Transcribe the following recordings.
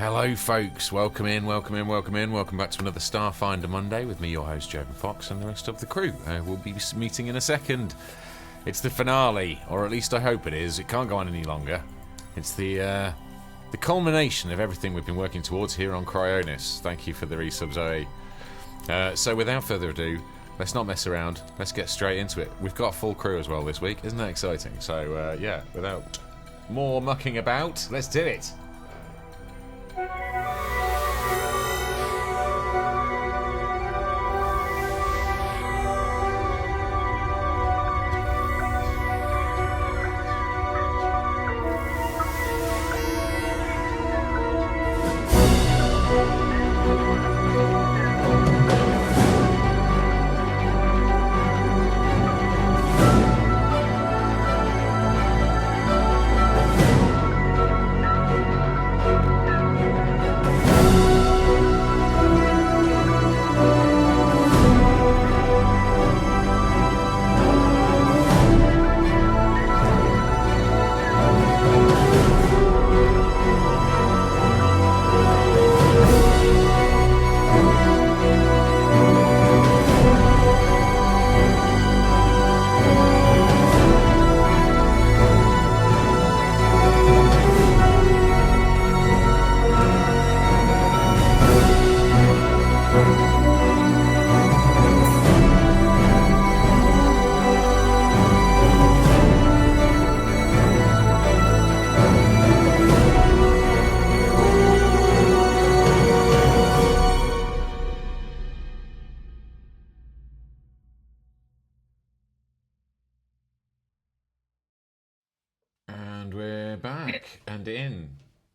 Hello folks, welcome in, welcome back to another Starfinder Monday with me, your host Jovan Fox, and the rest of the crew. We'll be meeting in a second. It's the finale, or at least I hope it is. It can't go on any longer. It's the culmination of everything we've been working towards here on Cryonis. Thank you for the resub, Zoe. So without further ado, let's not mess around, let's get straight into it. We've got a full crew as well this week, isn't that exciting? So yeah, without more mucking about, let's do it.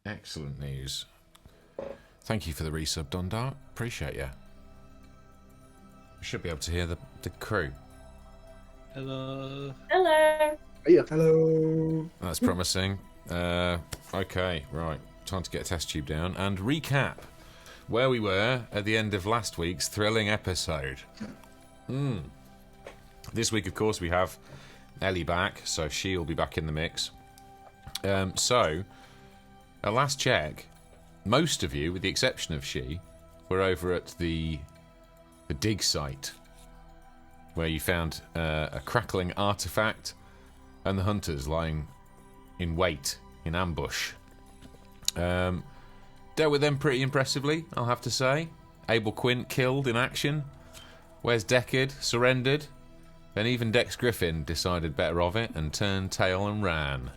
Excellent news. Thank you for the resub, Dondar. Appreciate you. We should be able to hear the crew. Hello. Hello. Yeah. Hello. That's promising. Okay, right. Time to get a test tube down and recap where we were at the end of last week's thrilling episode. This week, of course, we have Ellie back, so she'll be back in the mix. So, at last check, most of you, with the exception of Shi, were over at the dig site, where you found a crackling artifact and the hunters lying in wait, in ambush. Dealt with them pretty impressively, I'll have to say. Abel Quint killed in action. Wes Deckard surrendered. Then even Dex Griffin decided better of it and turned tail and ran.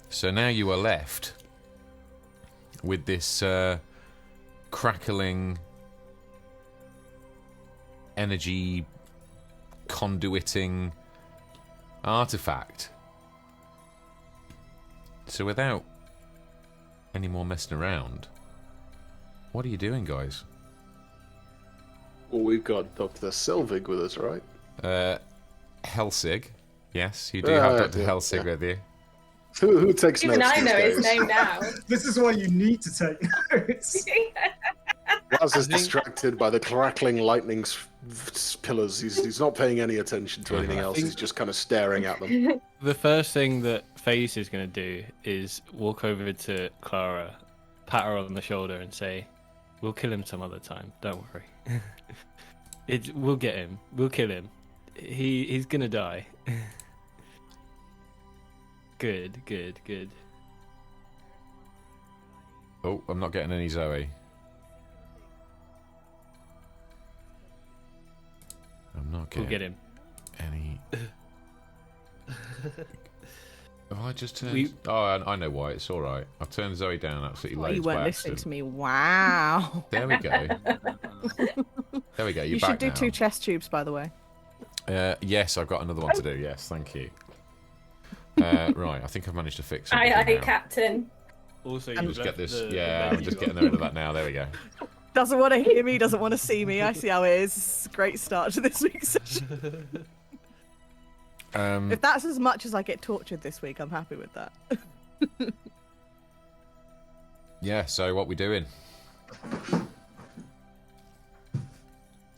So now you are left with this crackling energy conduiting artifact. So without any more messing around, what are you doing, guys? Well, we've got Dr. Selvig with us, right? Helsig. Yes, you do have Dr. Helsig with you. Who takes Even notes I know these his days? name now. This is why you need to take notes. Laz is distracted by the crackling lightning pillars. He's not paying any attention to anything else. He's just kind of staring at them. The first thing that FaZe is going to do is walk over to Clara, pat her on the shoulder and say, "We'll kill him some other time, don't worry. We'll get him. We'll kill him. He's going to die." Good. Oh, I'm not getting any Zoe. I'm not getting We'll get him. any... Have I just turned... Oh, I know why. It's alright. I've turned Zoe down absolutely loads You weren't by listening accident. to me. Wow. There we go. There we go. You're You back should do now. 2 chest tubes, by the way. Yes, I've got another one to do. Yes, thank you. Right, I think I've managed to fix it. Aye, Captain. Also, We'll just get this. Yeah, I'm just getting rid of that now. There we go. Doesn't want to hear me, doesn't want to see me. I see how it is. Great start to this week's session. If that's as much as I get tortured this week, I'm happy with that. Yeah, so what we doing?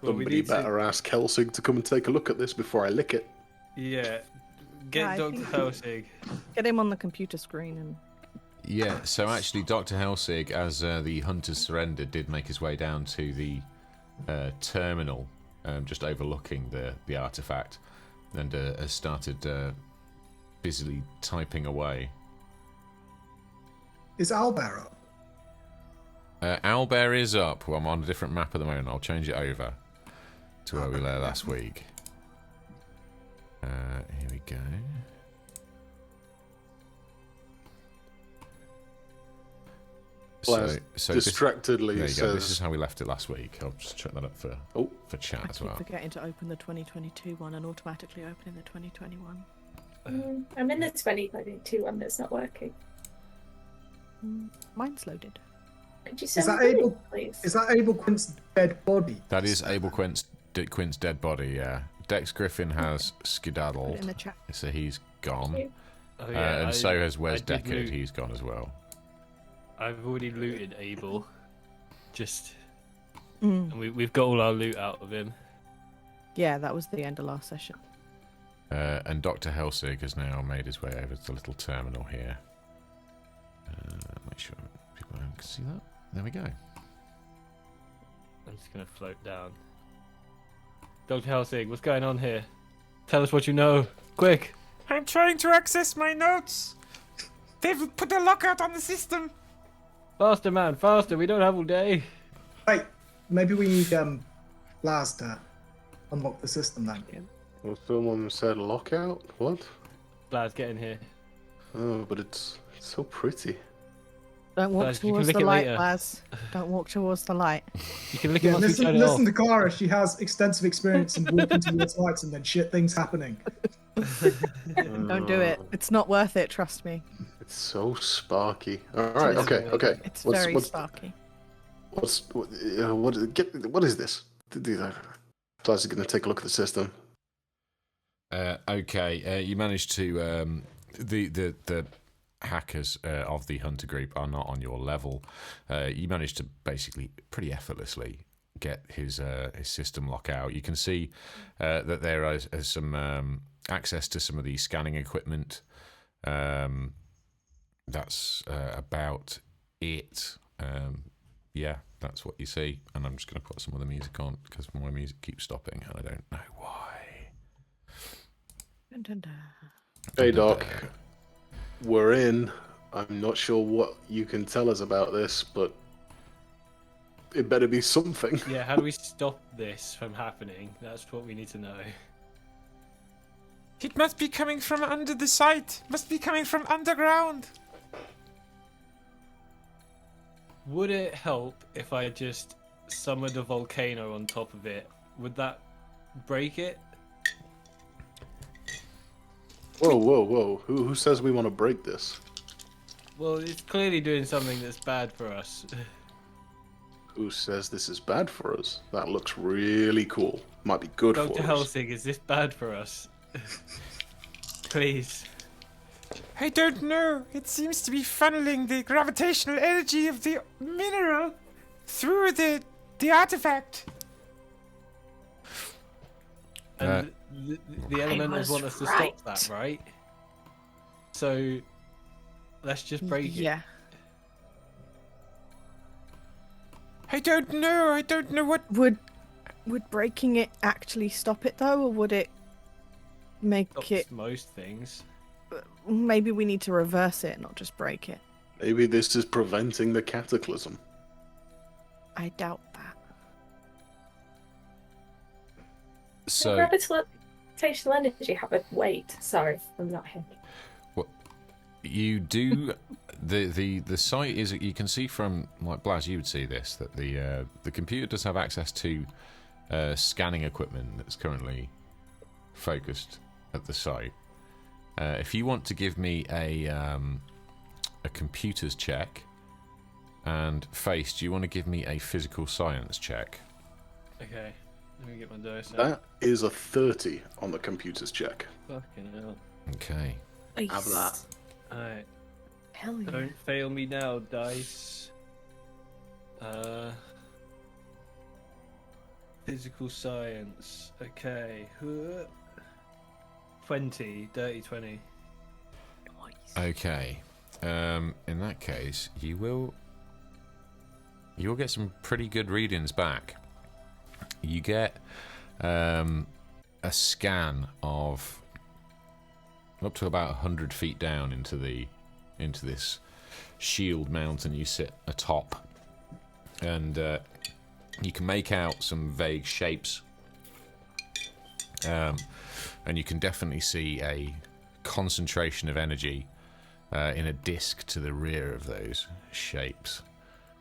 Well, we Somebody need better to... ask Helsig to come and take a look at this before I lick it. Yeah. Get I Dr. think- Helsig. Get him on the computer screen and Yeah, so actually Dr. Helsig, as the hunters surrendered, did make his way down to the terminal just overlooking the artifact and has started busily typing away. Is Owlbear up? Owlbear is up. Well, I'm on a different map at the moment. I'll change it over to where we were last week. Here we go. So distractedly there you go. This says, is how we left it last week. I'll just check that up for chat I as keep well. forgetting to open the 2022 one and automatically opening the 2021. I'm in the 2022 one that's not working. Mine's loaded. Could you Is send that me the Abel? link, please? Is that Abel Quint's dead body? That is Abel Quint's dead body, yeah. Dex Griffin has Put it in skedaddled, the chat. so he's gone. Oh, yeah, And so has Wes I did Deckard, loot. he's gone as well. I've already looted Abel. Mm. And we've got all our loot out of him. Yeah, that was the end of last session. And Dr. Helsig has now made his way over to the little terminal here. Make sure people can see that. There we go. I'm just gonna float down. Dr. Helsig, what's going on here? Tell us what you know, quick! I'm trying to access my notes. They've put a lockout on the system. Faster, man, faster! We don't have all day. Wait, maybe we need Laz to unlock the system then. well, someone said lockout? What? Blaz, get in here. Oh, but it's so pretty. Don't walk Baz, you can towards lick the it light, later. Baz. Don't walk towards the light. You can lick Yeah, it once we listen, turn it off. listen to Clara. She has extensive experience in walking towards lights and then shit things happening. Don't do it. It's not worth it, trust me. It's so sparky. All right, okay. It's very sparky. What is this? Plus, going to take a look at the system. Okay, you managed to the hackers of the hunter group are not on your level. You managed to basically pretty effortlessly get his system lock out. You can see that there is some access to some of the scanning equipment. That's about it. Yeah, that's what you see. And I'm just going to put some of the music on because my music keeps stopping and I don't know why. Dun, dun, dun. Hey, Doc. We're in. I'm not sure what you can tell us about this, but it better be something. Yeah, how do we stop this from happening? That's what we need to know. It must be coming from under the site. Must be coming from underground. Would it help if I just summoned a volcano on top of it? Would that break it? Whoa. Who says we want to break this? Well, it's clearly doing something that's bad for us. Who says this is bad for us? That looks really cool. Might be good Dr. for us. Helsig, is this bad for us? Please. I don't know. It seems to be funneling the gravitational energy of the mineral through the artifact. And the elementals was want us to right. stop that, right? So let's just break it. Yeah. I don't know. I don't know what. Would breaking it actually stop it though, or would it make Stops it? most things. Maybe we need to reverse it, not just break it. Maybe this is preventing the cataclysm. I doubt that. So Gravitational energy have a weight. Sorry, I'm not him. you do the site is, you can see from, like Blaz, you would see this, that the computer does have access to scanning equipment that's currently focused at the site. If you want to give me a computer's check, and Face, do you want to give me a physical science check? Okay, let me get my dice out. That is a 30 on the computer's check. Fucking hell. Okay. Have that. Alright, Hell yeah. don't fail me now, dice. Physical science. Okay. 20, dirty 20. Okay. In that case, you'll get some pretty good readings back. You get a scan of up to about 100 feet down into this shield mountain you sit atop, and you can make out some vague shapes, and you can definitely see a concentration of energy in a disc to the rear of those shapes.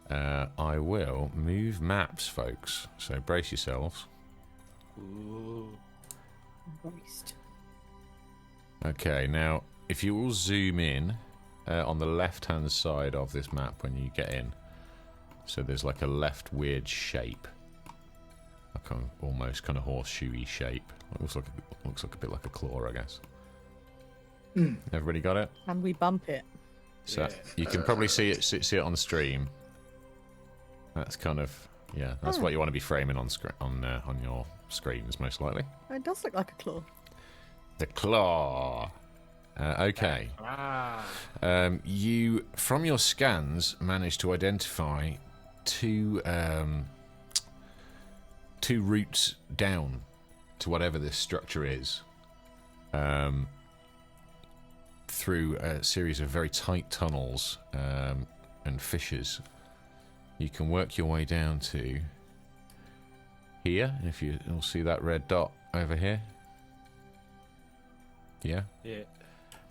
I will move maps, folks, so brace yourselves. Ooh. Moist. Okay, now if you will zoom in on the left-hand side of this map when you get in, so there's like a left weird shape, like almost kind of horseshoey shape. It looks like a bit like a claw, I guess. Everybody got it? And we bump it. So you can probably see it on the stream. That's kind of that's what you want to be framing on your screens, most likely. It does look like a claw. The claw. Okay. You, from your scans, managed to identify two routes down to whatever this structure is, through a series of very tight tunnels and fissures. You can work your way down to here, if you'll see that red dot over here. Yeah? Yeah.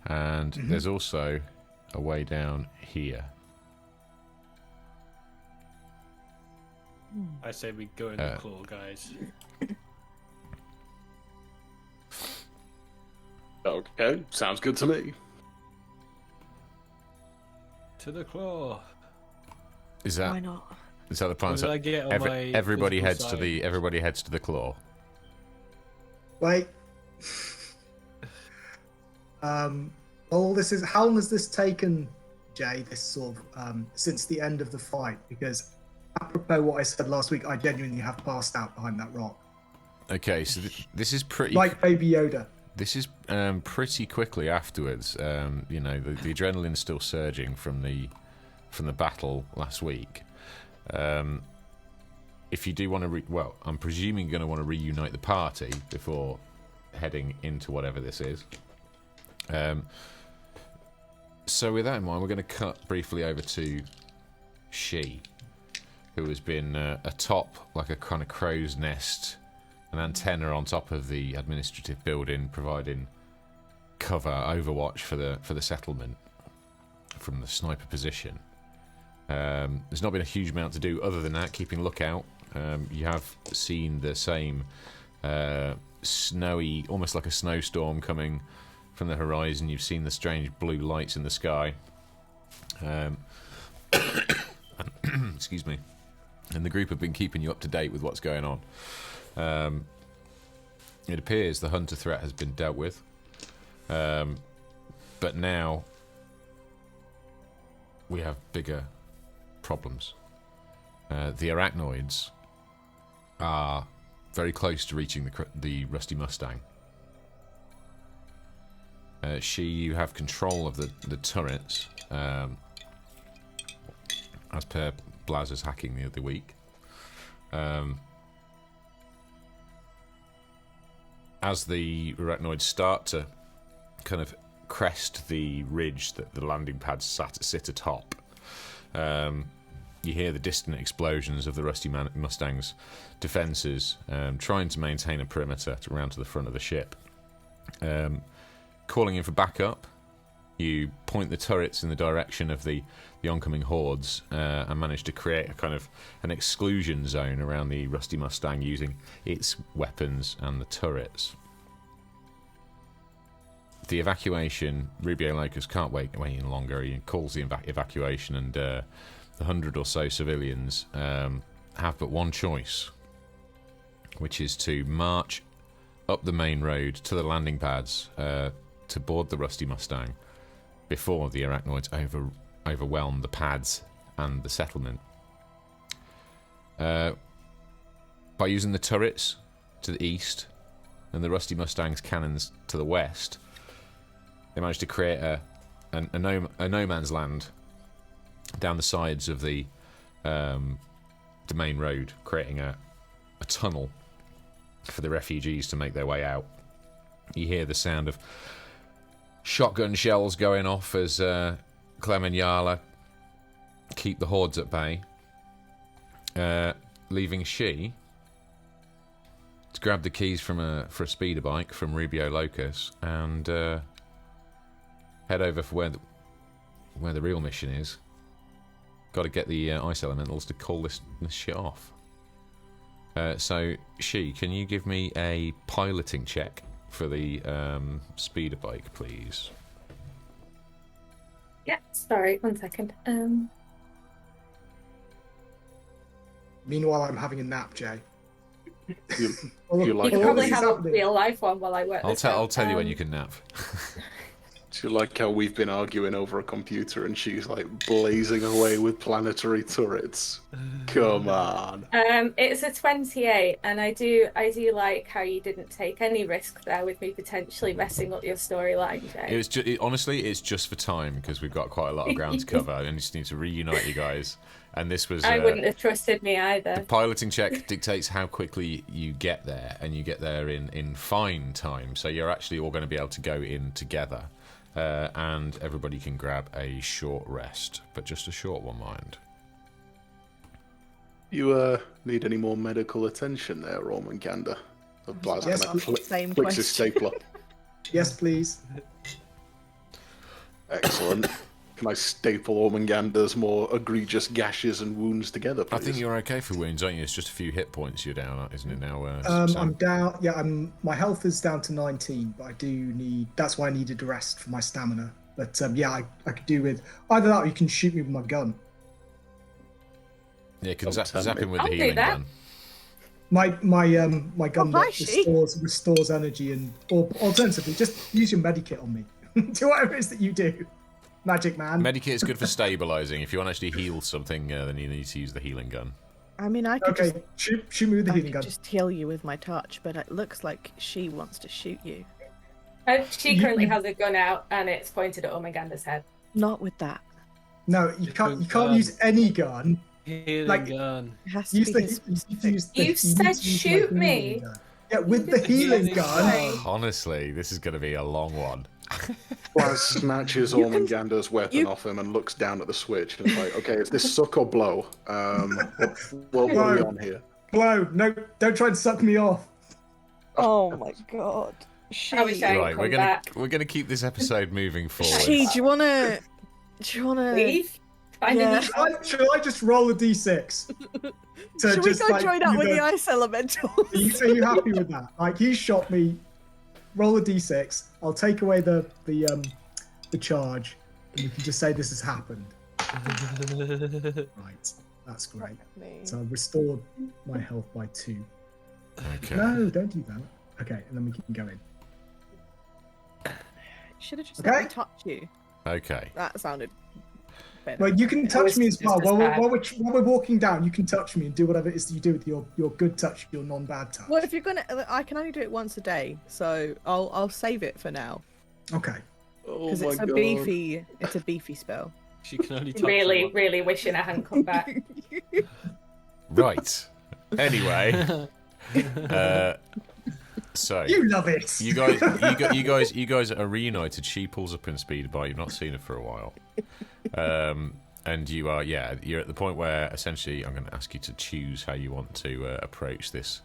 And there's also a way down here. I say we go in the claw, guys. Okay, sounds good to me. To the claw. Why not? Is that the plan? What did I get on my everybody heads physical to everybody heads to the claw. Wait. All this is. How long has this taken, Jay? This sort of since the end of the fight? Because apropos what I said last week, I genuinely have passed out behind that rock. Okay, so this is pretty. Like Baby Yoda. This is pretty quickly afterwards. You know, the adrenaline's still surging from the battle last week. If you do want to, I'm presuming you're going to want to reunite the party before heading into whatever this is. So with that in mind, we're going to cut briefly over to Shi, who has been atop like a kind of crow's nest, an antenna on top of the administrative building, providing cover, overwatch for the settlement from the sniper position. There's not been a huge amount to do other than that, keeping lookout. You have seen the same snowy, almost like a snowstorm coming from the horizon. You've seen the strange blue lights in the sky. Excuse me. And the group have been keeping you up to date with what's going on. It appears the hunter threat has been dealt with. But now we have bigger problems. The arachnoids are very close to reaching the Rusty Mustang. Shi, you have control of the turrets, as per Blaz's hacking the other week. As the arachnoids start to kind of crest the ridge that the landing pads sit atop, you hear the distant explosions of the Rusty Mustang's defences, trying to maintain a perimeter around to the front of the ship. Calling in for backup, you point the turrets in the direction of the oncoming hordes, and manage to create a kind of an exclusion zone around the Rusty Mustang using its weapons and the turrets. The evacuation, Rubio Locus can't wait any longer. He calls the evacuation, and the 100 or so civilians have but one choice, which is to march up the main road to the landing pads to board the Rusty Mustang before the arachnoids overwhelm the pads and the settlement. By using the turrets to the east and the Rusty Mustang's cannons to the west, they managed to create a a no man's land down the sides of the main road, creating a tunnel for the refugees to make their way out. You hear the sound of shotgun shells going off as Clem and Yala keep the hordes at bay, leaving Shi to grab the keys for a speeder bike from Rubio Locus and head over for where the real mission is. Got to get the ice elementals to call this shit off. So, Shi, can you give me a piloting check for the speeder bike, please? Yeah, sorry, 1 second. Meanwhile, I'm having a nap, Jay. You You like can how probably we- have a real life one while I work. this out. I'll tell you when you can nap. Do you like how we've been arguing over a computer and she's like blazing away with planetary turrets? Come on. It's a 28, and I do like how you didn't take any risk there with me potentially messing up your storyline, Jay. Honestly, it's just for time because we've got quite a lot of ground to cover and just need to reunite you guys. And this was. I wouldn't have trusted me either. The piloting check dictates how quickly you get there, and you get there in fine time. So you're actually all going to be able to go in together. And everybody can grab a short rest, but just a short one, mind. You need any more medical attention there, Roman Gander? The plasma Yes, same flicks his question. stapler. Yes, please. Excellent. Can I staple Ormangander's more egregious gashes and wounds together, please? I think you're okay for wounds, aren't you? It's just a few hit points you're down at, isn't it now? I'm down. Yeah, my health is down to 19, but I do need. That's why I needed a rest for my stamina. But yeah, I could do with either that, or you can shoot me with my gun. Yeah, can Don't tell zap me. him with I'll the do healing that. gun. My gun hi, that Shi. restores energy, and or alternatively, just use your medikit on me. Do whatever it is that you do, Magic Man. Medikit is good for stabilizing. If you want to actually heal something, then you need to use the healing gun. I mean, I could Okay, shoot me with the healing gun. just heal you with my touch, but it looks like she wants to shoot you. She currently has a gun out, and it's pointed at Ormagander's head. Not with that. No, you can't. You gun. can't use any gun. Healing Like- gun. It has to Use be the, his you specific. use the, You need said to use my shoot me. healing gun. Yeah, with the healing Healing gun. gun. Honestly, this is going to be a long one. Plaz snatches You can- Ormangander's weapon off him and looks down at the switch and is like, okay, is this suck or blow? What are we on here? Blow! No, don't try and suck me off. Oh my god. I wish I Right, come back. we're gonna keep this episode moving forward. She, do you wanna Leave? Find Yeah. a new Should I just roll a d6? To Should we just, go like, join up with either- the ice elementals? Are you happy with that? Like, he shot me. Roll a d6. I'll take away the charge, and we can just say this has happened. Right, that's great. So I've restored my health by 2. Okay. No, don't do that. Okay, and then we can go in. Should have just Okay. let me touch you. Okay. That sounded better. Well, you can touch was me as well. just as While bad. we're walking down, you can touch me and do whatever it is that you do with your good touch, your non-bad touch. Well, if you're gonna, I can only do it once a day, so I'll save it for now Okay. Oh because it's a beefy spell. She can only touch Really, someone. really wishing I hadn't come back. Right. Anyway. So You love it. you guys are reunited. She pulls up in a speeder bike. You've not seen her for a while. And you are, you're at the point where essentially I'm going to ask you to choose how you want to approach this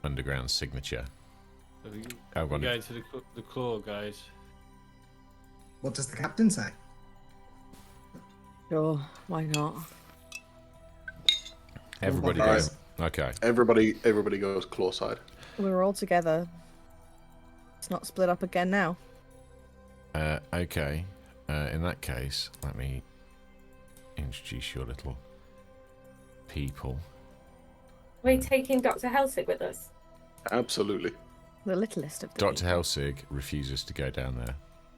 underground signature. So we I'm go going to the claw, guys. What does the captain say? Sure, why not? everybody All go. right. Okay. Everybody goes claw side. We're all together. It's not split up again now. Okay. In that case, let me introduce your little people. Are we taking Dr. Helsig with us? Absolutely. The littlest of the Dr. people. Helsig refuses to go down there.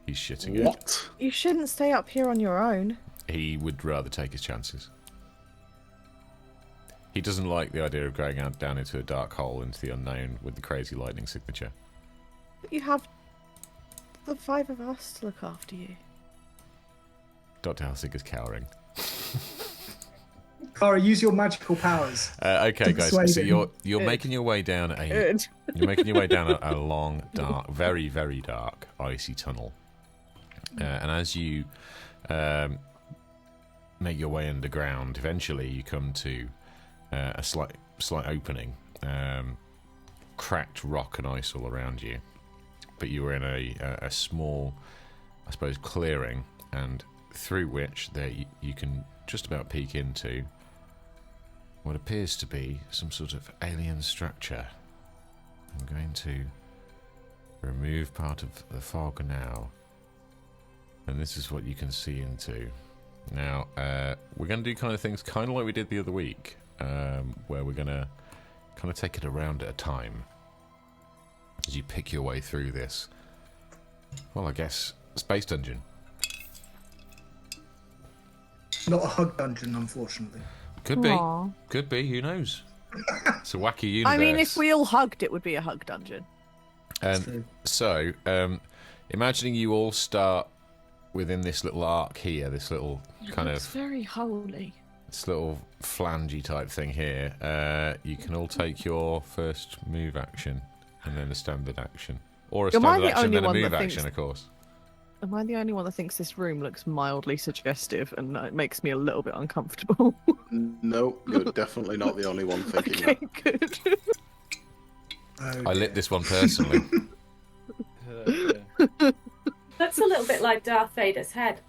He's shitting it. What? You shouldn't stay up here on your own. He would rather take his chances. He doesn't like the idea of going out down into a dark hole into the unknown with the crazy lightning signature. You have the 5 of us to look after you. Dr. Halsig is cowering. Clara, use your magical powers. Okay, guys. persuade So him. you're making your way down you're making your way down a long, dark, very, very dark, icy tunnel. And as you make your way underground, eventually you come to a slight opening, cracked rock and ice all around you. But you were in a small, I suppose, clearing, and through which there you can just about peek into what appears to be some sort of alien structure. I'm going to remove part of the fog now, and this is what you can see into. Now, we're going to do kind of things kind of like we did the other week, where we're going to kind of take it around at a time as you pick your way through this, well, I guess, space dungeon. Not a hug dungeon, unfortunately. Could be. Aw. Could be. Who knows? It's a wacky universe. I mean, if we all hugged, it would be a hug dungeon. True. So, imagining you all start within this little arc here, this little kind It's of, very holy. this little flangey type thing here. You can all take your first move action and then a standard action, or a Am I standard the action only then a one that move thinks- action, of course. Am I the only one that thinks this room looks mildly suggestive and it makes me a little bit uncomfortable? No, you're definitely not the only one thinking Okay, that. good. I lit this one personally. That's a little bit like Darth Vader's head.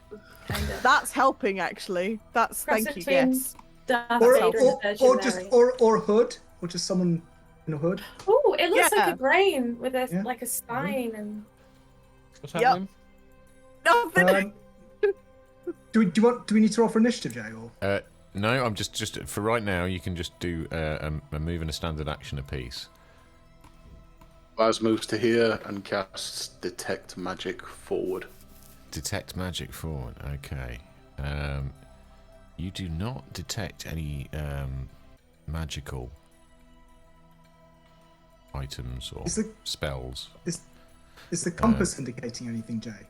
Kind of. That's helping, actually. That's Cross thank you. between Yes. Darth Or, Vader and the or Virgin just Mary. or hood, or just someone in a hood. Oh, it looks Yeah. like a brain with a Yeah. like a spine and. What's Yep. happening? Nothing. Do we need to roll for initiative, Jay? Or No, I'm just for right now. You can just do a move and a standard action apiece. Baz moves to here and casts Detect Magic forward. Detect magic forward. Okay. You do not detect any magical items or Is the- spells. is the compass indicating anything, Jay?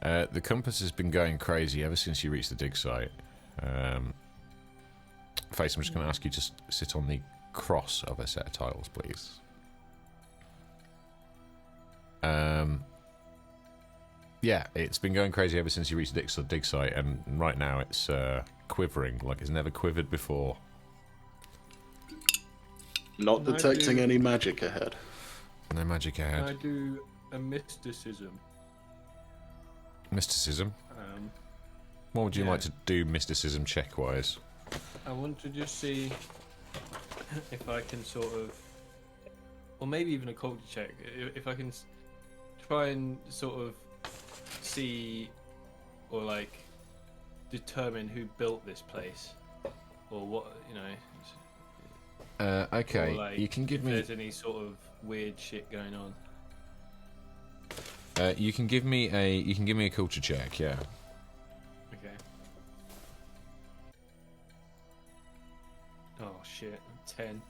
The compass has been going crazy ever since you reached the dig site. Face, I'm just going to ask you to sit on the cross of a set of tiles, please. Yeah, it's been going crazy ever since you reached the dig site, and right now it's quivering like it's never quivered before. Not Can I detecting do- any magic ahead. No magic Can I ahead. do a mysticism? Mysticism. Um, What would you Yeah. like to do mysticism check-wise? I want to just see if I can sort of, or maybe even a culture check. If I can try and sort of see or like determine who built this place, or what Okay, or like you can give if me. there's any sort of weird shit going on. You can give me a culture check. Yeah. Okay. Oh shit! 10.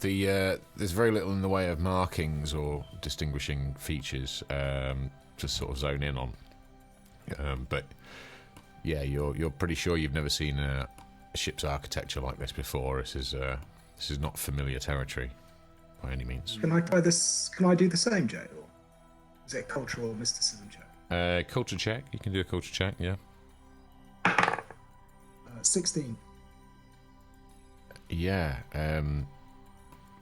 There's very little in the way of markings or distinguishing features to sort of zone in on. But yeah, you're pretty sure you've never seen a ship's architecture like this before. This is not familiar territory by any means. Can I try this? Can I do the same, Jay? Or is it a cultural mysticism check? Culture check. You can do a culture check. Yeah. 16. Yeah.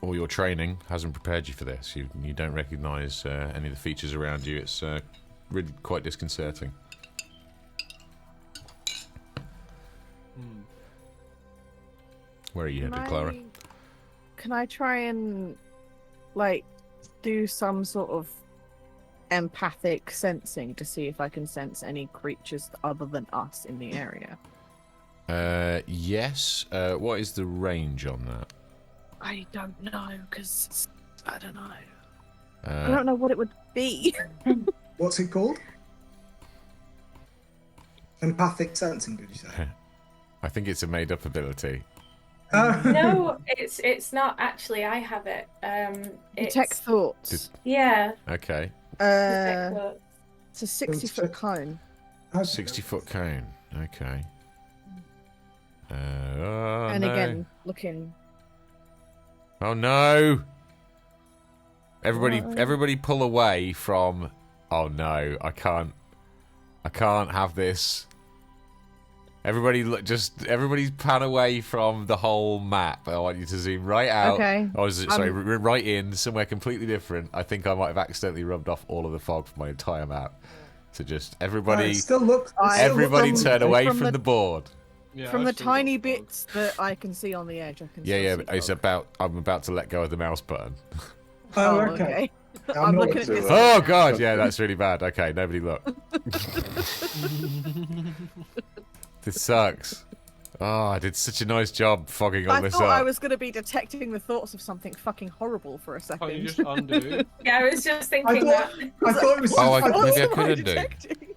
All your training hasn't prepared you for this. You don't recognise any of the features around you. It's really quite disconcerting. Where are you headed, Clara? Can I try and like do some sort of empathic sensing to see if I can sense any creatures other than us in the area? Yes. What is the range on that? I don't know because I don't know. I Uh, don't know what it would be. What's it called? Empathic sensing, did you say? I think it's a made-up ability. No, it's not actually. I have it. Detect It's thoughts. yeah. Okay. Detect thoughts. It's a 60-foot cone. 60-foot cone. Okay. Oh, And no. again, looking. Oh no! Everybody pull away from... Oh no, I can't have this. Everybody everybody pan away from the whole map. I want you to zoom right out. Okay. Oh, sorry, right in, somewhere completely different. I think I might have accidentally rubbed off all of the fog from my entire map. So just everybody... It still looks... everybody from- turn away from from the- the board. Yeah, From I've the still got tiny fog. bits that I can see on the edge, I can Yeah, still yeah, see but it's fog. I'm about to let go of the mouse button. Oh, okay. I'm not looking at this. Oh god, yeah, that's really bad. Okay, nobody look. This sucks. Oh, I did such a nice job fogging all I this thought I up. was going to be detecting the thoughts of something fucking horrible for a second. Can't you just undo? Yeah, I was just I thinking thought, that. I thought it was. Oh, I, maybe I What am could undo. detecting?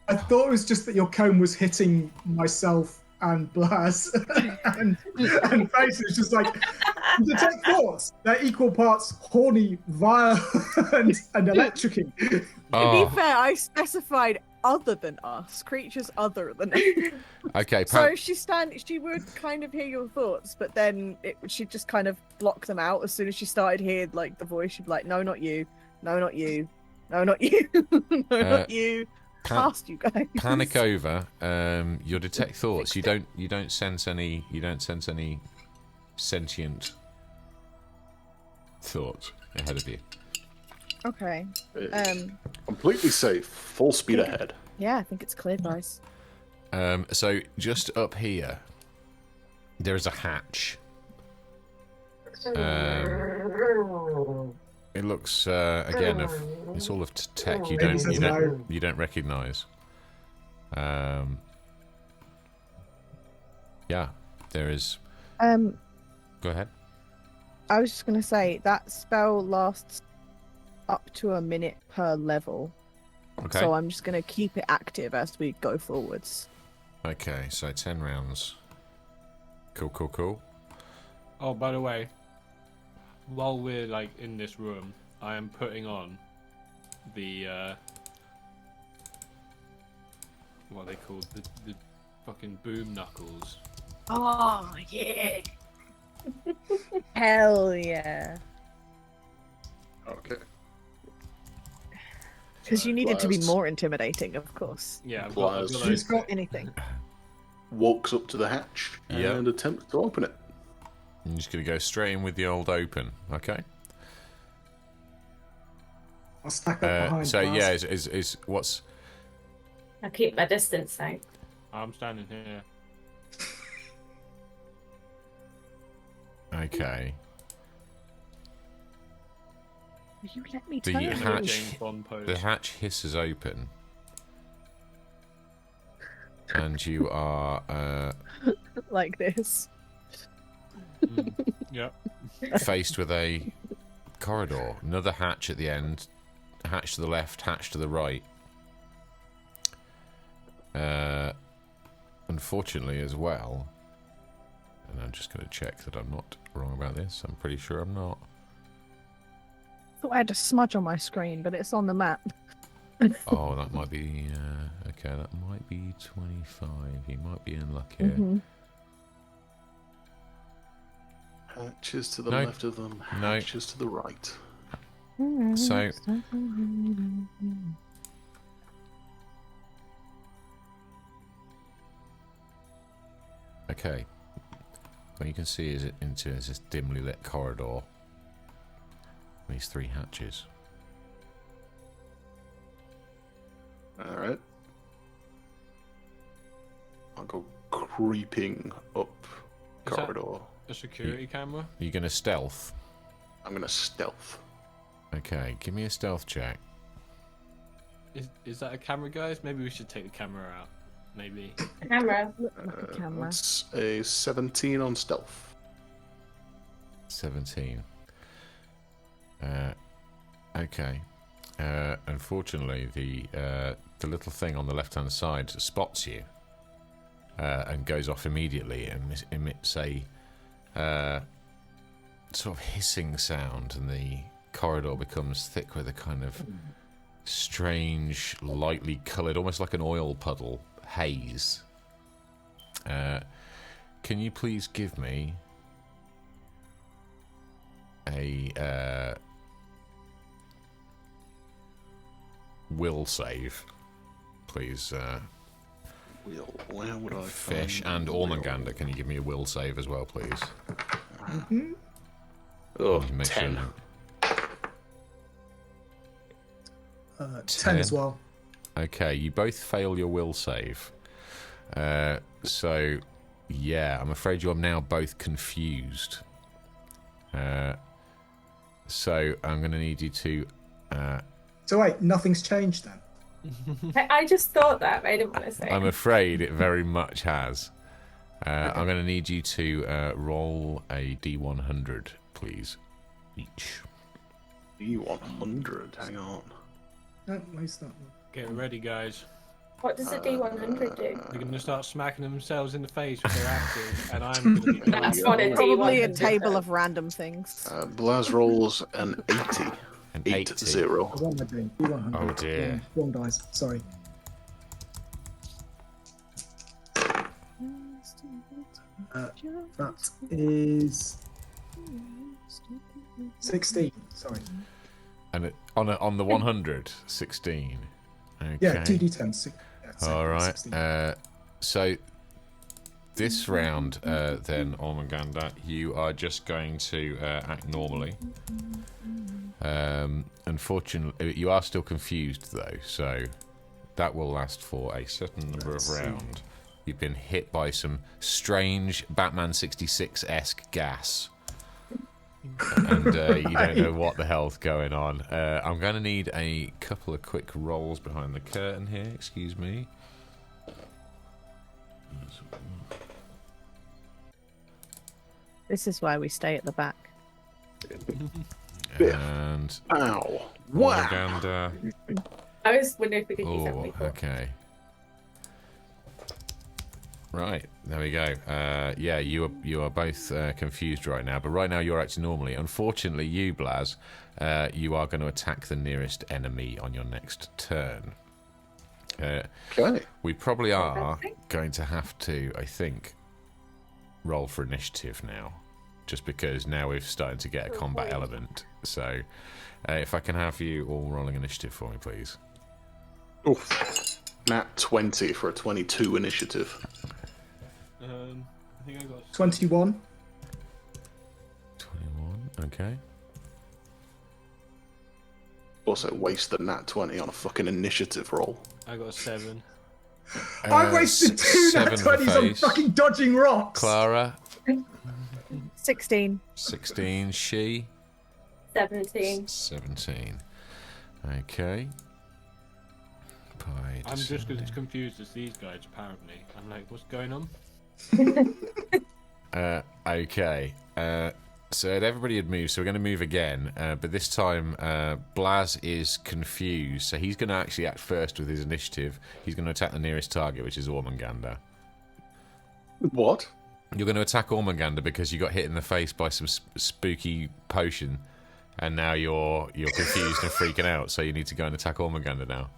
I thought it was just that your cone was hitting myself and Blas and Face. It's just like detect thoughts. They're equal parts horny, violent, and electric. To Oh, be fair, I specified other than us, creatures other than us. okay, So she would kind of hear your thoughts, but then she'd just kind of block them out as soon as she started hearing like the voice. She'd be like, "No, not you. No, not you. No, not you. No, not you. Past you guys." panic over. Your detect thoughts. You don't sense any sentient thoughts ahead of you. Okay. Completely safe. Full speed ahead. Yeah, I think it's clear, guys. So just up here, there is a hatch. It looks again it's all of tech you don't recognize. Yeah, there is. Go ahead. I was just gonna say that spell lasts up to a minute per level, Okay. so I'm just gonna keep it active as we go forwards. Okay, so 10 rounds. Cool. Oh, by the way, while we're like in this room, I am putting on the what are they called? The fucking boom knuckles. Oh yeah! Hell yeah! Okay. Because you need it to be Blast. more intimidating, of course. Yeah, I've Blast. got She's got Anything. Walks up to the hatch Yeah. and attempts to open it. I'm just going to go straight in with the old open. Okay. I'll stack up behind. So Blas. yeah, is what's I keep my distance now. I'm standing here. okay. Will you let me The turn? James hatch, Bond pose. the hatch hisses open, and you are Like this. Yep. faced with a corridor. Another hatch at the end. Hatch to the left, hatch to the right. Unfortunately, as well, and I'm just going to check that I'm not wrong about this. I'm pretty sure I'm not. Thought I had a smudge on my screen, but it's on the map. Oh, that might be okay. That might be 25. You might be in luck here. Mhm. Hatches to the No. left of them. No. Hatches to the right. So okay, what you can see is into this dimly lit corridor. These 3 hatches. All right. I'll go creeping up Is that- corridor. A security camera. Are you going to stealth? I'm gonna stealth. Okay, give me a stealth check. Is that a camera, guys? Maybe we should take the camera out. Maybe. Camera. Look like a camera. That's a 17 on stealth. 17. Okay. Unfortunately, the little thing on the left-hand side spots you and goes off immediately and emits a sort of hissing sound, and the corridor becomes thick with a kind of strange, lightly coloured, almost like an oil puddle haze. Can you please give me a will save, please? Where would I Fish find and Ormagander, can you give me a will save as well, please? Oh, Make 10. Sure 10 as well. Okay, you both fail your will save. So, yeah, I'm afraid you are now both confused. So, I'm going to need you to... So wait, nothing's changed then? I just thought that, but I didn't want to say. I'm afraid it very much has. I'm going to need you to roll a D100, please. Each. D100, hang on. No, waste that. Get ready, guys. What does a D100 do? They're going to start smacking themselves in the face with their axes, and I'm going to be doing That's what a Probably a D100 table does. of random things. Blaz rolls an 80. An 80. What am I doing? D100. Oh, dear. Wrong dice. Sorry. That is 16. Sorry. And on the 100, 16. Okay. Yeah, 2d10. All right. 16. So this round, then, Ormagander, you are just going to act normally. Unfortunately, you are still confused, though, so that will last for a certain number of rounds. You've been hit by some strange Batman 66-esque gas. And you don't know what the hell's going on. I'm going to need a couple of quick rolls behind the curtain here. Excuse me. This is why we stay at the back. And Ow. Wow. Ormagander. I was wondering if we could use that Oh, before. okay. Right, there we go. Yeah, you are both confused right now, but right now you're acting normally. Unfortunately, you, Blaz, you are going to attack the nearest enemy on your next turn. Okay. We probably are going to have to, I think, roll for initiative now, just because now we've started to get a combat element. So, if I can have you all rolling initiative for me, please. Oof. Nat 20 for a 22 initiative. I think I got 21. 21, okay. Also waste the nat 20 on a fucking initiative roll. I got a 7. I wasted 2 nat 7 for 20s on Face. fucking dodging rocks. Clara, 16. 16. She, 17. 17. Okay. By I'm just as descending. confused as these guys, apparently. I'm like, what's going on? Okay. So everybody had moved, so we're going to move again. But this time, Blaz is confused, so he's going to actually act first with his initiative. He's going to attack the nearest target, which is Ormagander. What? You're going to attack Ormagander because you got hit in the face by some spooky potion, and now you're confused and freaking out. So you need to go and attack Ormagander now.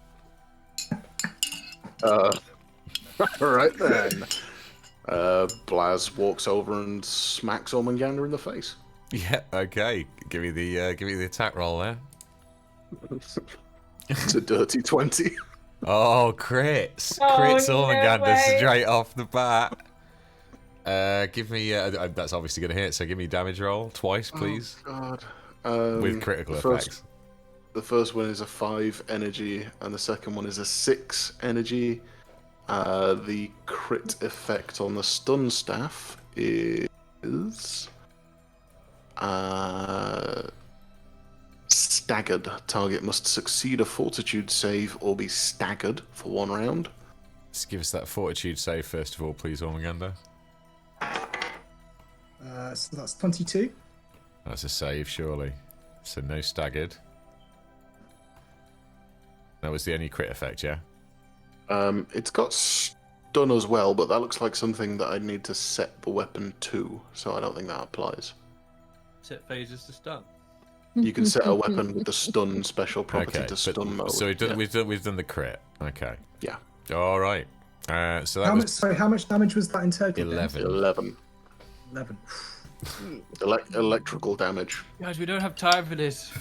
Alright then. Blaz walks over and smacks Ormagander in the face. Yeah. Okay. Give me the attack roll there. It's a dirty 20. Oh, crits! Oh, Crits no Ormagander way. straight off the bat. Give me. That's obviously going to hit. So give me a damage roll twice, please, Oh, God. with critical the effects. The first one is a 5 energy, and the second one is a 6 energy. The crit effect on the stun staff is staggered. Target must succeed a fortitude save or be staggered for 1 round. Let's give us that fortitude save first of all, please, Ormagander. So that's 22. That's a save, surely. So no staggered. That was the only crit effect, yeah. It's got stun as well, but that looks like something that I'd need to set the weapon to, so I don't think that applies. Set phases to stun. You can set a weapon with the stun special property to stun mode. So we've done the crit. Okay. Yeah. All right. So that was How much damage was that in total? 11. 11. 11. Electrical damage. Guys, we don't have time for this.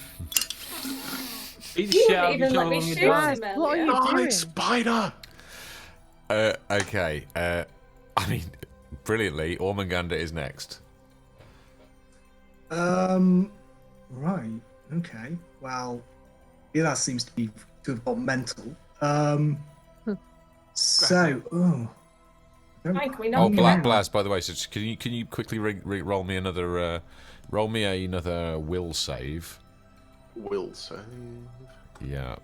Beat the You shit out wouldn't of even let each other me when shoot you're done. him What are earlier. you doing? Spider! okay. I mean, brilliantly, Ormanganda is next. Right. Okay. Well, yeah, that seems to have gone mental. So, Mike, can we Oh, not Blaz, by the way, so can you quickly roll me another will save? Will save. Yeah.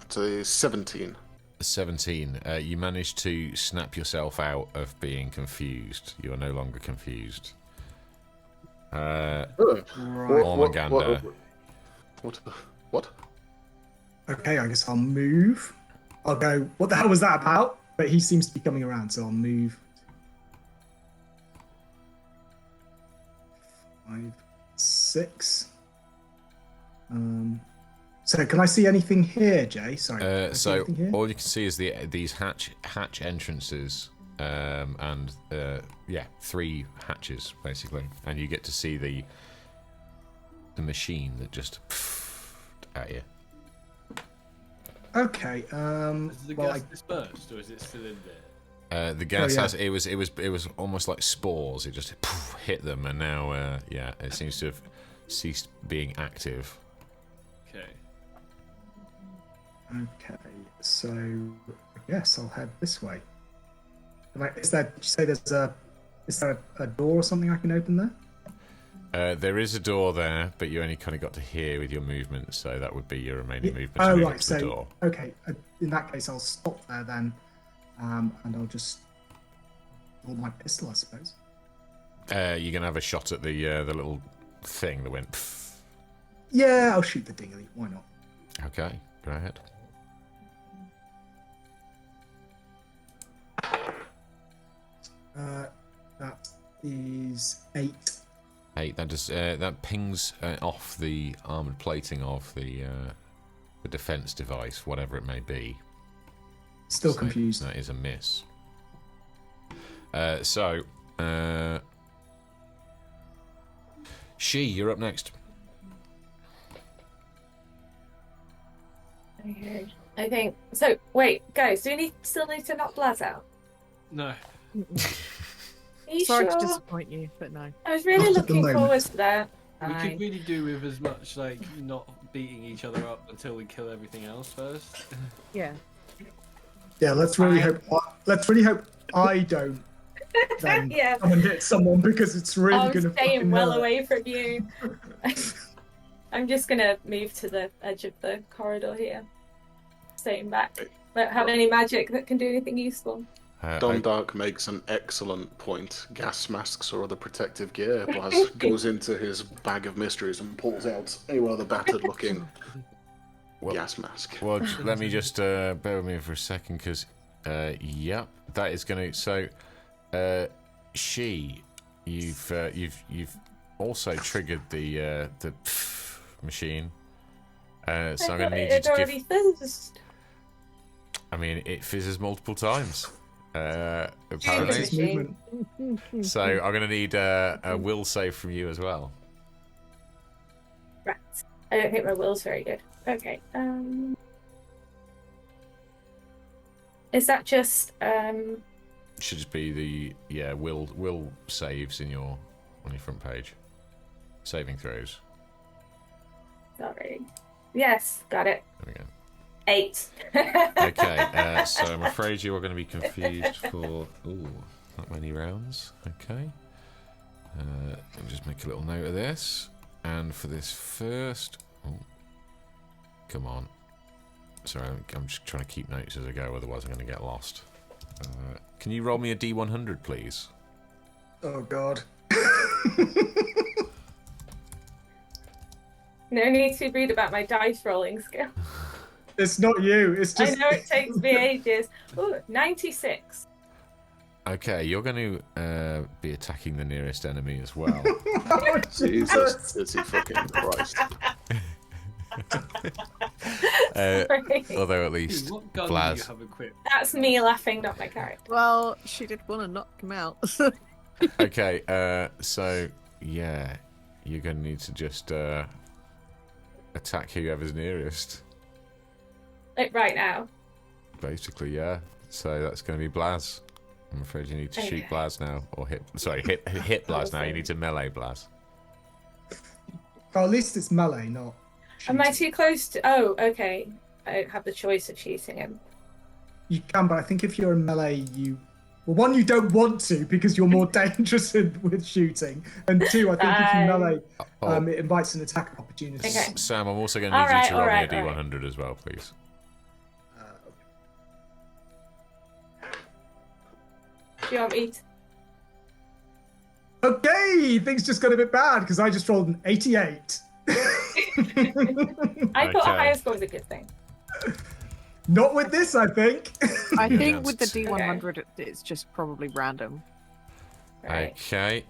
It's a 17. 17. You managed to snap yourself out of being confused. You are no longer confused. right. Ormanganda. What? Okay, I guess I'll move. I'll go, what the hell was that about? But he seems to be coming around, so I'll move. 5, 6. So can I see anything here, Jay? Sorry. Can I see So anything here? all you can see is these hatch entrances, and 3 hatches basically, and you get to see the machine that just at you. Okay. Is the Well, gas dispersed, or is it still in there? The gas yeah. has it was almost like spores. It just hit them, and now it seems to have ceased being active. Okay. Okay, so I guess I'll head this way. Did you say is there a door or something I can open there? There is a door there, but you only kind of got to here with your movement, so that would be your remaining movement. Oh, to move right. up to So, the door. okay. In that case, I'll stop there then, and I'll draw my pistol, I suppose. You're gonna have a shot at the little thing that went. Pff. Yeah, I'll shoot the dinghy. Why not? Okay, go ahead. That is 8. 8. That pings off the armored plating of the defense device, whatever it may be. Still So confused. That is a miss. Shi, you're up next. Okay. I think so. Wait, guys, do we still need to knock Blaz out? No. Are you Sorry sure? to disappoint you, but no. I was really Not at the looking moment. forward to that. We Fine. could really do with as much like not beating each other up until we kill everything else first. Yeah. Yeah, let's really Fine. hope I don't then Yeah. come and hit someone, because it's really I'm going to staying well hurt. away from you. I'm just gonna move to the edge of the corridor here. Staying back. Don't have any magic that can do anything useful. Don Dark makes an excellent point. Gas masks or other protective gear. Blaz goes into his bag of mysteries and pulls out a rather battered-looking gas mask. Well, let me just bear with me for a second, because yep, that is going to. So, Shi, you've also triggered the machine. So I'm going to need you It to already give. fizzed. I mean, it fizzes multiple times. It's Apparently. his movement. So I'm going to need a will save from you as well. Right. I don't think my will's very good. Okay. Is that just Should just be the will saves on your front page. Saving throws. sorry. Yes, got it. There we go. 8. Okay, so I'm afraid you are going to be confused for not many rounds. Okay, let me just make a little note of this. And for this first, come on. Sorry, I'm just trying to keep notes as I go. Otherwise, I'm going to get lost. Can you roll me a D100, please? Oh, God. No need to read about my dice rolling skill. It's not you. It's just. I know it takes me ages. Ooh, 96. Okay, you're going to be attacking the nearest enemy as well. Oh, Jesus, it's fucking Christ. Sorry. Although at least What gun Blaz. do you have equipped? That's me laughing, not my character. Well, she did want to knock him out. Okay, so yeah, you're going to need to just attack whoever's nearest. Like right now. Basically, yeah. So that's going to be Blaz. I'm afraid you need to shoot Okay. Blaz now, or hit Blaz now. You need to melee Blaz. Oh, at least it's melee, not. Am I shooting. too close to... Oh, okay. I don't have the choice of shooting him. You can, but I think if you're in melee, you. Well, one, you don't want to because you're more dangerous with shooting, and two, I think if you melee, it invites an attack opportunity. Okay. Sam, I'm also going to need Alright, you to roll me a alright, D100 as well, please. Do you want me to... Okay, things just got a bit bad because I just rolled an 88. I thought a Okay. higher score was a good thing. Not with this, I think. I Yeah, think with the that's- D100, it's just probably random. Right. Okay,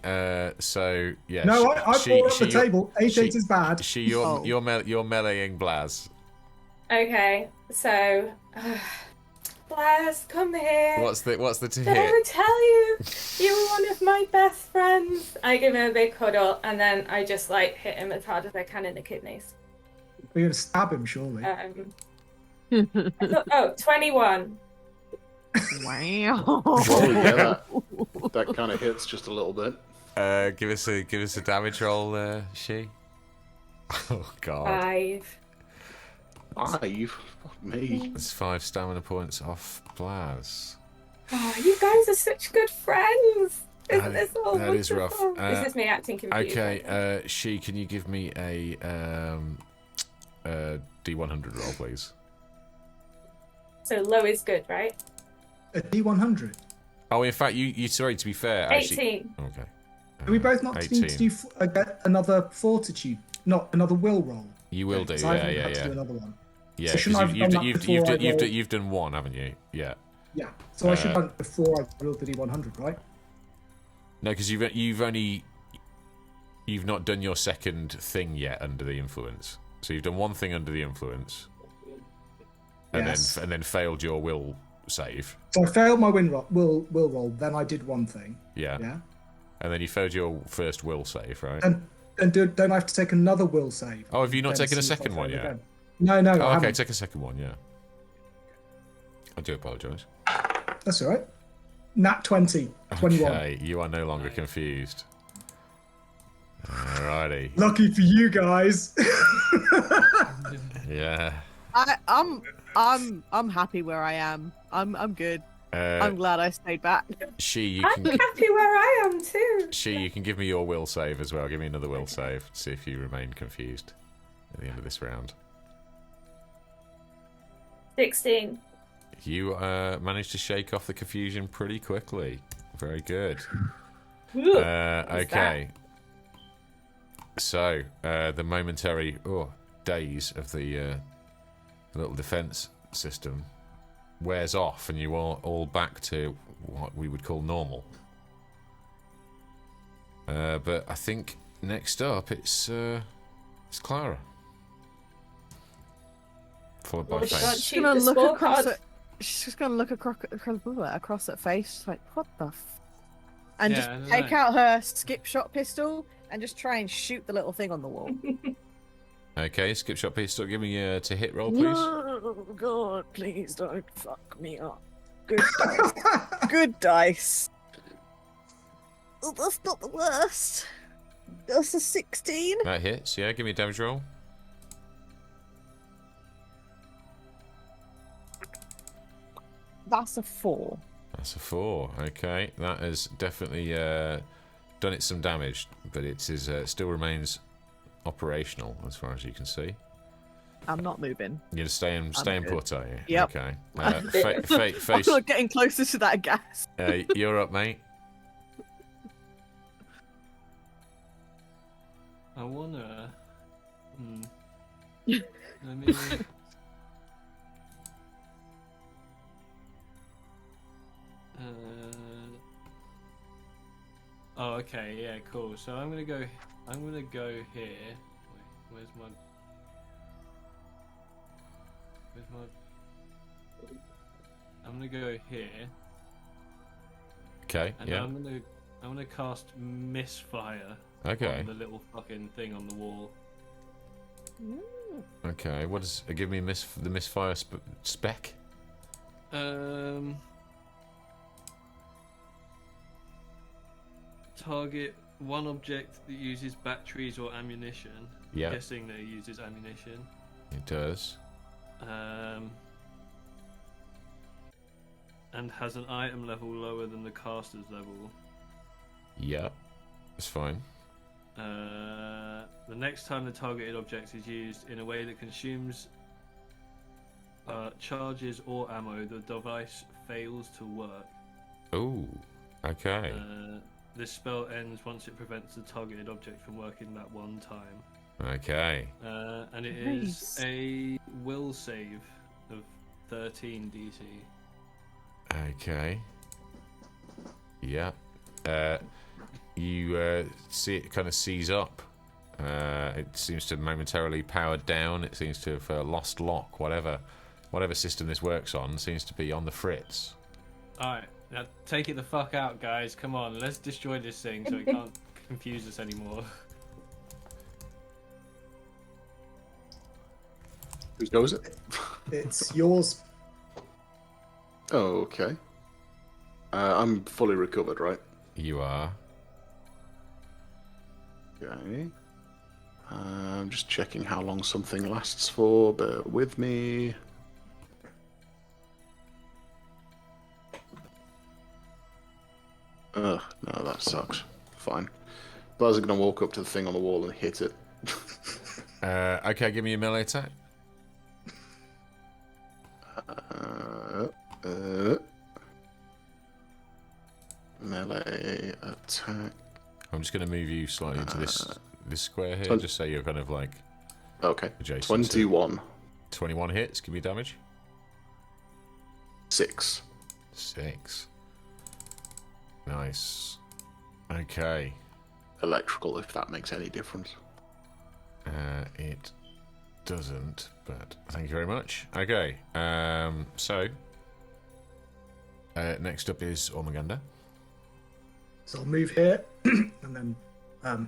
so yeah. No, I brought up the you're- table. 88 is bad. You're Oh. you're meleeing Blaz. Okay, so... Blaz, come here. What's the to Did I hit? ever tell you? You were one of my best friends. I give him a big cuddle, and then I just, like, hit him as hard as I can in the kidneys. We're going to stab him, surely. I thought, 21. Wow. Oh, yeah, that kind of hits just a little bit. Give us a damage roll, Shi. Oh God. 5. 5? Fuck me. That's 5 stamina points off Blaz. Oh, you guys are such good friends. Isn't this all that is rough. wonderful? This is me acting confused. Okay, Shi, can you give me a D100 roll, please? So low is good, right? A D100. Oh, in fact, you sorry. To be fair, actually, 18. okay. Do we both not need to do get another fortitude, not another will roll? You will do, So I haven't yeah. had to do another one. Yeah, So shouldn't I have done that before I roll? you've done one, haven't you? Yeah. Yeah. So I should have done it before I rolled the D100, right? No, because you've not done your second thing yet under the influence. So you've done one thing under the influence, and Yes. then failed your will save. So I failed my will roll, then I did one thing. Yeah. Yeah. And then you failed your first will save, right? And don't I have to take another will save? Oh, have you not Then taken a see if I second one fail yet? again? No, I Oh, okay, haven't. take a second one, yeah. I do apologise. That's all right. Nat 20, 21. Okay, you are no longer confused. Alrighty. Lucky for you guys. Yeah. I'm happy where I am. I'm good. I'm glad I stayed back. Shi, you I'm can happy where I am too. you can give me your will save as well. Give me another will save. See if you remain confused at the end of this round. 16. You managed to shake off the confusion pretty quickly. Very good. What's Okay. So the momentary daze of the little defense system wears off, and you are all back to what we would call normal. But I think next up it's Clara, followed by Well, she Faith. can't She's shoot gonna the look across scorecard. at. She's just gonna look across at face like, what the and Yeah, just I don't take know. out her skip shot pistol and just try and shoot the little thing on the wall. Okay, skip shot pistol. Give me a to hit roll, please. No, God, please don't fuck me up. Good dice. Good dice. Oh, that's not the worst. That's a 16. That hits. Yeah, give me a damage roll. That's a 4. That's a 4. Okay, that has definitely done it some damage, but it is still remains operational as far as you can see. I'm not moving. You're staying good. put, are you? Yep. Okay. I'm Face, not getting closer to that gas. you're up, mate. I wanna. Let me. Oh, okay, yeah, cool. So I'm gonna go here. Wait, where's my? I'm gonna go here. Okay. And Yeah. I'm gonna cast Misfire. Okay. On the little fucking thing on the wall. Okay. What is? Give me the misfire spec. Target one object that uses batteries or ammunition. Yeah. I'm guessing that it uses ammunition. It does. And has an item level lower than the caster's level. Yeah. It's fine. The next time the targeted object is used in a way that consumes charges or ammo, the device fails to work. Oh. Okay. This spell ends once it prevents the targeted object from working that one time. Okay. And it is a will save of 13 DC. Okay. Yeah. You see it kind of seize up. It seems to have momentarily powered down. It seems to have lost lock. Whatever system this works on seems to be on the fritz. Alright, now take it the fuck out, guys. Come on, let's destroy this thing so it can't confuse us anymore. Whose go is it? It's yours. Oh, okay. I'm fully recovered, right? You are. Okay. I'm just checking how long something lasts for. Bear with me. Ugh, no, that sucks. Fine. Blaz are going to walk up to the thing on the wall and hit it. Okay, give me a melee attack. Melee attack. I'm just going to move you slightly into this square here, just so you're kind of like Okay. adjacent. 21. 21 hits. Give me damage. 6. 6. Nice. Okay. Electrical, if that makes any difference. It doesn't, but thank you very much. Okay. So next up is Ormaganda. So I'll move here and then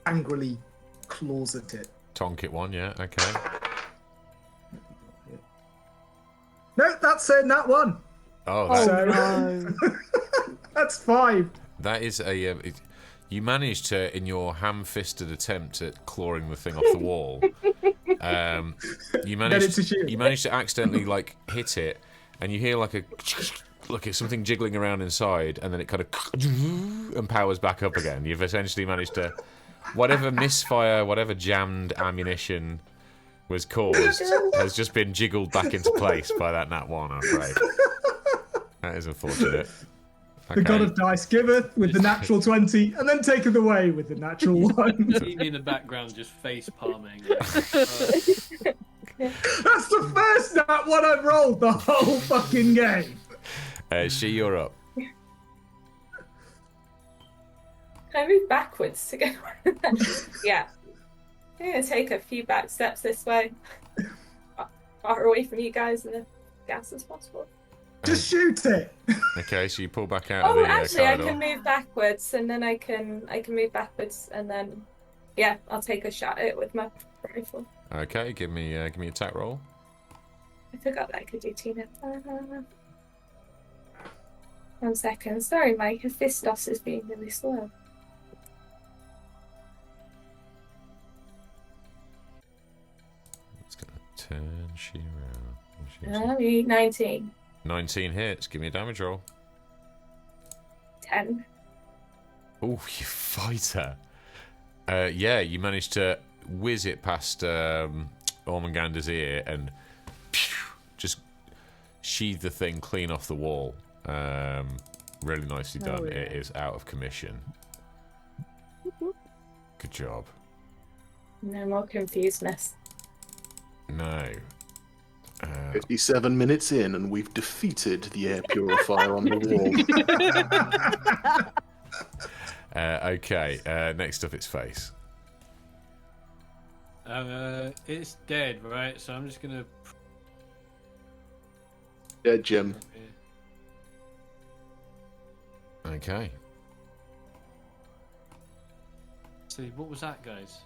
angrily claws at it. Tonk it one, yeah. Okay. No, that's it, that one. Oh, Oh that, no. That's 5. that is a. You managed to, in your ham-fisted attempt at clawing the thing off the wall, you managed to accidentally like hit it, and you hear like it's something jiggling around inside, and then it kind of and powers back up again. You've essentially managed to, whatever misfire, whatever jammed ammunition was caused, has just been jiggled back into place by that nat 1. I'm afraid that is unfortunate. The god of dice giveth with the natural 20, and then taketh away with the natural 1. See me in the background just face palming. That's the first nat 1 I've rolled the whole fucking game. Shi, you're up. Can I move backwards to go? Yeah. I'm going to take a few back steps this way. Far away from you guys and the gas as possible. Just shoot it. Okay, so you pull back out of Oh, the actually, I corridor. can move backwards, and then I can move backwards, and then yeah, I'll take a shot at it with my rifle. Okay, give me attack roll. I forgot that I could do Tina. 1 second. Sorry, my Hephaestus is being really slow. It's gonna turn Shi around. 19. 19 hits. Give me a damage roll. 10. Oh, you fighter! Yeah, you managed to whiz it past Ormangander's ear and just sheathe the thing clean off the wall. Really nicely done. Oh, yeah. It is out of commission. Good job. No more confusedness. No. 57 minutes in, and we've defeated the air purifier on the Okay, next up it's Face. It's dead, right? So I'm just gonna. Yeah, Jim. Okay. See, what was that, guys?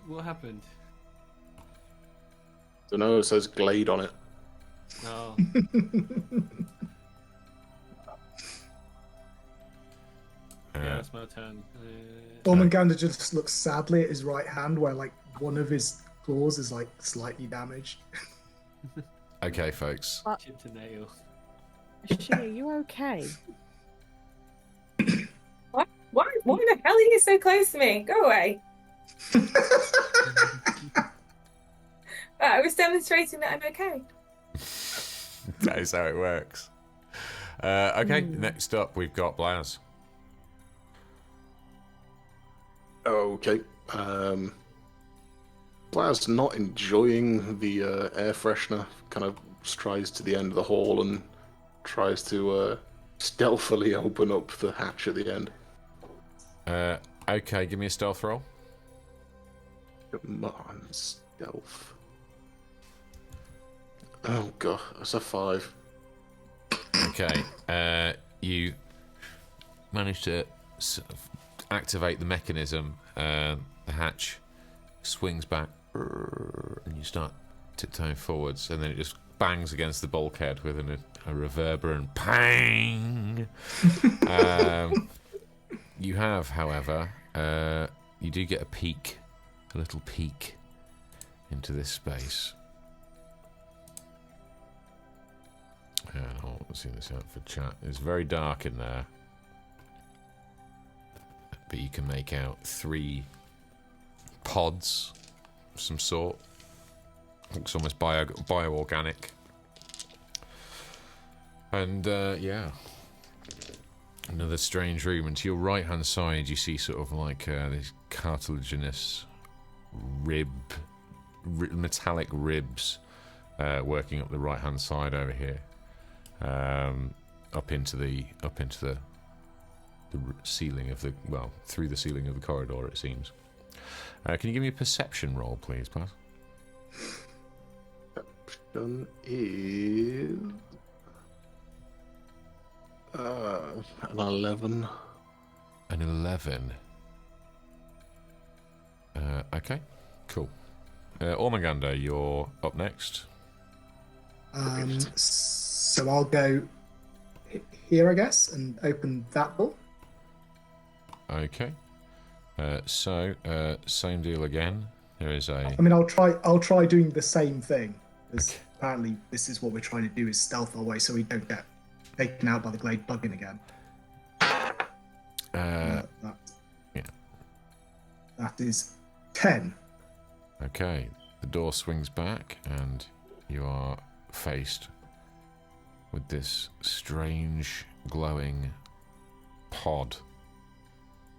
What happened? Don't know. It says Glade on it. Oh. Yeah, it's my turn. Ormanganda just looks sadly at his right hand, where like one of his claws is like slightly damaged. Okay, folks. Chipped a nail. Shi, are you okay? Why the hell are you so close to me? Go away. I was demonstrating that I'm okay. That is how it works. Okay, next up we've got Blaz. Okay. Blaz not enjoying the air freshener, kind of strides to the end of the hall and tries to stealthily open up the hatch at the end. Okay, give me a stealth roll. Come on, stealth. Oh god, that's a 5. Okay, you manage to sort of activate the mechanism. The hatch swings back, and you start tiptoeing forwards, and then it just bangs against the bulkhead with a reverberant pang. You have, however, you do get a little peek into this space. I'll see this out for chat. It's very dark in there, but you can make out 3 pods of some sort. Looks almost bioorganic. And yeah, another strange room. And to your right hand side, you see sort of like these cartilaginous metallic ribs working up the right hand side over here, up into the ceiling of the through the ceiling of the corridor. It seems. Can you give me a perception roll, please, Pat? Perception is an 11. An 11. Okay, cool. Ormanganda, you're up next. So I'll go here, I guess, and open that door. Okay. So same deal again. There is a. I mean, I'll try doing the same thing. Because apparently, this is what we're trying to do: is stealth our way so we don't get taken out by the glade bugging again. Yeah. That is 10. Okay. The door swings back, and you are faced with this strange, glowing pod.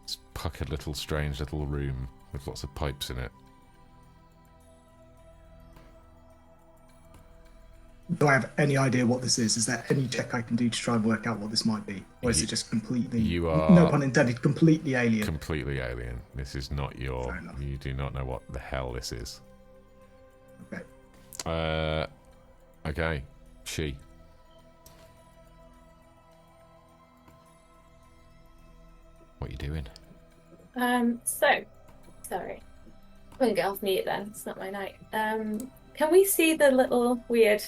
This puckered little, strange little room with lots of pipes in it. Do I have any idea what this is? Is there any check I can do to try and work out what this might be? Or is it just completely, You are no pun intended, completely alien? Completely alien. This is not your. Fair enough. You do not know what the hell this is. Okay. Okay. Shi. What are you doing? Sorry. I'm gonna get off mute then. It's not my night. Can we see the little weird,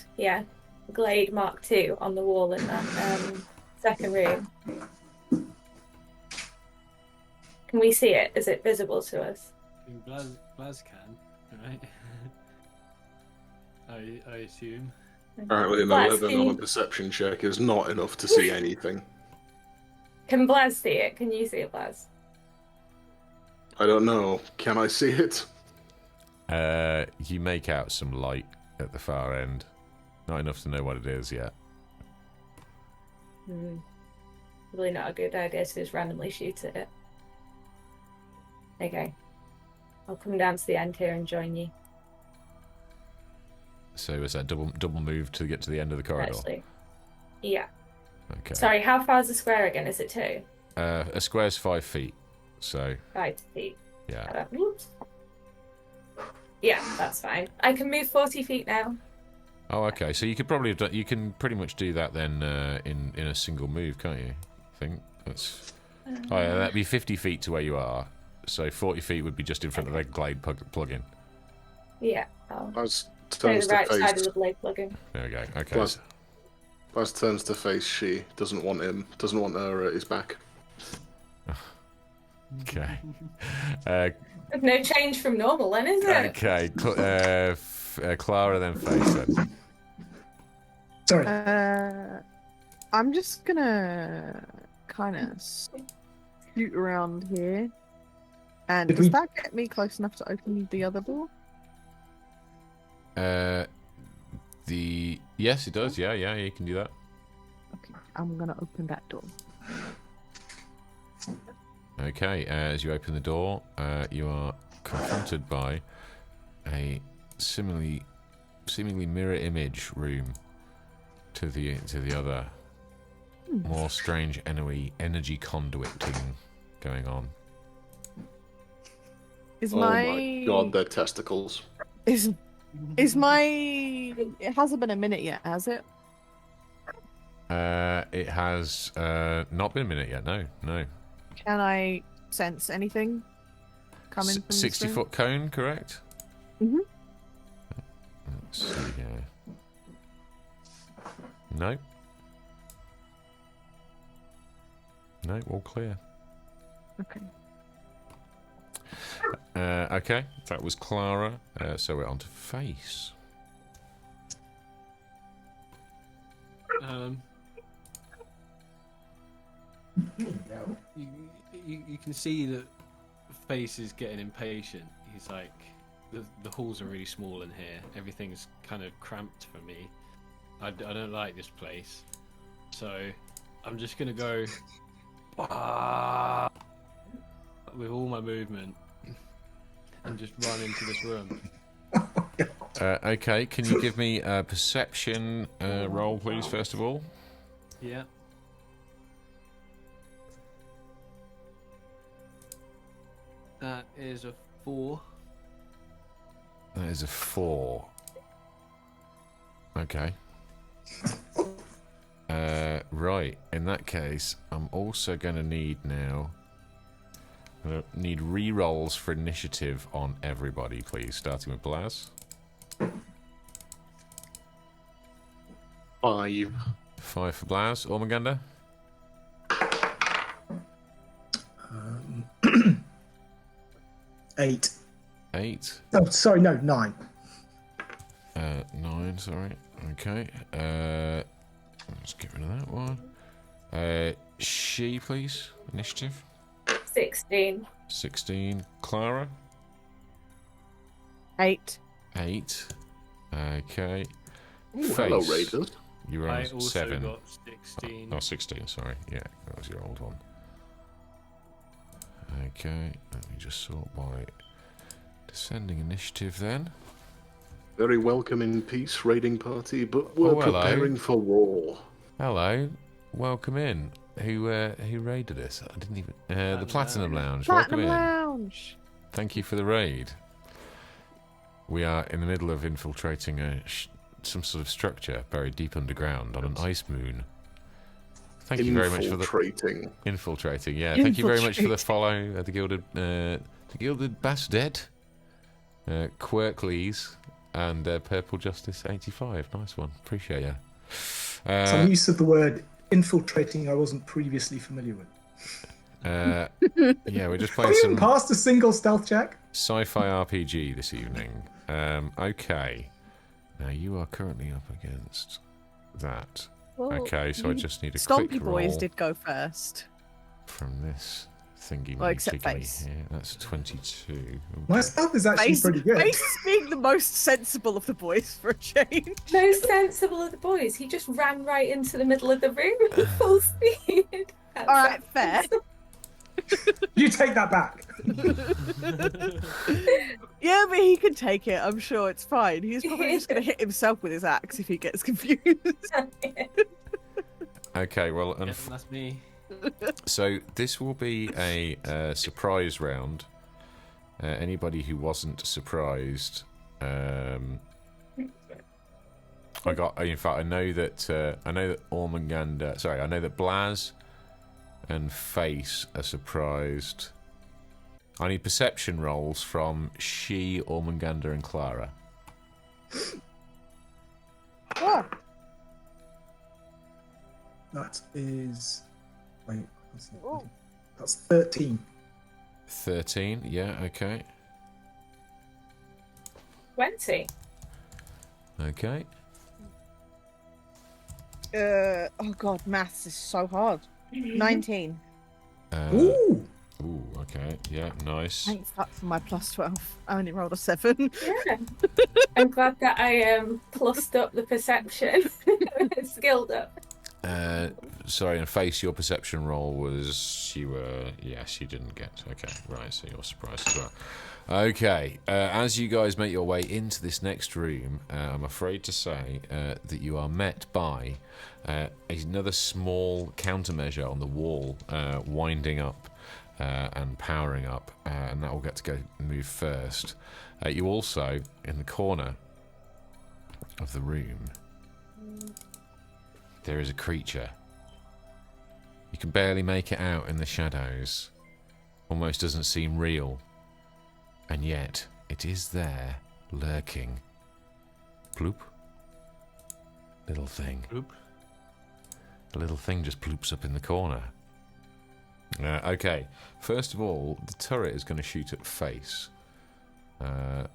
Glade Mark II on the wall in that second room? Can we see it? Is it visible to us? Blaz can, right? I assume. Apparently, an Blaz, 11 on a perception check is not enough to see anything. Can Blaz see it? Can you see it, Blaz? I don't know. Can I see it? You make out some light at the far end. Not enough to know what it is yet. Probably not a good idea to just randomly shoot at it. Okay. I'll come down to the end here and join you. So is that double move to get to the end of the corridor? Actually. Yeah. Okay. Sorry, how far is a square again? Is it 2? A square's 5 feet. So 5 feet. yeah. Oops. Yeah, that's fine. I can move 40 feet now. Oh, okay. So you could probably have done, you can pretty much do that then in a single move, can't you? I think that's. Oh yeah, that'd be 50 feet to where you are. So 40 feet would be just in front of the glade plug-in. Yeah. Oh. Baz So turns the right to side of face. the blade plug-in. There we go. Okay. Baz turns to face Shi. Doesn't want her at his back. Okay. No change from normal then, is it? Okay. Clara, then Face then. Sorry. I'm just gonna kind of shoot around here. And Did does we- that get me close enough to open the other door? Yes, it does. Yeah, you can do that. Okay, I'm gonna open that door. Okay, as you open the door, you are confronted by a seemingly mirror image room to the other, more strange energy conduiting going on. Is Oh my my god, their testicles. is my it hasn't been a minute yet, has it? It has not been a minute yet. No. Can I sense anything coming from 60 foot cone, correct? Mhm. Let's see here. No. No, all clear. Okay. Okay, that was Clara. So we're on to Face. You can see that Face is getting impatient. He's like, the halls are really small in here. Everything's kind of cramped for me. I don't like this place. So I'm just going to go with all my movement and just run into this room. Okay, can you give me a perception roll, please, first of all? Yeah. That is a 4. That is a 4. Okay. Right, in that case, I'm also going to need now... I'm going to need re-rolls for initiative on everybody, please, starting with Blaz. 5. 5 for Blaz. Ormaganda? 8. 8. Oh, sorry, no, 9. 9, sorry. Okay. Let's get rid of that one. Shi, please. Initiative. 16. 16. Clara? 8. 8. Okay. Ooh, hello, Face. Raiders. You were I on also 7. got 16. Oh, 16, sorry. Yeah, that was your old one. Okay, let me just sort by descending initiative then. Very welcome in peace raiding party, but we're Oh, hello. preparing for war. Hello, welcome in. Who raided us? I didn't even... the Platinum Lounge, Platinum welcome in. Lounge. Thank you for the raid. We are in the middle of infiltrating some sort of structure buried deep underground on an ice moon. Thank you very much for the infiltrating. Yeah, thank you very much for the follow. The Gilded Bastard, Quirkleys, and Purple Justice 85. Nice one, appreciate you. Some use of the word infiltrating I wasn't previously familiar with. Yeah, we're just playing Have you some even passed a single stealth check? sci-fi RPG this evening. Okay, now you are currently up against that. Well, Okay, so I just need a Stompy quick Boys roll did go first. from this thingy. Well, except jiggly Face. here. That's 22. My stealth is actually Face, pretty good. Face is being the most sensible of the boys for a change. Most sensible of the boys. He just ran right into the middle of the room at full speed. All right, fair. You take that back. Yeah, but he can take it. I'm sure it's fine. He's probably just going to hit himself with his axe if he gets confused. Okay, well, Yeah, that's me. so this will be a surprise round. Anybody who wasn't surprised, I got. In fact, I know that Ormungandr. Sorry, I know that Blaz and Face are surprised. I need perception rolls from Shi, Ormungandr, and Clara. Oh, That is. Wait, what's that? Oh. That's 13. 13. Yeah. Okay. 20. Okay. oh god, maths is so hard. 19. Ooh! Ooh. Okay. Yeah. Nice. Thanks that for my plus 12. I only rolled a 7. Yeah. I'm glad that I plussed up the perception. Skilled up. Sorry, and Face, your perception roll was you were yes, you didn't get. Okay, right, so you're surprised as well. Okay, as you guys make your way into this next room, I'm afraid to say that you are met by another small countermeasure on the wall, winding up and powering up, and that will get to go move first. You also, in the corner of the room, there is a creature. You can barely make it out in the shadows. Almost doesn't seem real. And yet, it is there, lurking. Ploop. Little thing. Bloop. The little thing just ploops up in the corner. Okay, first of all, the turret is going to shoot at Face. Oh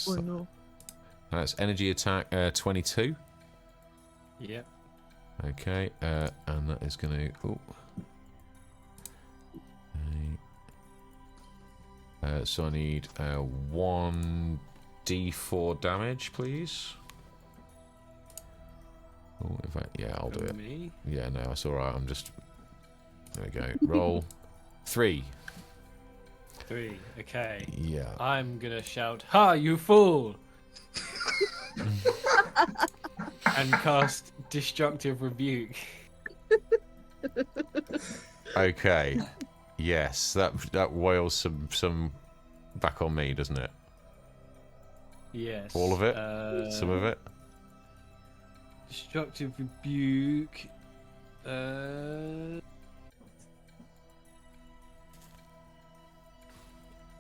no. That's energy attack 22. Yep. Okay, and that is going to... Oh. So I need 1d4 damage, please. Oh, in fact, yeah, I'll do it. Me. Yeah, no, that's alright. I'm just... There we go. Roll. 3. 3. Okay. Yeah. I'm gonna shout, "Ha, you fool!" and cast Destructive Rebuke. Okay. Yes, that wails some back on me, doesn't it? Yes. All of it? Some of it? Destructive Rebuke.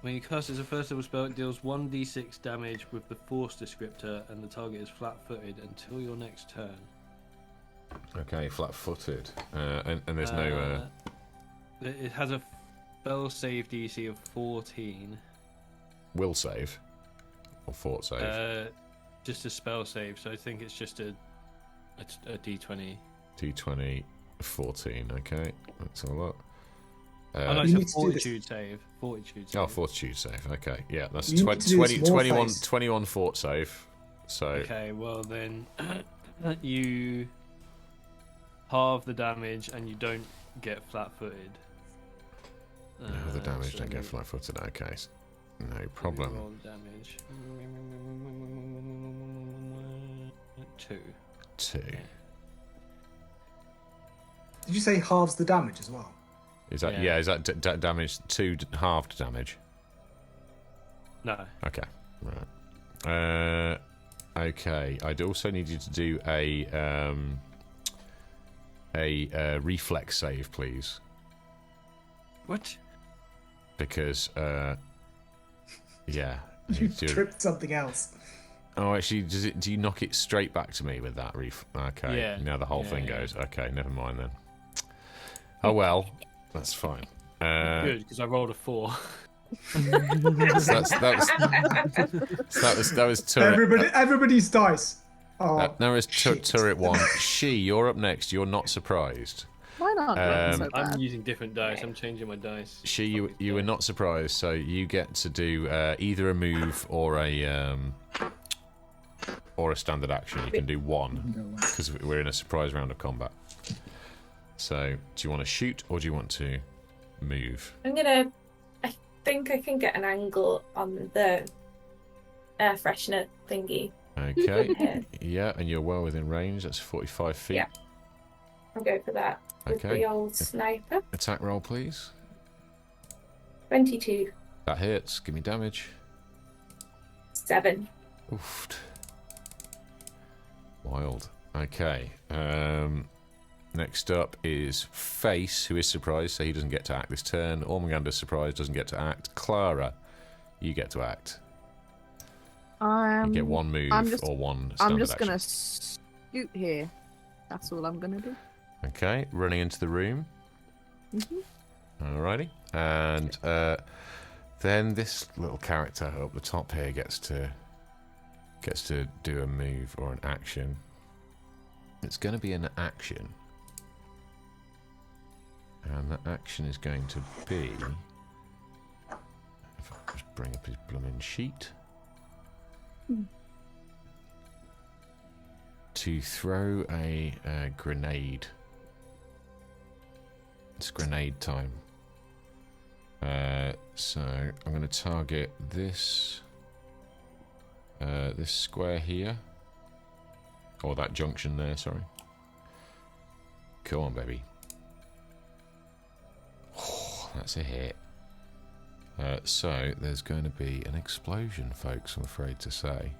When you cast as a first level spell, it deals 1d6 damage with the Force descriptor, and the target is flat-footed until your next turn. Okay, flat-footed. And there's no... It has a spell save DC of 14. Will save? Or fort save? Just a spell save, so I think it's just a d20. D20, 14, okay. That's a lot. Oh no, You it's a need to do this- fortitude save. Fortitude save. Oh, fortitude save, okay. Yeah, that's You need to do this more 21, face. 21 fort save. So, Okay, well then you halve the damage and you don't get flat-footed. no, the damage so don't get we- flat-footed, okay. No we problem. roll the damage. 2. 2. Did you say halves the damage as well? Is that, Yeah. yeah, is that damage, 2 halved damage? No. Okay, right. Okay, I'd also need you to do a reflex save, please. What? Because, yeah. You do- tripped something else. Oh, actually, do you knock it straight back to me with that Okay, Yeah. now the whole Yeah, thing yeah. goes. Okay, never mind then. Oh well, that's fine. Good, because I rolled a 4. That was turret. Everybody's dice. Oh, That was shit. turret 1. She, you're up next. You're not surprised. Mine aren't looking so I'm bad. using different dice. I'm changing my dice. She, you were not surprised, so you get to do either a move or a standard action. You can do one because we're in a surprise round of combat. So, do you want to shoot or do you want to move? I think I can get an angle on the air freshener thingy. Okay. Yeah. Yeah, and you're well within range. That's 45 feet. Yeah. I'll go for that with Okay. the old sniper. Attack roll, please. 22. That hits. Give me damage. 7. Oof. Wild. Okay. Next up is Face, who is surprised, so he doesn't get to act this turn. Ormagander's surprised, doesn't get to act. Clara, you get to act. You get one move or one standard I'm just action. gonna scoot here. That's all I'm gonna do. Okay, running into the room. Alrighty. And then this little character up the top here gets to do a move or an action. It's going to be an action. And that action is going to be... If I just bring up his blooming sheet. To throw a grenade. It's grenade time. So I'm going to target this this square here, or that junction there. Sorry. Come on, baby. Oh, that's a hit. So there's going to be an explosion, folks. I'm afraid to say.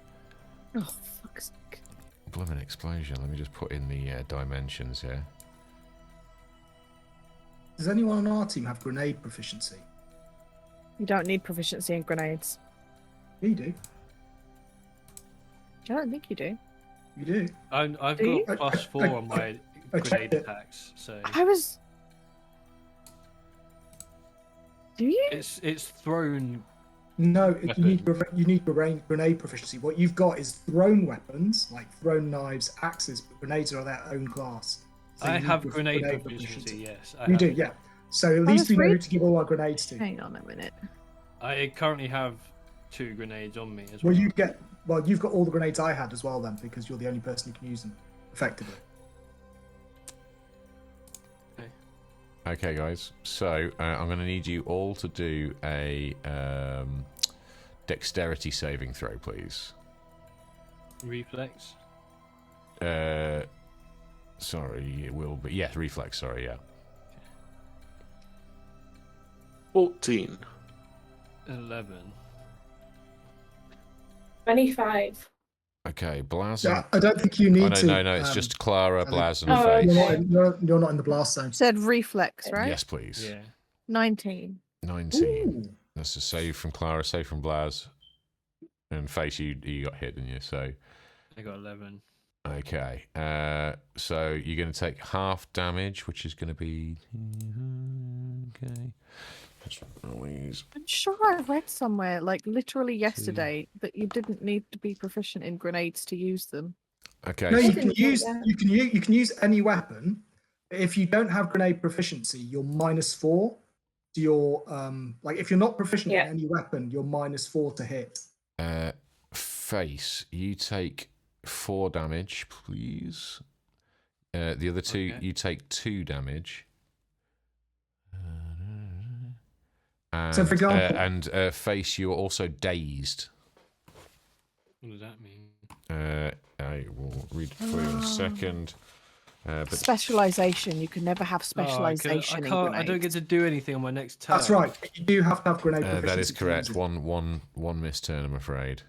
Oh, fuck's sake. Blooming explosion. Let me just put in the dimensions here. Does anyone on our team have grenade proficiency? You don't need proficiency in grenades. We do. I don't think you do. You do. I've Do you? got +4 on my I grenade checked it. attacks, so I was. Do you? it's thrown. No, Weapon. you need grenade proficiency. What you've got is thrown weapons, like thrown knives, axes, but grenades are their own class. So I you need have grenade proficiency. Yes, I You have. do, yeah. So at least we know who to give all our grenades to. Hang on a minute. I currently have 2 grenades on me as well. Well, you've got all the grenades I had as well then, because you're the only person who can use them effectively. Okay, guys. So I'm going to need you all to do a dexterity saving throw, please. Reflex. Sorry, it will be. Yeah, reflex. Sorry, yeah. 14. 11. 25. Okay, Blaz. Yeah, I don't think you need Oh, to. no, it's just Clara, Blaz, and Oh, Faye. You're not in the blast zone. Said reflex, right? Yes, please. Yeah. 19. 19. Ooh. That's a save from Clara, save from Blaz. And Face, you got hit, didn't you? So, I got 11. okay. So you're going to take half damage, which is going to be... Okay. I'm sure I read somewhere, like literally yesterday, that you didn't need to be proficient in grenades to use them. Okay. No, so- you can use any weapon. If you don't have grenade proficiency, you're -4 to your like if you're not proficient Yeah. in any weapon, you're -4 to hit. Face, you take 4 damage, please. The other two, Okay. you take 2 damage. And, So, for example- Face, you're also dazed. What does that mean? I will read it for you in a second. But Specialization. You can never have I specialization in can't. I grenades. don't get to do anything on my next turn. That's right. You do have to have grenade proficiency. that is to correct. use it. One missed turn, I'm afraid.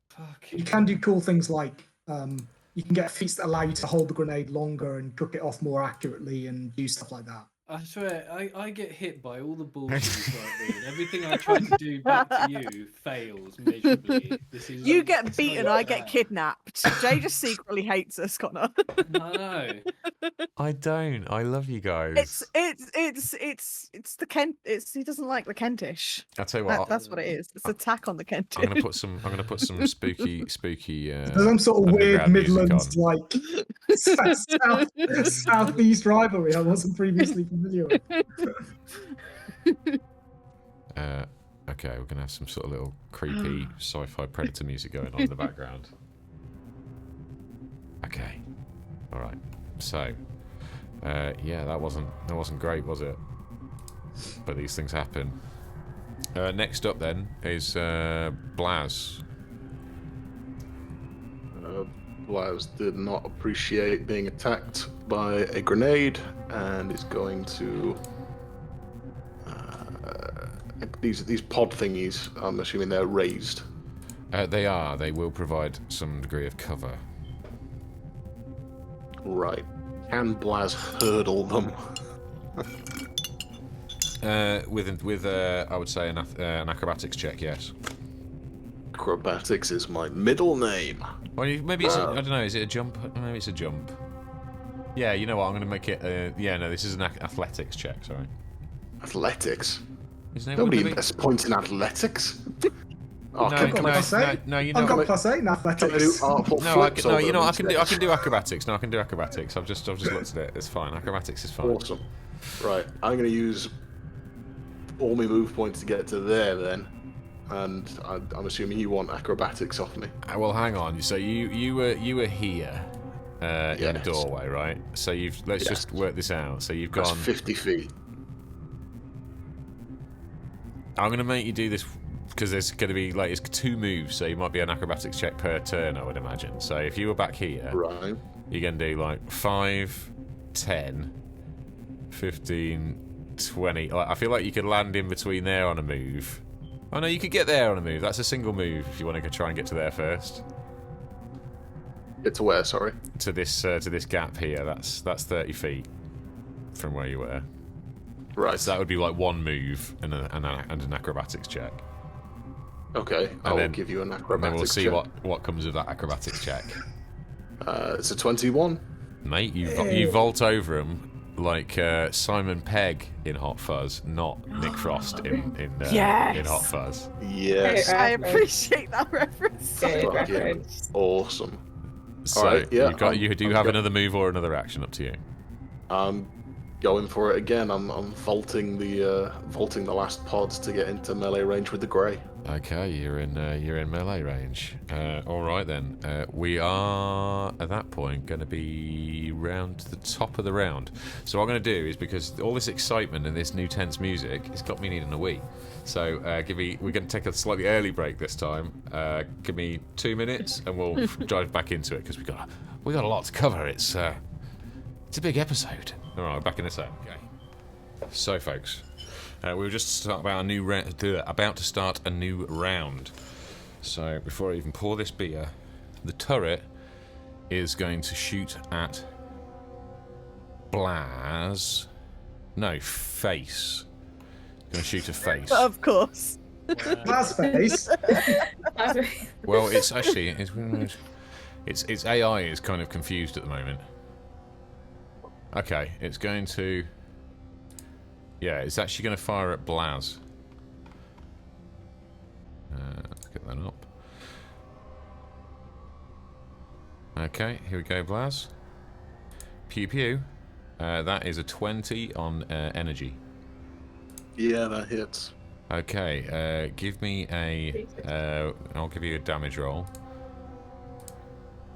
Fuck. You can do cool things like you can get feats that allow you to hold the grenade longer and cook it off more accurately and do stuff like that. I swear, I get hit by all the bullshit you try to do, and everything I try to do back to you fails miserably. This is You like get so beaten, I get bad. kidnapped. Jay just secretly hates us, Connor. No. I don't. I love you guys. It's the Kent. He doesn't like the Kentish. I'll tell you what. That's what it is. It's attack on the Kentish. I'm gonna put some spooky. There's some sort of weird underground music Midlands like southeast rivalry I wasn't previously familiar with. Okay, we're gonna have some sort of little creepy sci-fi predator music going on in the background. Okay, all right. So, yeah, that wasn't great, was it? But these things happen. Next up, then, is Blaz. Blaz did not appreciate being attacked by a grenade and is going to these pod thingies. I'm assuming they're raised. They are. They will provide some degree of cover. Right. Can Blaz hurdle them? With I would say an acrobatics check, yes. Acrobatics is my middle name. Well, maybe it's I don't know. Is it a jump? Maybe it's a jump. Yeah, you know what? I'm going to make it. Yeah, no, this is an athletics check. Sorry. Athletics. Isn't it? Nobody invests points in athletics. Oh, No, I've got plus 8. no, you I've know. got plus 8 in athletics. No, you know, I can do acrobatics. No, I can do acrobatics. I've just looked at it. It's fine. Acrobatics is fine. Awesome. Right, I'm going to use all my move points to get to there then, and I'm assuming you want acrobatics off me. Well, hang on. So you were here in the doorway, right? So let's just work this out. So you've That's gone 50 feet. I'm going to make you do this because there's going to be it's 2 moves, so you might be an acrobatics check per turn, I would imagine. So if you were back here, Right. you're going to do 5, 10, 15, 20. I feel like you could land in between there on a move. Oh no, you could get there on a move. That's a single move if you want to try and get to there first. Get to where, sorry? To this gap here. That's 30 feet from where you were. Right. So that would be 1 move and an acrobatics check. Okay, I will give you an And acrobatics then we'll see check. what comes of that acrobatics check. It's a 21. Mate, you vault over him like Simon Pegg in Hot Fuzz, not Nick Frost in Yes. Hot Fuzz. Yes. I appreciate that reference. Good Fucking reference. awesome. So Alright, yeah, you do have another move or another action, up to you. I'm going for it again. I'm vaulting the last pods to get into melee range with the grey. Okay, you're in melee range. All right then. We are at that point going to be round to the top of the round. So what I'm going to do is, because all this excitement and this new tense music, it's got me needing a wee. So we're going to take a slightly early break this time. Give me 2 minutes and we'll dive back into it because we got a lot to cover. It's a big episode. All right, back in a sec. Okay. So folks. We were just about to start a new round. So before I even pour this beer, the turret is going to shoot at Face. Going to shoot a face. Of course. Blaz face. Well, it's actually its AI is kind of confused at the moment. Okay, it's going to. Yeah, it's actually going to fire at Blaz. Let's get that up. Okay, here we go, Blaz. Pew pew. That is a 20 on energy. Yeah, that hits. Okay, give me a. I'll give you a damage roll.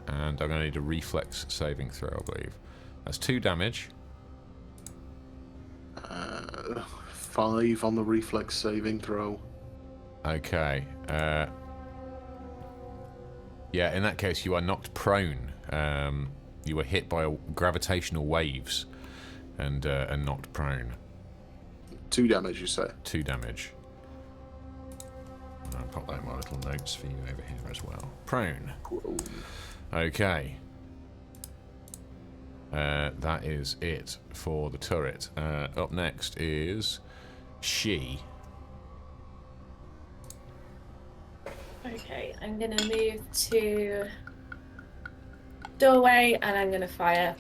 And I'm going to need a reflex saving throw, I believe. That's 2 damage. 5 on the reflex saving throw. Okay. Yeah, in that case, you are knocked prone. You were hit by gravitational waves and knocked prone. 2 damage, you say? 2 damage. I'll pop that in my little notes for you over here as well. Prone. Okay. That is it for the turret. Up next is Shi. Okay, I'm gonna move to doorway and I'm gonna fire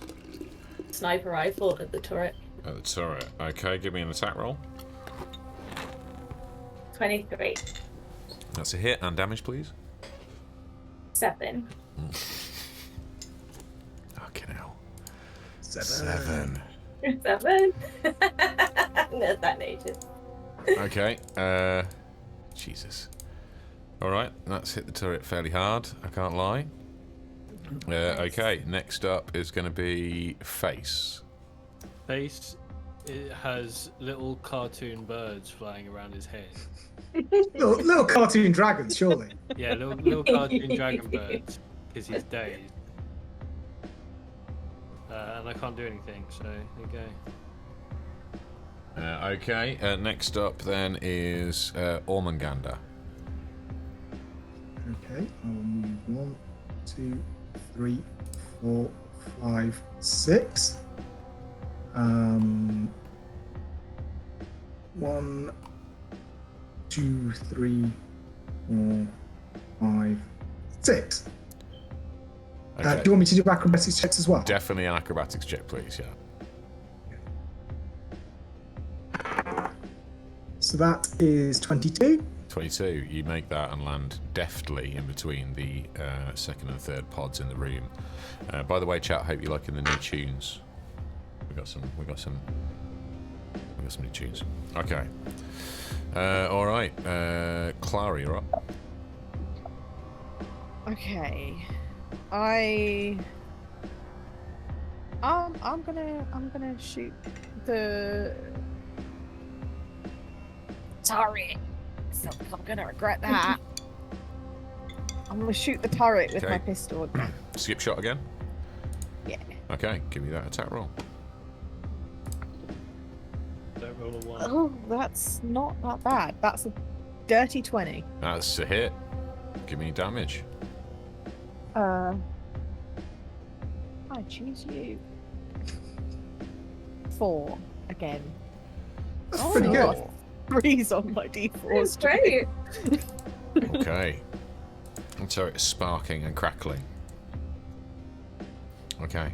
sniper rifle at the turret. At the turret. Okay, give me an attack roll. 23. That's a hit. And damage, please. 7. Fucking hell. 7. 7. Not that nature. Okay. Jesus. Alright, that's hit the turret fairly hard, I can't lie. Okay, next up is going to be Face. Face, it has little cartoon birds flying around his head. Little cartoon dragons, surely. Yeah, little cartoon dragon birds, because he's dazed. and I can't do anything. So there you go. Okay. Next up then is Ormanganda. Okay, I will move 1, 2, 3, 4, 5, 6. 1, 2, 3, 4, 5, 6. Okay. Do you want me to do acrobatics checks as well? Definitely an acrobatics check, please. Yeah. So that is 22. 22. You make that and land deftly in between the second and third pods in the room. By the way, chat, hope you're liking the new tunes. We got some new tunes. Okay. All right. Clara, you're up. Okay. I'm gonna shoot the turret. So I'm gonna regret that. I'm gonna shoot the turret with Okay. my pistol again. Skip shot again. Yeah. Okay, give me that attack roll. Don't roll a 1. Oh, that's not that bad. That's a dirty 20. That's a hit. Give me damage. I choose you. 4 again. That's pretty no. good. 3s on my d4s. It's great. Okay. And so it's sparking and crackling. Okay.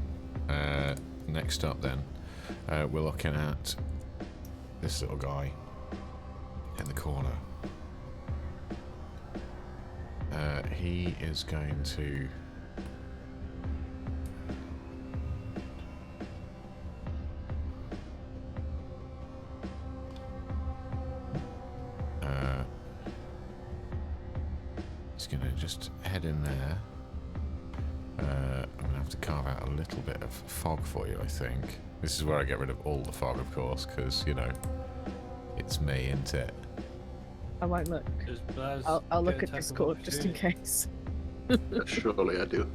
Next up then, we're looking at this little guy in the corner. He is going to... he's going to just head in there. I'm going to have to carve out a little bit of fog for you, I think. This is where I get rid of all the fog, of course, because, you know, it's me, isn't it? I won't look. Does Blaz I'll get look at attack of Discord just in opportunity? case. Surely I do.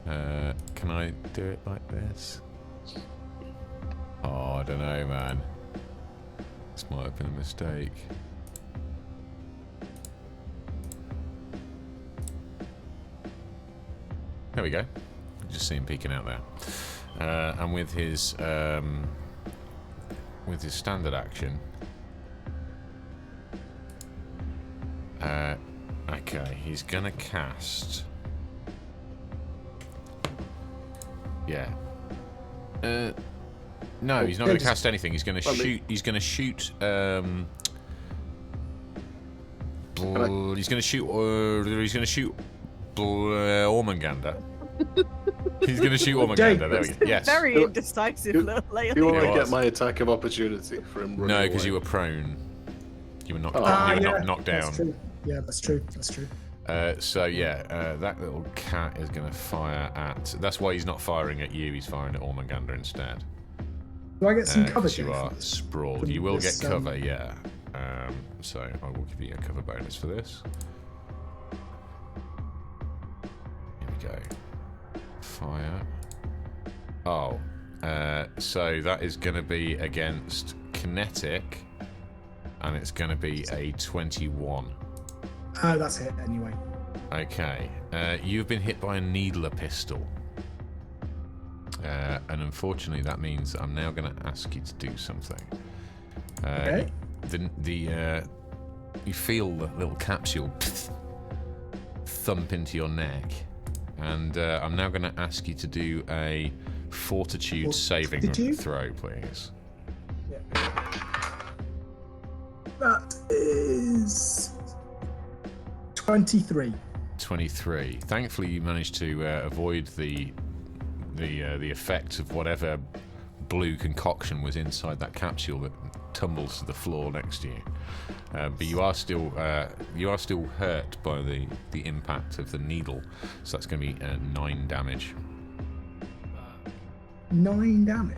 Can I do it like this? Oh, I don't know, man. This might have been a mistake. There we go. Just see him peeking out there. And with his standard action. Okay, he's gonna cast. Yeah. No, he's not going to cast anything. He's going to shoot. He's going to shoot. He's going to shoot. He's going to shoot. Ormanganda. He's going to shoot Ormanganda. There we go. Yes. Very indecisive little Do you want It to was. get my attack of opportunity for him running No, because away? you were prone. You were knocked. Oh. You were Yeah, knocked that's down. true. Yeah, that's true. That's true. So yeah, that little cat is going to fire at. That's why he's not firing at you. He's firing at Ormanganda instead. Do I get some cover? You Jeff? are sprawled. From You will this, get cover, yeah. So I will give you a cover bonus for this. Here we go. Fire. Oh. So that is going to be against kinetic, and it's going to be a 21. That's it anyway. Okay. You've been hit by a needler pistol. And unfortunately, that means that I'm now going to ask you to do something. Okay. You feel the little capsule thump into your neck, and I'm now going to ask you to do a fortitude saving Fortitude? throw, please. That is 23. 23. Thankfully, you managed to avoid the effect of whatever blue concoction was inside that capsule that tumbles to the floor next to you. But you are still hurt by the impact of the needle, so that's going to be 9 damage. 9 damage.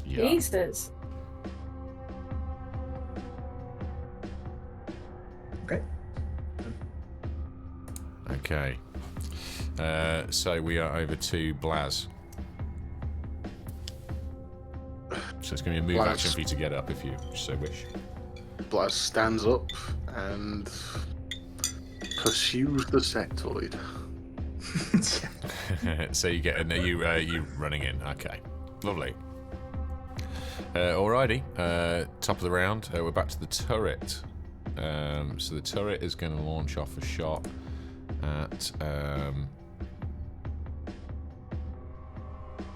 Yeah. Jesus. Okay. Okay. So we are over to Blaz. So it's going to be a move action for you to get up if you so wish. Blaz stands up and pursues the sectoid. So you get you running in. Okay, lovely. Alrighty, top of the round. We're back to the turret. So the turret is going to launch off a shot at.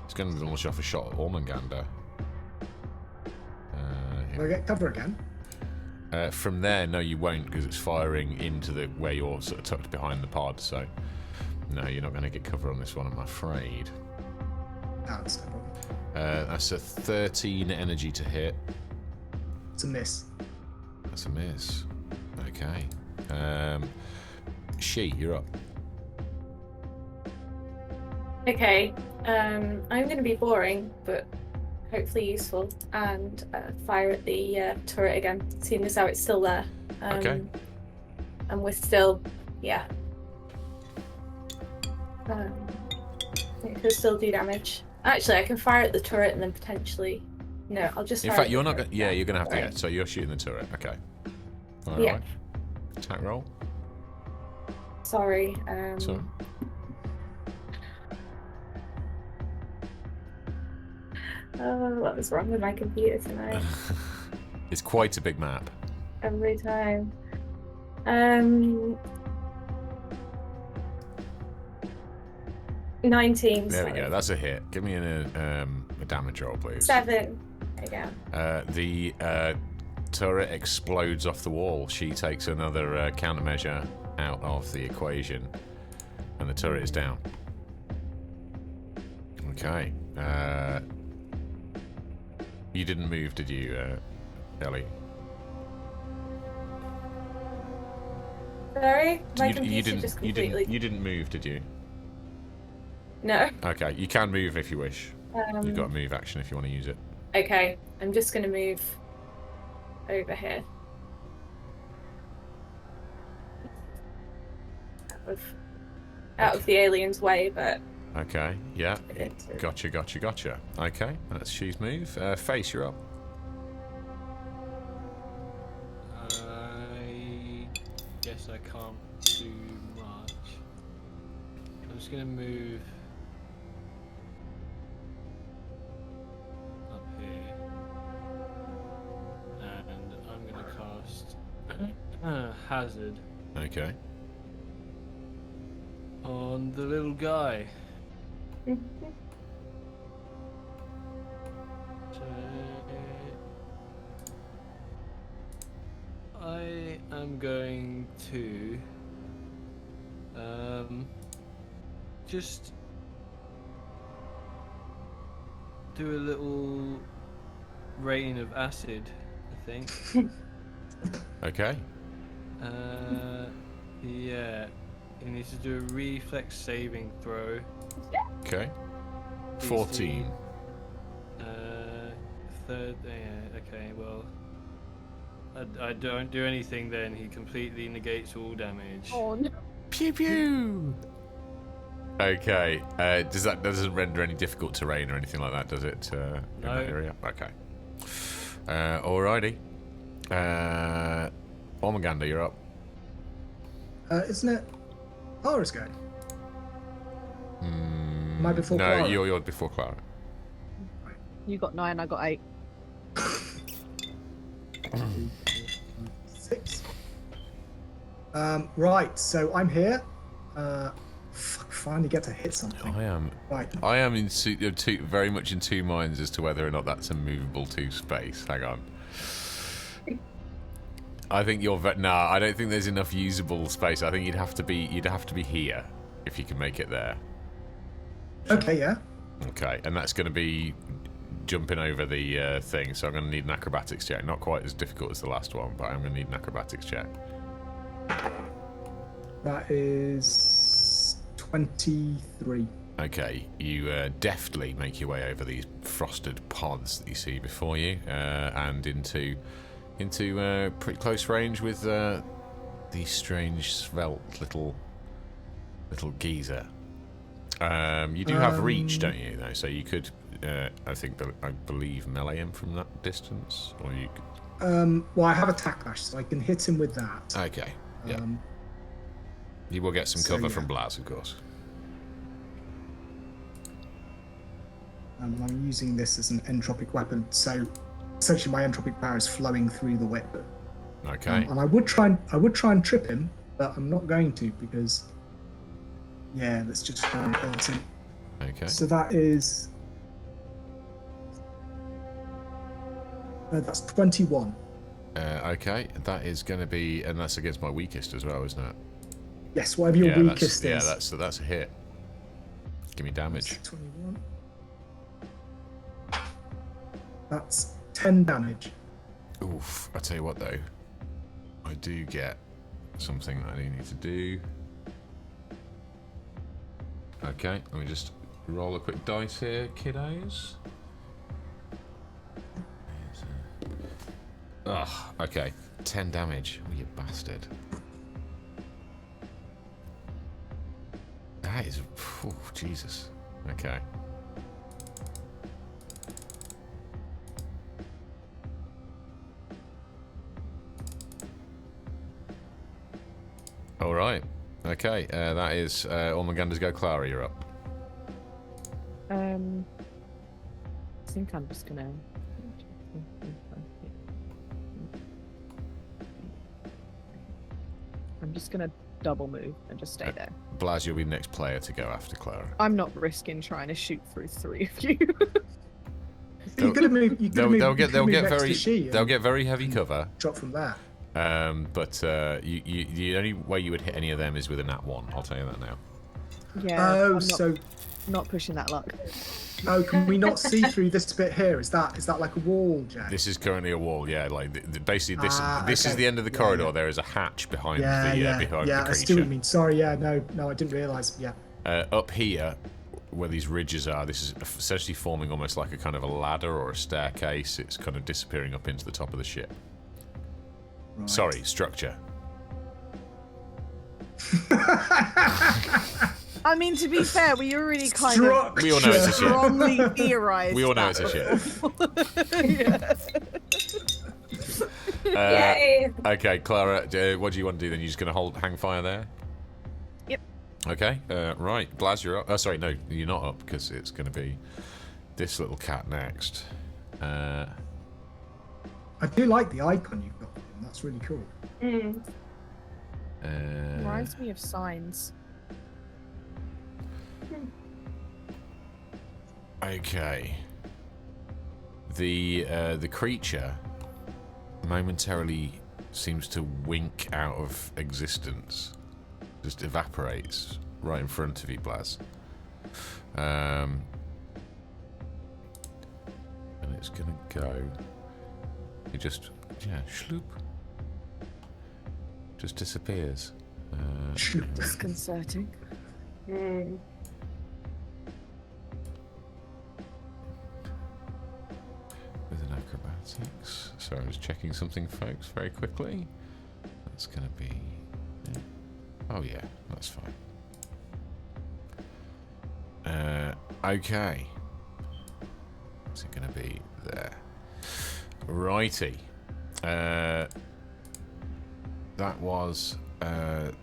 It's going to launch off a shot at Ormanganda. Will I get cover again? From there, no, you won't, because it's firing into where you're sort of tucked behind the pod. So, no, you're not going to get cover on this one, I'm afraid. That's no problem. That's a 13 energy to hit. It's a miss. That's a miss. Okay. Shi, you're up. Okay, I'm going to be boring, but hopefully useful, and fire at the turret again, seeing as how it's still there. Okay. And we're still, yeah. It could still do damage. Actually, I can fire at the turret and then potentially. No, I'll just. In fire fact, at you're the not. turret. Yeah, you're going to have to Right. get. So you're shooting the turret. Okay. All Yeah. right. Attack roll. Sorry. So. Oh, what was wrong with my computer tonight? It's quite a big map. Every time. 19. There we sorry. go. That's a hit. Give me a damage roll, please. 7 again. The turret explodes off the wall. She takes another countermeasure out of the equation, and the turret is down. Okay. You didn't move, did you, Ellie? Sorry, my You computer just completely. You didn't move, did you? No. Okay, you can move if you wish. You've got a move action if you want to use it. Okay, I'm just gonna move over here. Out of the alien's way, but. Okay, yeah. Into- Gotcha. Okay, that's Shi's move. Face, you're up. I guess I can't do much. I'm just gonna move up here, and I'm gonna cast Hazard Okay. on the little guy. So I am going to just do a little rain of acid, I think. Okay. Yeah, he needs to do a reflex saving throw. Okay. 14. Third, yeah, okay, well, I don't do anything then. He completely negates all damage. Oh no. Pew pew. Okay. Doesn't render any difficult terrain or anything like that, does it? In No. that area. Okay. Alrighty. Ormanganda, you're up. Isn't it? Clara's going. Am I before No, Clara? you're before Clara. You got 9, I got 8. 6. Right, so I'm here. Finally get to hit something. I Right. am in very much in two minds as to whether or not that's a movable 2 space. Hang on. I think you're no. I don't think there's enough usable space. I think you'd have to be here if you can make it there. Okay, yeah. Okay, and that's going to be jumping over the thing. So I'm going to need an acrobatics check. Not quite as difficult as the last one, but I'm going to need an acrobatics check. That is 23. Okay, you deftly make your way over these frosted pods that you see before you, and into pretty close range with the strange, svelte little geezer. You do have reach, don't you? Though, so you could I believe melee him from that distance, or you. Well, I have attack dash, so I can hit him with that. Okay. Yeah. You will get some cover from Blaz, of course. I'm using this as an entropic weapon, so essentially my entropic power is flowing through the whip. Okay. And I would try and trip him, but I'm not going to because. Yeah, let's just try and hurt him. Okay. So that is. That's 21. Okay, that is going to be, and that's against my weakest as well, isn't it? Yes, whatever your weakest is. Yeah, that's a hit. Give me damage. 21. That's 10 damage. Oof! I tell you what, though, I do get something that I need to do. Okay, let me just roll a quick dice here, kiddos. Ugh, okay. 10 damage. Oh, you bastard. That is... Oh, Jesus. Okay. Alright. Okay, that is... Ormaganda's go. Clara, you're up. I think I'm just gonna... I'm just gonna double move and just stay there. Blaz, you'll be the next player to go after Clara. I'm not risking trying to shoot through 3 of you. You could have moved. They'll get very heavy cover. Drop from there. But the only way you would hit any of them is with a nat 1. I'll tell you that now. Yeah. Oh, I'm not pushing that luck. Oh, can we not see through this bit here? Is that like a wall, Jack? This is currently a wall. Yeah, like basically this is the end of the Yeah, corridor. yeah. There is a hatch behind behind the creature. I see what you mean. Sorry, no, I didn't realise. Yeah. Up here, where these ridges are, this is essentially forming almost like a kind of a ladder or a staircase. It's kind of disappearing up into the top of the ship. Right. Sorry, structure. I mean, to be fair, we already kind of We all know it's a ship. strongly theorised. We all know it's a ship. Yay! Okay, Clara, what do you want to do then? You're just going to hang fire there? Yep. Okay, right. Blaz, you're up. Oh, sorry, no, you're not up because it's going to be this little cat next. I do like the icon you've got. That's really cool. Reminds me of signs. Okay. The creature momentarily seems to wink out of existence. Just evaporates right in front of you, Blaz. And it's gonna go. It just, shloop. Just disappears. Disconcerting. With an acrobatics. So I'm just checking something, folks, very quickly. That's going to be... Yeah. Oh, yeah, that's fine. Okay. What's it going to be there? Righty. That was the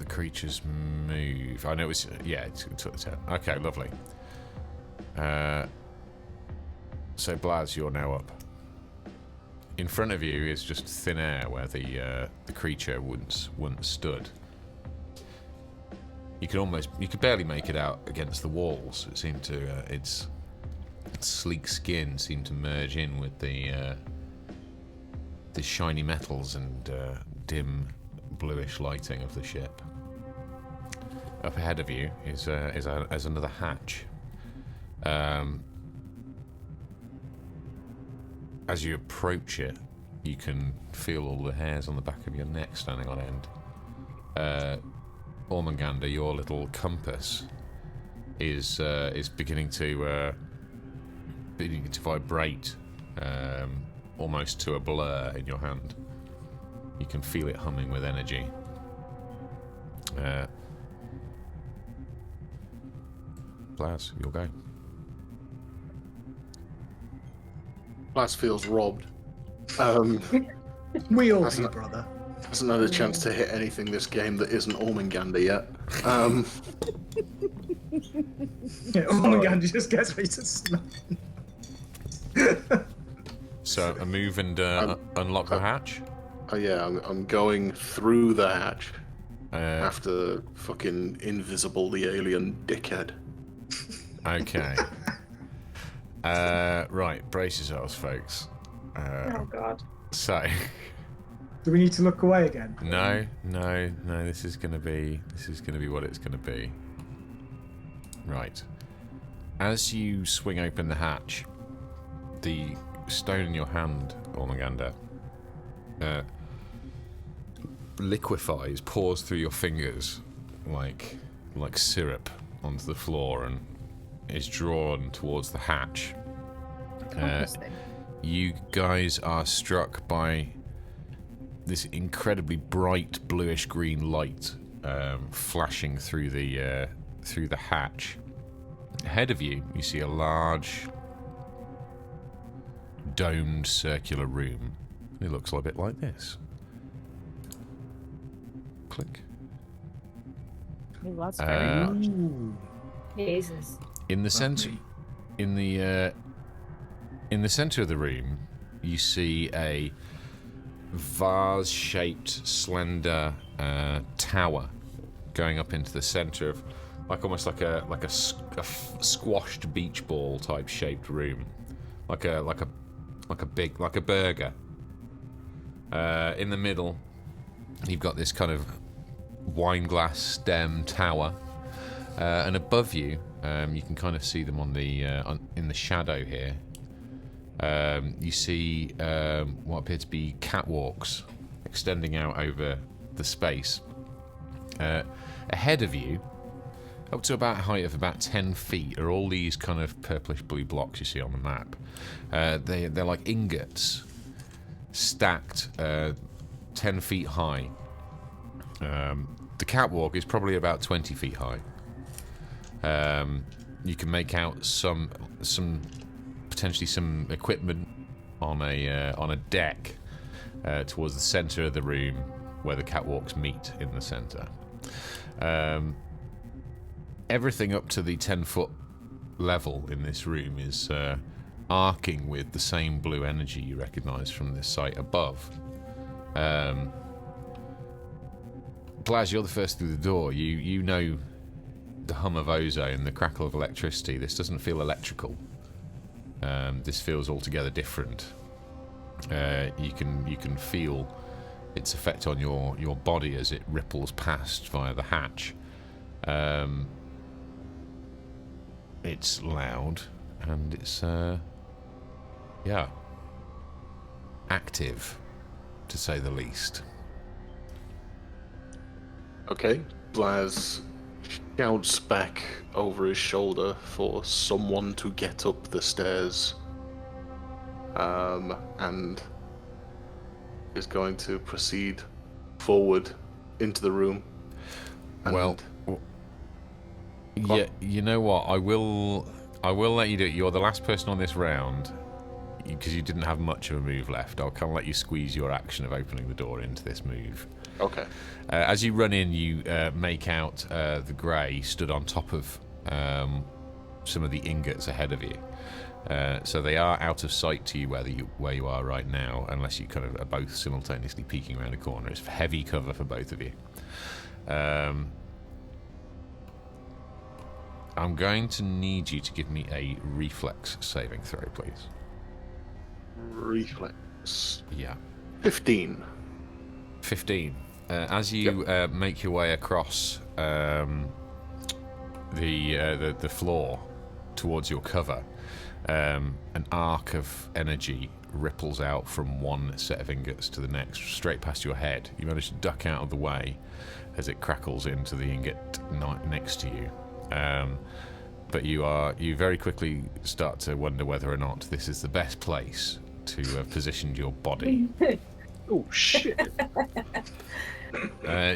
creature's move. I know it's... Yeah, it took the turn. Okay, lovely. So Blaz, you're now up. In front of you is just thin air where the creature once stood. You could barely make it out against the walls. It seemed to its sleek skin seemed to merge in with the shiny metals and dim bluish lighting of the ship. Up ahead of you is another hatch. As you approach it, you can feel all the hairs on the back of your neck standing on end. Ormanganda, your little compass is beginning to vibrate, almost to a blur in your hand. You can feel it humming with energy. Blaz, you'll go. Blaz feels robbed. We all That's do, not- brother. Hasn't had a chance to hit anything this game that isn't Ormanganda yet. Yeah, Ormanganda just gets me to snap. So a move and unlock the hatch. Yeah, I'm going through the hatch Uh, after fucking Invisible the alien dickhead. okay. Right, brace yourselves, folks. Oh god. So, Do we need to look away again? no. This is gonna be what it's gonna be. Right. As you swing open the hatch, the stone in your hand, Ormanganda, liquefies, pours through your fingers like syrup onto the floor and is drawn towards the hatch. Interesting. You guys are struck by this incredibly bright bluish green light flashing through the hatch. Ahead of you, you see a large domed circular room. It looks a bit like this. Click. Oh, that's very much. Jesus. In the center, in the center of the room, you see a vase-shaped, slender tower going up into the center of, almost like a squashed beach ball type shaped room, like a burger. In the middle, you've got this kind of wine glass stem tower, and above you, you can kind of see them in the shadow here. You see what appear to be catwalks extending out over the space. Ahead of you, up to about a height of about 10 feet, are all these kind of purplish blue blocks you see on the map. They're like ingots stacked 10 feet high. The catwalk is probably about 20 feet high. You can make out some potentially some equipment on a deck towards the center of the room where the catwalks meet in the center. Everything up to the 10-foot level in this room is arcing with the same blue energy you recognize from this site above. Blaz, you're the first through the door. You know the hum of ozone and the crackle of electricity. This doesn't feel electrical. This feels altogether different. You can feel its effect on your body as it ripples past via the hatch. It's loud and it's active, to say the least. Okay, Blaz shouts back over his shoulder for someone to get up the stairs, and is going to proceed forward into the room. Well, yeah, you know what? I will let you do it. You're the last person on this round because you didn't have much of a move left. I'll kind of let you squeeze your action of opening the door into this move. Okay. As you run in, you make out the Grey stood on top of some of the ingots ahead of you. So they are out of sight to you where you are right now, unless you kind of are both simultaneously peeking around a corner. It's heavy cover for both of you. I'm going to need you to give me a reflex saving throw, please. Reflex. Yeah. 15. 15. As you make your way across the floor towards your cover, an arc of energy ripples out from one set of ingots to the next, straight past your head. You manage to duck out of the way as it crackles into the ingot next to you. But you very quickly start to wonder whether or not this is the best place to have positioned your body. Oh shit.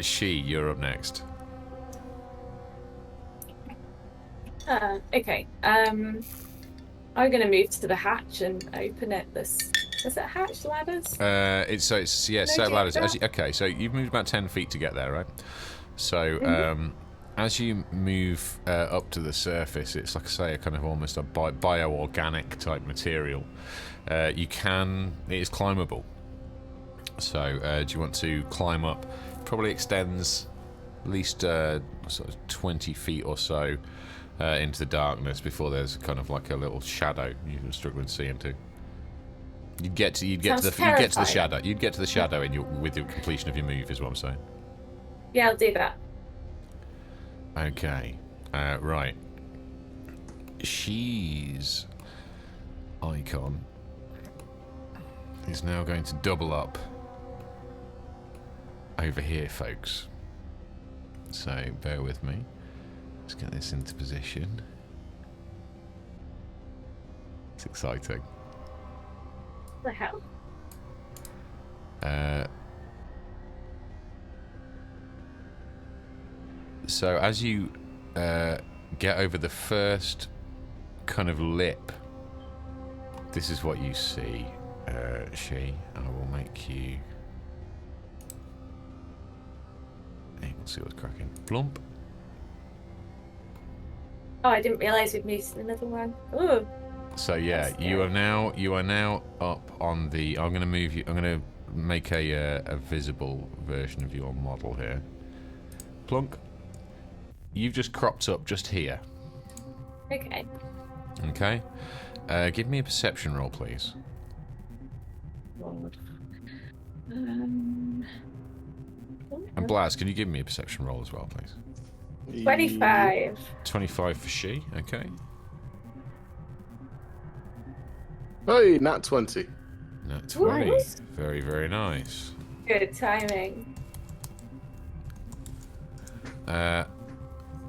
Shi, you're up next. Okay. I'm going to move to the hatch and open it. Is it a hatch, ladders? It's set of ladders. that? Okay, so you've moved about 10 feet to get there, right? So as you move up to the surface, it's like I say, a kind of almost a bio-organic type material. It is climbable. So do you want to climb up? Probably extends at least sort of 20 feet or so into the darkness before there's kind of like a little shadow you're struggling to see into. You'd get to the shadow. You'd get to the shadow with the completion of your move, is what I'm saying. Yeah, I'll do that. Okay, right. Shi's icon is now going to double up over here, folks. So bear with me. Let's get this into position. It's exciting. What the hell? So as you get over the first kind of lip, this is what you see. Shi, I will make you. Hey, we'll see what's cracking. Plump. Oh, I didn't realise we'd moved to another one. Ooh. So yeah, you are now up on the. I'm going to move you. I'm going to make a visible version of your model here. Plunk. You've just cropped up just here. Okay. Okay. Give me a perception roll, please. And Blaz, can you give me a perception roll as well, please? 25. 25 for Shi. Okay. Hey, nat 20. Nat 20. Nice. Very, very nice. Good timing.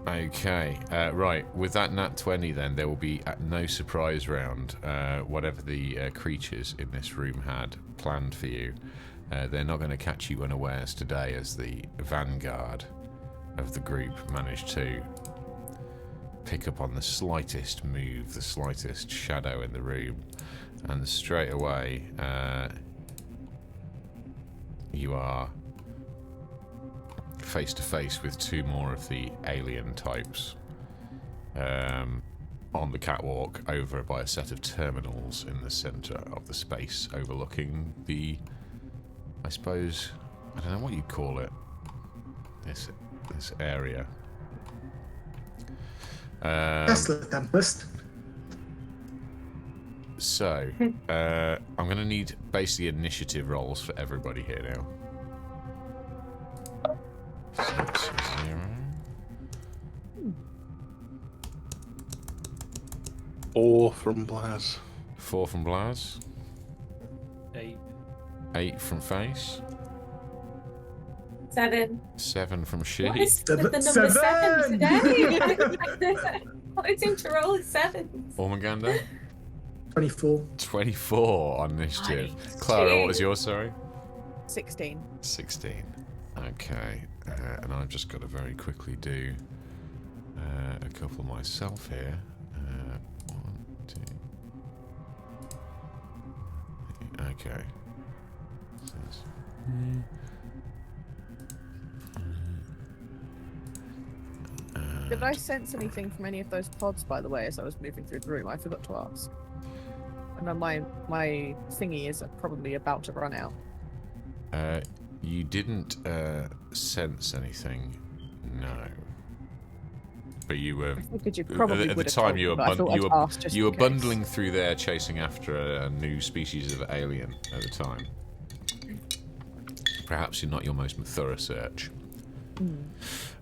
Okay, right. With that nat 20, then there will be no surprise round. Whatever the creatures in this room had planned for you, they're not going to catch you unawares today, as the vanguard of the group managed to pick up on the slightest move, the slightest shadow in the room, and straight away you are face to face with two more of the alien types on the catwalk over by a set of terminals in the center of the space overlooking the, I suppose, I don't know what you'd call it, this area. Tesla Tempest. So I'm going to need basically initiative rolls for everybody here now. 6, 0. 4 from Blaz. 4 from Blaz. 8. 8 from Face. 7. 7 from Shi. What is with the number 7 today? I seem to roll a 7. Ormaganda. 24. 24 on initiative. Nice. Clara, what was yours, sorry? 16. 16. Okay. And I've just got to very quickly do a couple myself here. 1, 2. Okay. Did I sense anything from any of those pods, by the way, as I was moving through the room? I forgot to ask. I know my thingy is probably about to run out. You didn't sense anything, no. But you were. You probably at the time you were case. bundling through there, chasing after a new species of alien at the time. Perhaps you're not your most thorough search.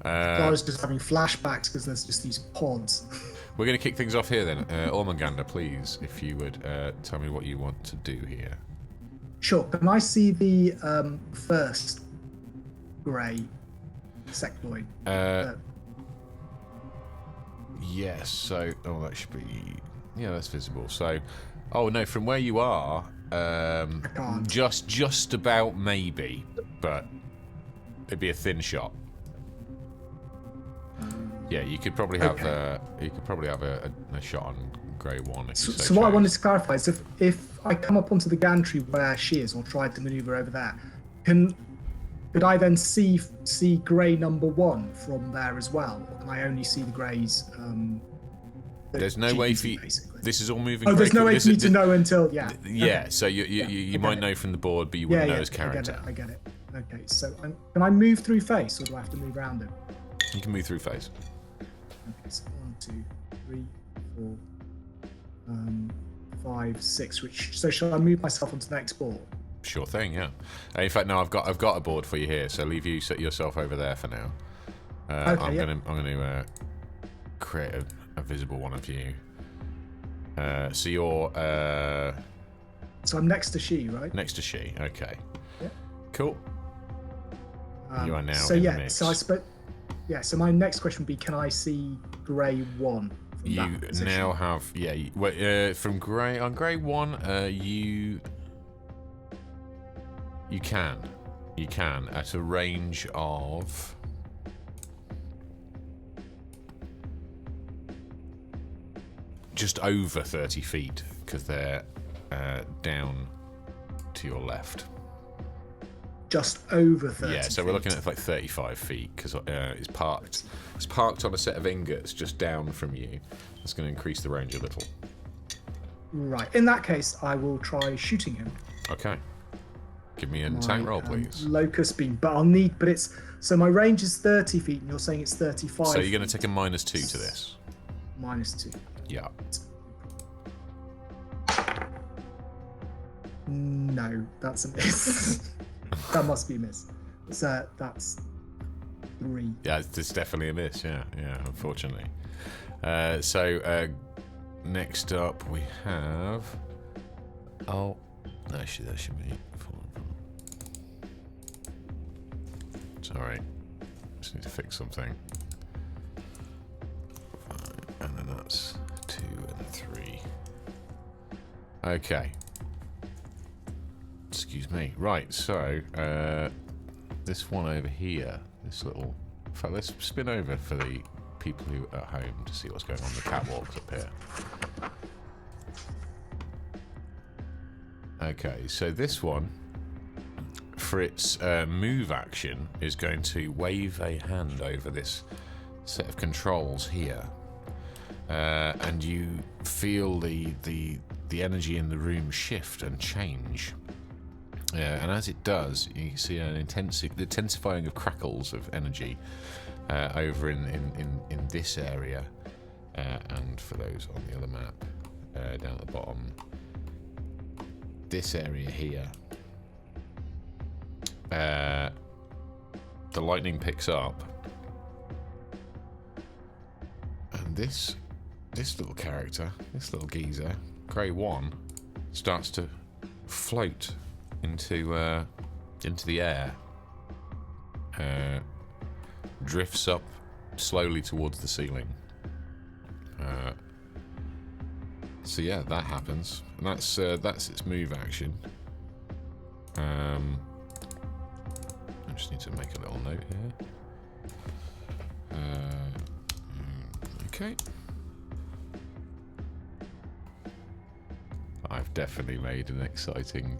I was just having flashbacks because there's just these pods. We're going to kick things off here then. Ormaganda, please, if you would tell me what you want to do here. Sure. Can I see the first grey sectoid? Yes. So, that should be. Yeah, that's visible. So, no, from where you are, I can't. just about maybe, but it'd be a thin shot. Yeah, you could probably have Okay. a shot on Grey 1. If So, you so so what I chose. wanted to clarify is if I come up onto the gantry where she is, or tried to maneuver over there, could I then see grey number 1 from there as well? Or can I only see the greys? There's no way for you. Basically. This is all moving. Oh, there's very no way quick. for me to know until Yeah. Okay. So you might know from the board, but you wouldn't know his character. I get it. Okay, so can I move through face, or do I have to move around him? You can move through phase. Okay, so 1, 2, 3, 4, 5, 6. So shall I move myself onto the next board? Sure thing. Yeah. In fact, no. I've got a board for you here. So leave you set yourself over there for now. I'm gonna create a visible one of you. So you're So I'm next to she, right? next to she. Okay. Yeah. Cool. You are now So in the yeah, mix. so so my next question would be, can I see grey 1? From You that position? now have from grey on grey 1. You can at a range of just over 30 feet because they're down to your left. Just over 30. Yeah, so we're looking at like 35 feet because it's parked. It's parked on a set of ingots just down from you. That's going to increase the range a little. Right. In that case, I will try shooting him. Okay. Give me an attack roll, please. Locust beam, but I'll need. But it's so my range is 30 feet, and you're saying it's 35. So you're going to take a -2 to this. -2. Yeah. No, that's a miss. That must be a miss. So that's 3. Yeah, it's definitely a miss. Yeah, unfortunately. Next up we have. Oh, actually, that should be. Sorry, just need to fix something. And then that's 2 and 3. Okay. Excuse me. Right, so this one over here, this little. In fact, let's spin over for the people who are at home to see what's going on the catwalks up here. Okay, so this one, for its move action, is going to wave a hand over this set of controls here, and you feel the energy in the room shift and change. And as it does, you see an intensifying of crackles of energy over in this area, and for those on the other map down at the bottom, this area here. The lightning picks up, and this little character, this little geezer, Grey 1, starts to float into the air, drifts up slowly towards the ceiling. So yeah, that happens, and that's its move action. I just need to make a little note here. Okay. I've definitely made an exciting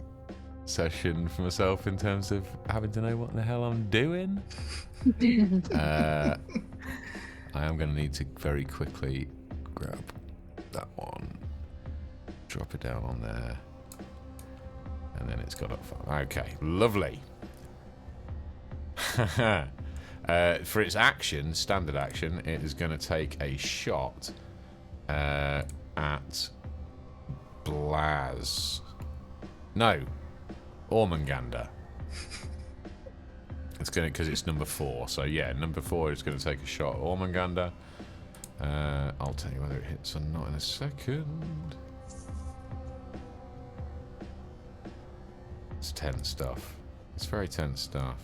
session for myself in terms of having to know what the hell I'm doing. I am going to need to very quickly grab that one, drop it down on there, and then it's got up. Okay, lovely. For its action, standard action, it is going to take a shot at Blaz. No, Ormanganda. It's going to, because it's number 4. So yeah, number 4 is going to take a shot at Ormanganda. I'll tell you whether it hits or not in a second. It's tense stuff. It's very tense stuff.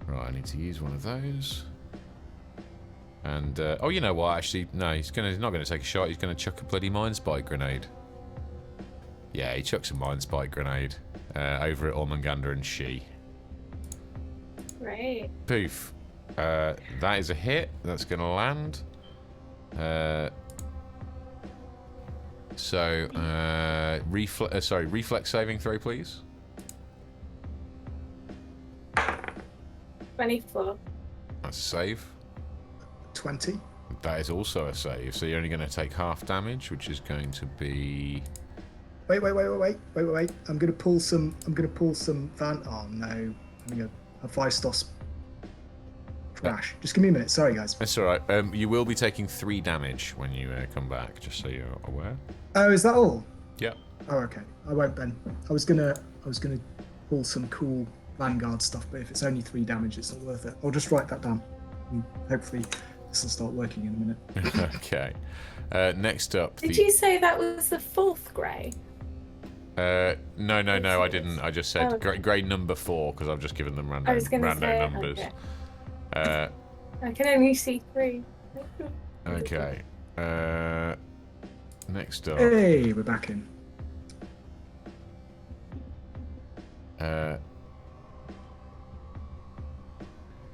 Right, I need to use one of those. And oh, you know what? Actually, no, he's not going to take a shot. He's going to chuck a bloody mind spike grenade. Yeah, he chucks a mind spike grenade over at Ormanganda and Shi. Right. Poof. That is a hit. That's going to land. So, reflex saving throw, please. 24. That's a save. 20. That is also a save. So you're only going to take half damage, which is going to be. Wait. I'm gonna pull some. Oh no! I'm gonna a Vistos crash. Just give me a minute. Sorry, guys. That's all right. You will be taking 3 damage when you come back, just so you're aware. Oh, is that all? Yeah. Oh, okay. I won't then. I was gonna pull some cool Vanguard stuff, but if it's only 3 damage, it's not worth it. I'll just write that down. And hopefully, this will start working in a minute. Okay. Next up. Did you say that was the 4th grey? No, I didn't. I just said grade number 4 because I've just given them random numbers. Okay. I can only see 3. Okay. Next up. Hey, we're back in.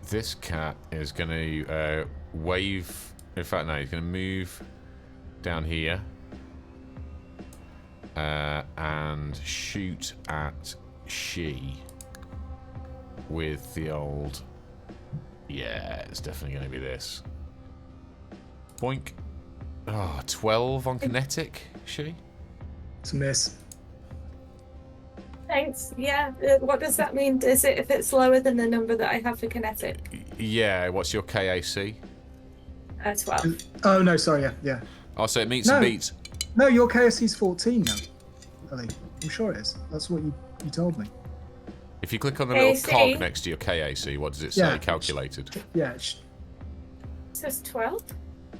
This cat is going to wave. In fact, no, he's going to move down here. And shoot at Shi with the old. Yeah, it's definitely going to be this. Boink. Oh, 12 on kinetic, Shi? It's a miss. Thanks. Yeah. What does that mean? Is it if it's lower than the number that I have for kinetic? Yeah. What's your KAC? 12. Oh no, sorry. Yeah. Oh, so it meets and beats. No, your KSC's 14 now. Ellie. I'm sure it is. That's what you told me. If you click on the little KAC? cog next to your KAC, what does it say? Yeah. Calculated. Yeah. It says 12.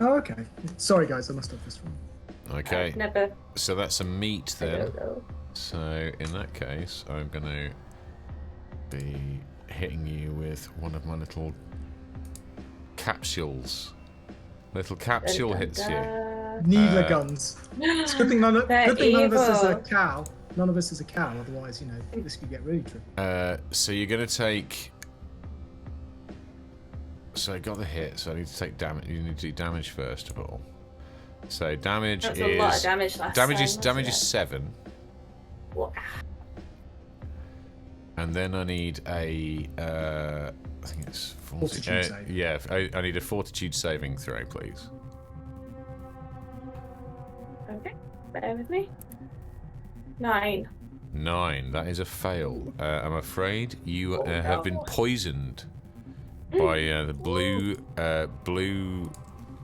Oh, okay. Sorry, guys. I must have this wrong. Okay. Never. So that's a meet I then. don't know. So in that case, I'm going to be hitting you with one of my little capsules. Little capsule hits you. Needler guns. It's a good thing none of us is a evil. cow. None of us is a cow. Otherwise, this could get really tricky. So you're going to take. So I got the hit. So I need to take damage. You need to do damage first of all. So damage That's is a lot of damage last damage time, is 7. What? And then I need a. I think it's Fortitude save. Yeah, I need a fortitude saving throw, please. Okay. Bear with me. 9. 9. That is a fail. I'm afraid you Oh, have no. been poisoned by the blue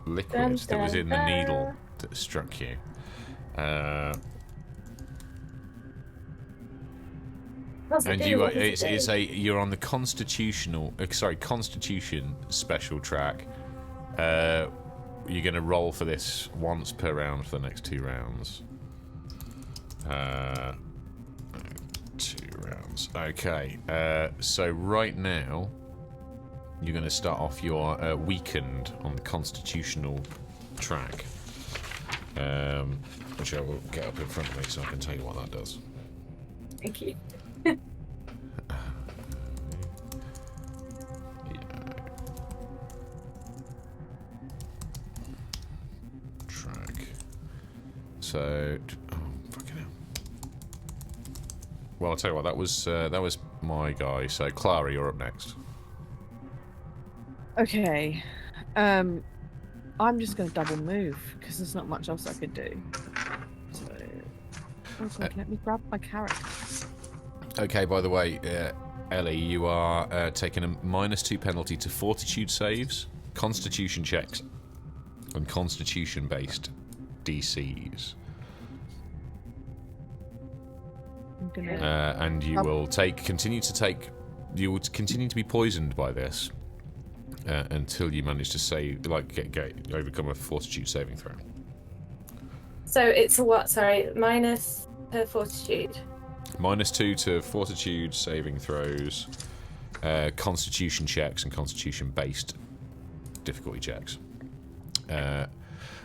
liquid that was in the needle that struck you. And you're on the constitution special track. You're going to roll for this once per round for the next 2 rounds. 2 rounds. Okay. So right now, you're going to start off your weakened on the constitutional track, which I will get up in front of me so I can tell you what that does. Thank you. Track. So, fucking hell. Well, I'll tell you what. That was my guy. So, Clara, you're up next. Okay. I'm just going to double move because there's not much else I could do. So, oh God, let me grab my character. Okay. By the way, Ellie, you are taking a -2 penalty to Fortitude saves, Constitution checks, and Constitution-based DCs. I'm gonna... And you will continue to be poisoned by this until you manage to overcome a Fortitude saving throw. So it's a what? Sorry, minus per fortitude. -2 to Fortitude saving throws, Constitution checks, and Constitution-based difficulty checks.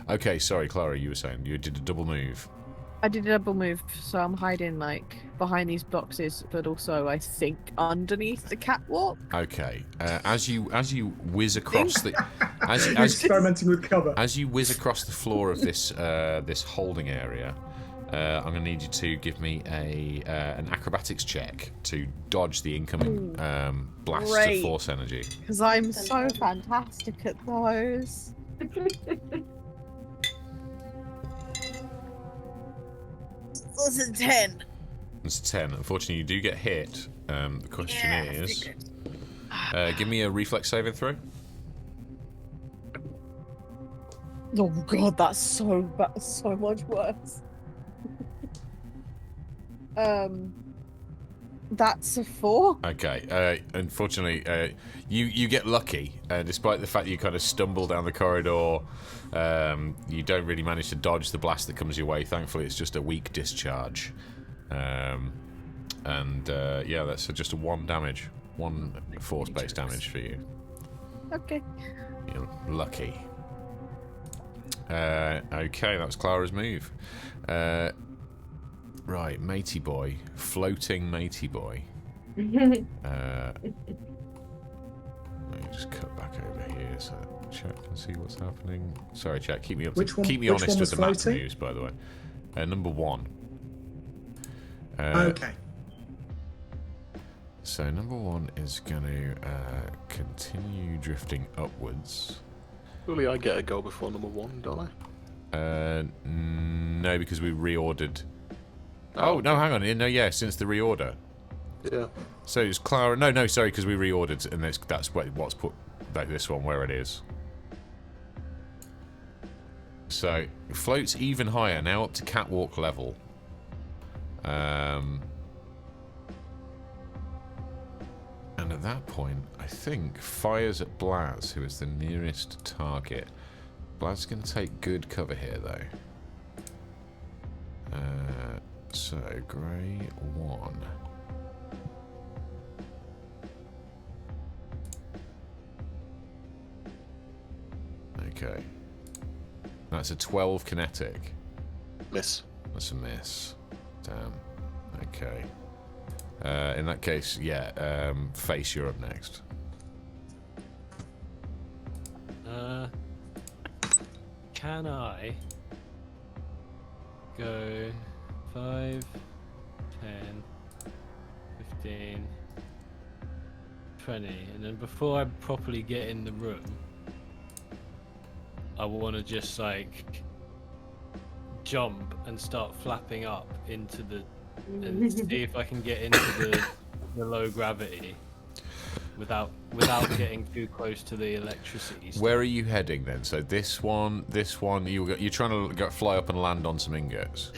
Okay, sorry, Clara, you were saying you did a double move. I did a double move, so I'm hiding like behind these boxes, but also I think underneath the catwalk. Okay. As you whiz across the You're experimenting with cover. as you whiz across the floor of this this holding area, I'm going to need you to give me an acrobatics check to dodge the incoming blasts of force energy. Because I'm so fantastic at those. Was it 10? It's 10. Unfortunately, you do get hit. The question is, give me a reflex saving throw. Oh god, that's so much worse. That's a 4. Okay. Unfortunately, you get lucky, despite the fact you kind of stumble down the corridor. You don't really manage to dodge the blast that comes your way. Thankfully, it's just a weak discharge. Yeah, that's just a 1 damage. 1 force-based damage for you. Okay. You're lucky. Okay, that was Clara's move. Right, matey boy. Floating matey boy. Let me just cut back over here so chat can see what's happening. Sorry, chat, keep me honest with the map moves, by the way. Number 1. Okay. So number 1 is going to continue drifting upwards. Surely I get a go before number 1, don't I? No, because we reordered. Oh, no, hang on. No, yeah, since the reorder. Yeah. So it's Clara. No, sorry, because we reordered, and that's what's put like this one where it is. So it floats even higher, now up to catwalk level. And at that point, I think fires at Blaz, who is the nearest target. Blaz is going to take good cover here, though. So, grey 1. Okay. That's a 12 kinetic. Miss. That's a miss. Damn. Okay. In that case, yeah, Face, you're up next. Can I go 5, 10, 15, 20, and then before I properly get in the room, I want to just like jump and start flapping up into the and see if I can get into the low gravity without getting too close to the electricity stuff. Where are you heading then? So this one, you're trying to fly up and land on some ingots.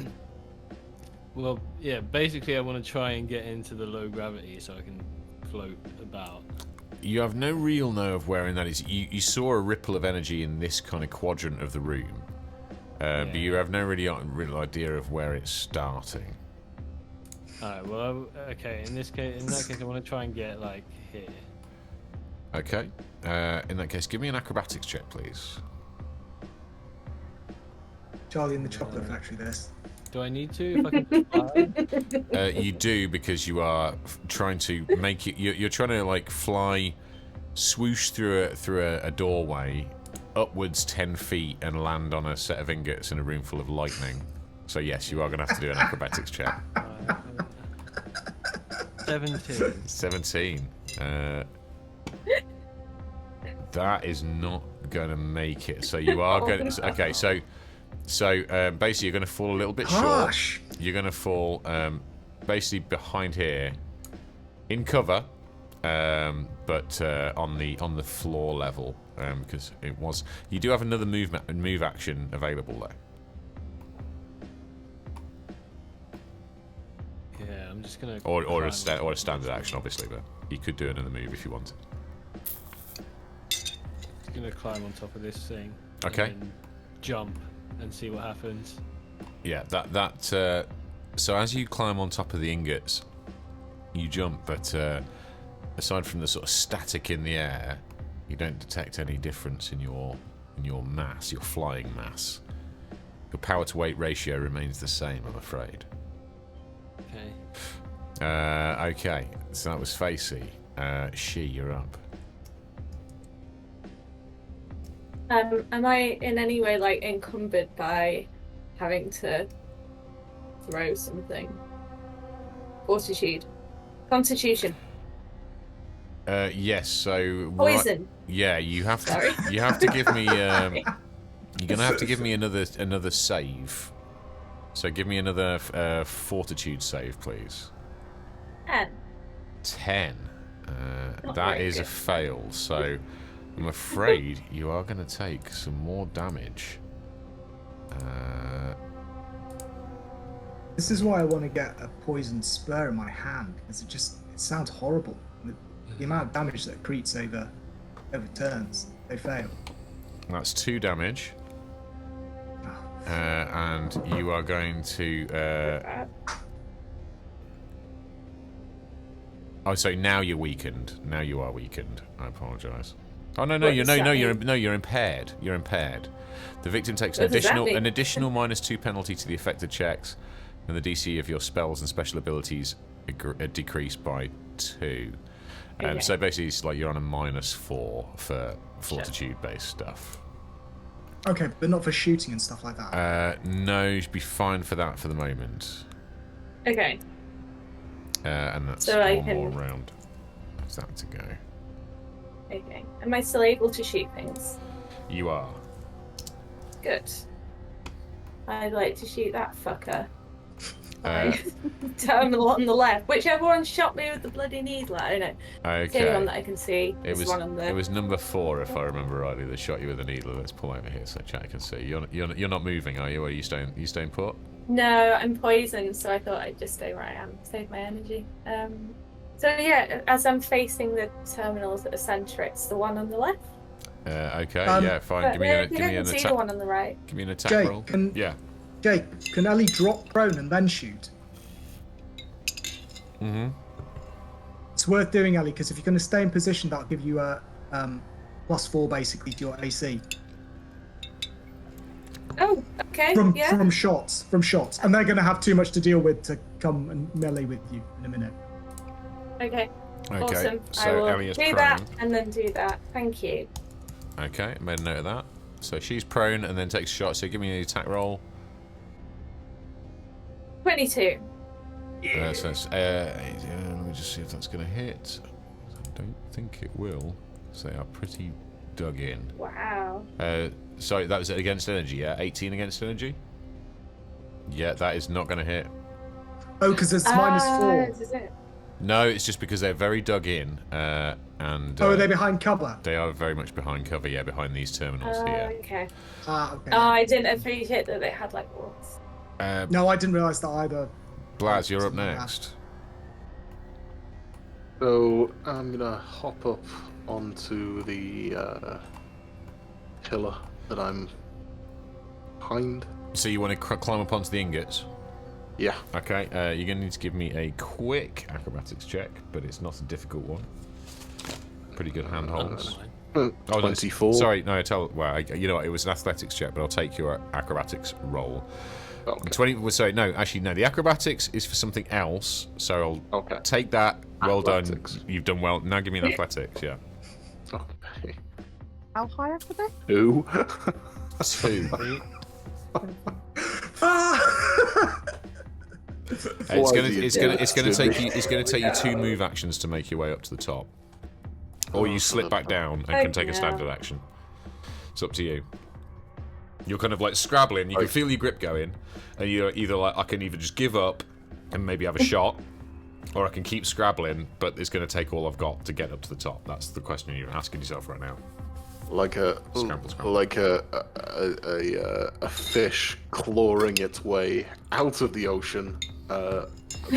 Well, yeah, basically I want to try and get into the low gravity so I can float about. You have no real know of where in that is. You saw a ripple of energy in this kind of quadrant of the room, but you have no real idea of where it's starting. Alright, well, okay, in that case I want to try and get, like, here. Okay, in that case, give me an acrobatics check, please. Charlie in the chocolate factory, this. Do I need to, if I can fly? You do, because you are trying to make it. You're trying to like fly, swoosh through a doorway, upwards 10 feet, and land on a set of ingots in a room full of lightning. So yes, you are going to have to do an acrobatics check. 17. 17. That is not going to make it. So you are going. Okay, so basically you're going to fall a little bit short. You're going to fall basically behind here, in cover, but on the floor level, because it was. You do have another move action available though. Yeah, I'm just gonna. Or a standard action, obviously, but you could do another move if you wanted. Just gonna climb on top of this thing. Okay. And jump and see what happens. Yeah, so as you climb on top of the ingots, you jump, but aside from the sort of static in the air, you don't detect any difference in your mass, your flying mass. Your power to weight ratio remains the same, I'm afraid. Okay. Okay, so that was Facey. Shi, you're up. Am I in any way like encumbered by having to throw something? Fortitude, Constitution, Yes. So poison. yeah, you have to. Sorry. You have to give me. You're gonna have to give me another save. So give me another Fortitude save, please. 10. 10. Not That very is a good. fail. So I'm afraid you are going to take some more damage. This is why I want to get a poisoned spur in my hand, because it sounds horrible. The amount of damage that creeps over turns, they fail. That's 2 damage. And you are going to. Oh, so now you're weakened. Now you are weakened. I apologise. Oh no, What does that mean? you're impaired. You're impaired. The victim takes What does that mean? an additional -2 penalty to the affected checks, and the DC of your spells and special abilities decreased by 2. Okay. So basically, it's like you're on a -4 for fortitude-based stuff. Okay, but not for shooting and stuff like that. No, you should be fine for that for the moment. Okay. And that's So I one more can- round. That's that to go. Okay. Am I still able to shoot things? You are. Good. I'd like to shoot that fucker. Uh, Terminal on the left. Whichever one shot me with the bloody needle. I don't know. It's the only one okay. that I can see. It It's was one on the... it was number 4, if I remember rightly, that shot you with a needle. Let's pull over here so chat can see. You're not moving, are you? Or are you staying put? No, I'm poisoned, so I thought I'd just stay where I am, save my energy. So yeah, as I'm facing the terminals at the centre, it's the one on the left. Okay, yeah, fine. But Give me I an can see the attack. one on the right. Give me an attack Jake, roll. Yeah. Can Ellie drop prone and then shoot? Mm-hmm. It's worth doing, Ellie, because if you're going to stay in position, that'll give you a +4 basically to your AC Oh, okay. from yeah. shots, and they're going to have too much to deal with to come and melee with you in a minute. Okay. Okay, Awesome. so I will Ellie is do prone. that and then do that. Thank you. Okay, made a note of that. So she's prone and then takes a shot. So give me an attack roll. 22. So it's, let me just see if that's going to hit. I don't think it will. So they are pretty dug in. Wow. Sorry, that was against energy, yeah? 18 against energy? Yeah, that is not going to hit. Oh, because it's -4. This is it. No, it's just because they're very dug in. And Are they behind cover? they are very much behind cover, yeah, behind these terminals here. Okay. Okay. Oh, I didn't appreciate that they had like walls. No, I didn't realise that either. Blaz, you're up Something like that. next. So I'm gonna hop up onto the pillar that I'm behind. So you want to climb up onto the ingots? Yeah. Okay, you're going to need to give me a quick acrobatics check, but it's not a difficult one. Pretty good handholds. Oh, no, 24. sorry, no, you know what, it was an athletics check, but I'll take your acrobatics roll. Okay. 20. Well, sorry, no, actually, no. The acrobatics is for something else, so I'll Okay. take that. Well Athletics. done. You've done well. Now give me an athletics. Yeah. Okay. How high up are they? 2. 2. It's gonna take you 2 move actions to make your way up to the top, or you slip back down and can take a standard action. It's up to you. You're kind of like scrabbling. You can feel your grip going, and you're either like, I can either just give up and maybe have a shot, or I can keep scrabbling, but it's going to take all I've got to get up to the top. That's the question you're asking yourself right now. Like a Scramble. like a fish clawing its way out of the ocean to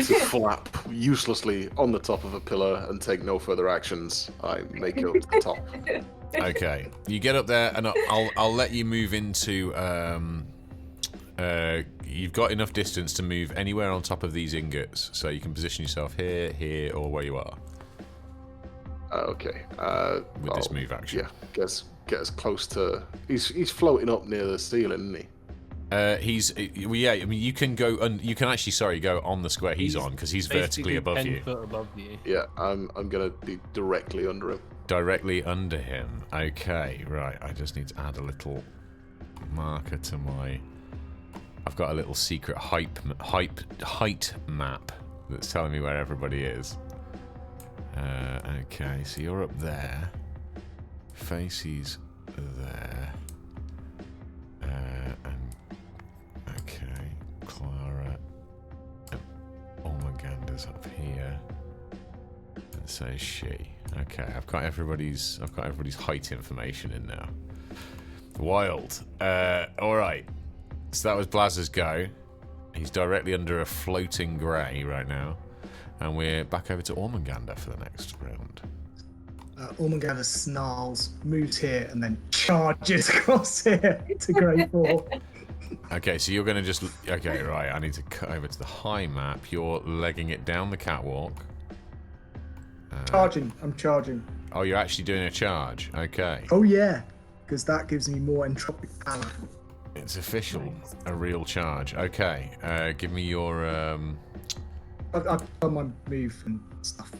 flap uselessly on the top of a pillar and take no further actions. I make it up to the top. Okay, you get up there, and I'll let you move into. You've got enough distance to move anywhere on top of these ingots, so you can position yourself here, or where you are. Okay. With this move action. Yeah. Get as close to. He's floating up near the ceiling, isn't he? He's well, yeah. I mean, you can go. You can actually, sorry, go on the square he's on because he's vertically Basically above 10 you. foot above you. Yeah, I'm gonna be directly under him. Directly under him. Okay, right. I just need to add a little marker to my. I've got a little secret height map that's telling me where everybody is. Okay, so you're up there. Facey's there. And okay, Clara and Ormaganda's up here. And so is she. Okay, I've got everybody's height information in now. Wild. Alright. So that was Blaz's go. He's directly under a floating grey right now. And we're back over to Ormaganda for the next round. Ormaganda snarls, moves here, and then charges across here to grey 4. Okay, so you're going to just... Okay, right, I need to cut over to the high map. You're legging it down the catwalk. Charging, I'm charging. Oh, you're actually doing a charge. Okay. Oh yeah, because that gives me more entropic power. It's official. A real charge. Okay, give me your... I've done my move and stuff.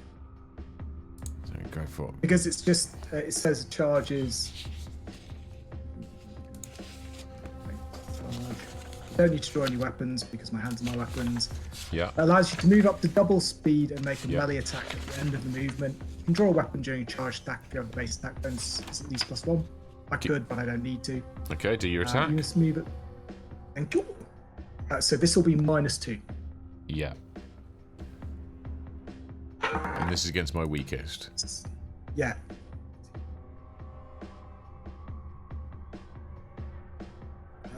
So go for it. Because it's just, it says charges. Don't need to draw any weapons because my hands are my weapons. Yeah. It allows you to move up to double speed and make a Yeah. melee attack at the end of the movement. You can draw a weapon during a charge attack if you have a base attack bonus. It's at least +1. I could, but I don't need to. Okay, do your attack. You must move it. Thank you. So this will be -2. Yeah. And this is against my weakest. Yeah.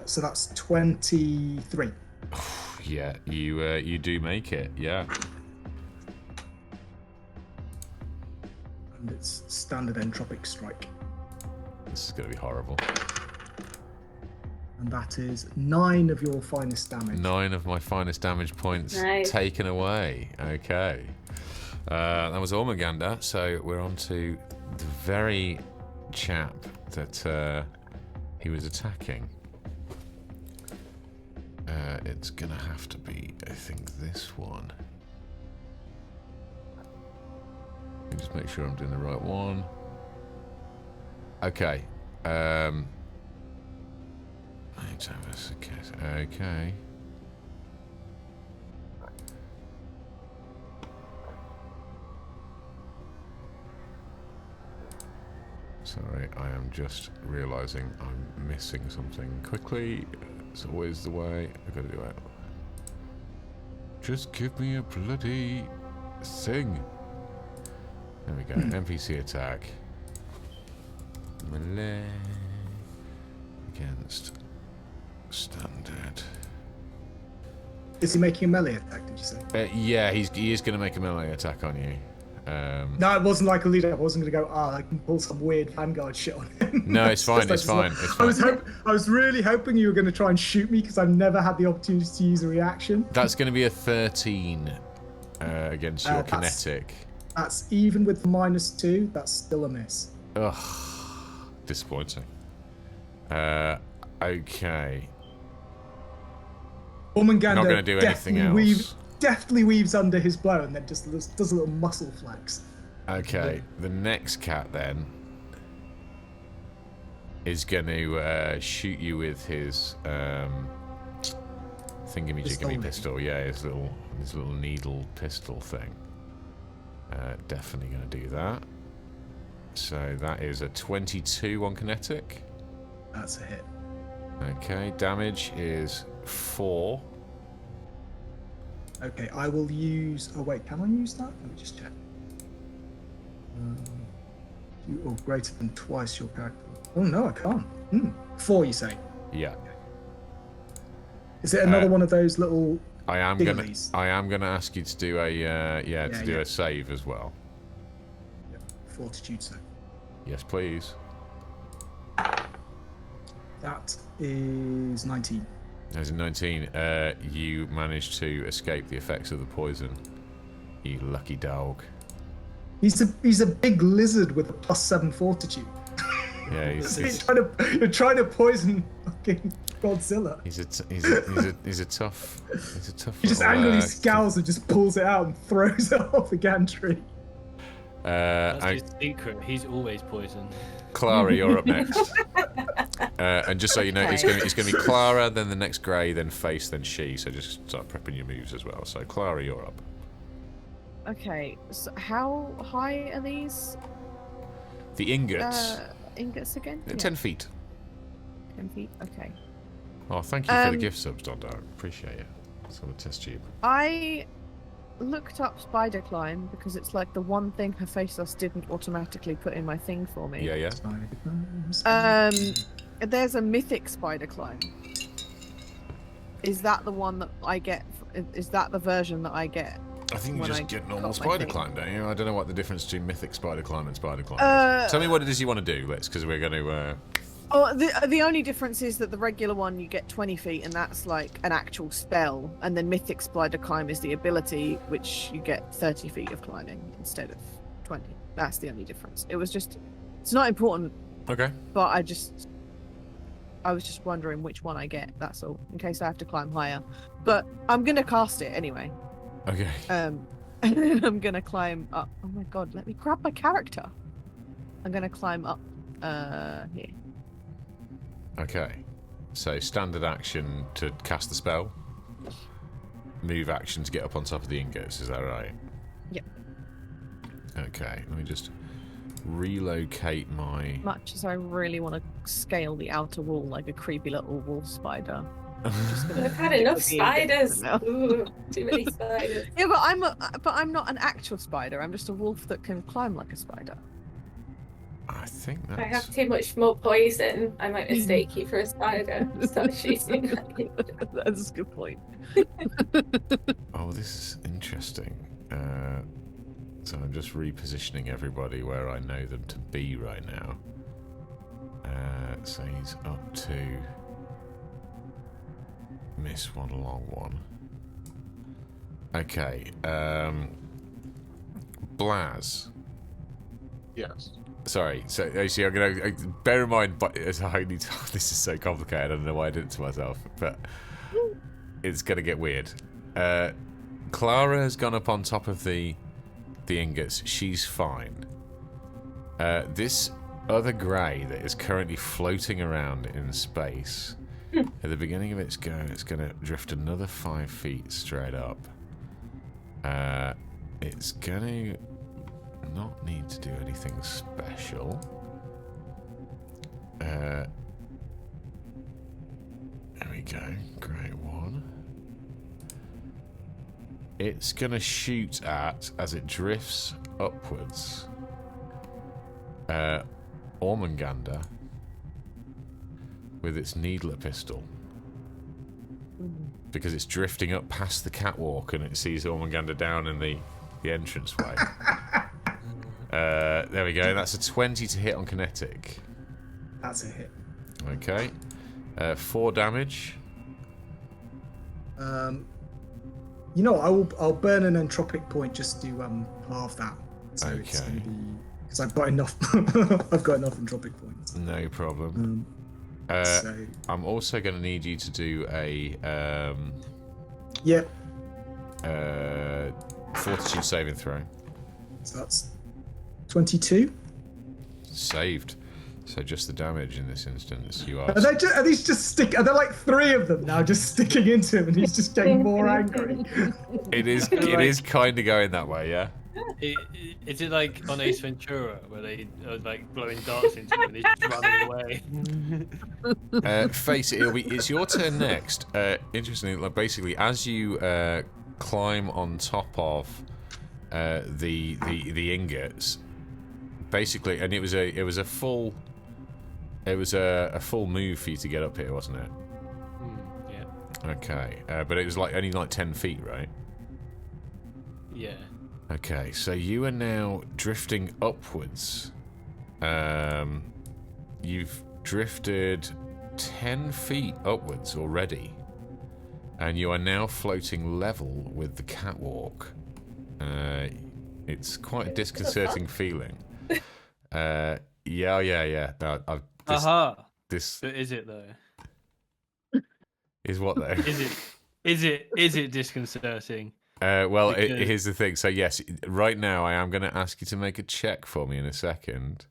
So that's 23. Yeah, you do make it. Yeah. And it's standard entropic strike. This is going to be horrible. And that is 9 of your finest damage. 9 of my finest damage points Nice. taken away. Okay. That was Ormaganda, so we're on to the very chap that he was attacking. It's gonna have to be, I think, this one. Let me just make sure I'm doing the right one. Okay. Okay. Sorry, I am just realizing I'm missing something quickly. It's always the way. I've got to do it. Just give me a bloody thing. There we go. NPC attack. Melee against standard. Is he making a melee attack, did you say? Yeah, he is going to make a melee attack on you. No, it wasn't like a lead up. I wasn't going to go, I can pull some weird Vanguard shit on him. No, it's fine, it's fine, it's fine. I was really hoping you were going to try and shoot me because I've never had the opportunity to use a reaction. That's going to be a 13 against your kinetic. That's even with the -2, that's still a miss. Ugh, disappointing. Okay. Ormaganda Not going to do anything else. Deftly weaves under his blow and then just does a little muscle flex. Okay, the next cat then is going to shoot you with his thingamajigamy pistol. Yeah, his little needle pistol thing. Definitely going to do that. So that is a 22 on kinetic. That's a hit. Okay, damage is 4. Okay, I will use... Oh, wait, can I use that? Let me just check. Greater than twice your character. Oh, no, I can't. 4, you say? Yeah. Is it another one of those little... I am gonna ask you to do a do a save as well. Yep. Fortitude save. Yes, please. That is 19. As in 19, you managed to escape the effects of the poison. You lucky dog. He's a big lizard with a +7 fortitude. Yeah, he's You're trying to poison fucking Godzilla. He's a tough. He's a tough. He just little, angrily scowls and just pulls it out and throws it off the gantry. That's his secret. He's always poisoned. Clara, you're up next. And just so you know, it's going to be Clara, then the next Grey, then Face, then Shi. So just start prepping your moves as well. So Clara, you're up. Okay, so how high are these The ingots. ingots again? 10 feet. 10 feet, okay. Oh, thank you for the gift subs, Dondo. Appreciate it. It's on a test tube. I looked up spider climb because it's like the one thing Hephaestus didn't automatically put in my thing for me. Yeah. There's a mythic spider climb. Is that the one that I get? Is that the version that I get? I think you just get normal got my spider thing? climb, don't you? I don't know what the difference between mythic spider climb and spider climb is. Tell me what it is you want to do, because we're going to... Oh, the only difference is that the regular one you get 20 feet, and that's like an actual spell, and then mythic spider climb is the ability, which you get 30 feet of climbing instead of 20. That's the only difference. It's not important. Okay. But I was just wondering which one I get. That's all, in case I have to climb higher. But I'm gonna cast it anyway. Okay. I'm gonna climb up. Oh my god, let me grab my character. I'm gonna climb up here. Okay. So standard action to cast the spell. Move action to get up on top of the ingots, is that right? Yep. Okay, let me just relocate my... Much as I really want to scale the outer wall like a creepy little wolf spider. I've had enough spiders. Ooh, too many spiders. Yeah, but I'm not an actual spider. I'm just a wolf that can climb like a spider. I think that's... If I have too much more poison, I might mistake you for a spider. Start shooting at you. That's a good point. Oh, this is interesting. So I'm just repositioning everybody where I know them to be right now. So he's up to... Miss one, long one. Okay. Blaz. Yes. Sorry. So actually, I'm gonna bear in mind. But I need to, this is so complicated. I don't know why I did it to myself, but it's gonna get weird. Clara has gone up on top of the ingots. She's fine. This other grey that is currently floating around in space. At the beginning of its go, it's going to drift another 5 feet straight up. It's going to not need to do anything special. There we go. Great one. It's going to shoot at, as it drifts upwards, Ormungandr with its needler pistol, because it's drifting up past the catwalk and it sees Ormungandr down in the entranceway. There we go. That's a 20 to hit on kinetic. That's a hit. Okay. 4 damage. You know, I'll burn an entropic point just to halve that. So it's Okay. going to be, because I've got enough. I've got enough entropic points. No problem. So I'm also going to need you to do a fortitude saving throw. So that's 22. Saved. So just the damage in this instance. You are. Are these just stick? Are there like 3 of them now just sticking into him, and he's just getting more angry? It is kind of going that way, yeah. Is it like on Ace Ventura where they are like blowing darts into him and he's just running away? Face it. It's your turn next. Interestingly, like basically, as you climb on top of the ingots, basically, and it was a full move for you to get up here, wasn't it? Yeah. Okay, but it was like only like 10 feet, right? Yeah. Okay, so you are now drifting upwards. You've drifted 10 feet upwards already, and you are now floating level with the catwalk. It's quite a disconcerting feeling. Yeah. No, Aha! This But is it though? Is what though? Is it disconcerting? Well, Because- here's the thing. So yes, right now I am going to ask you to make a check for me in a second.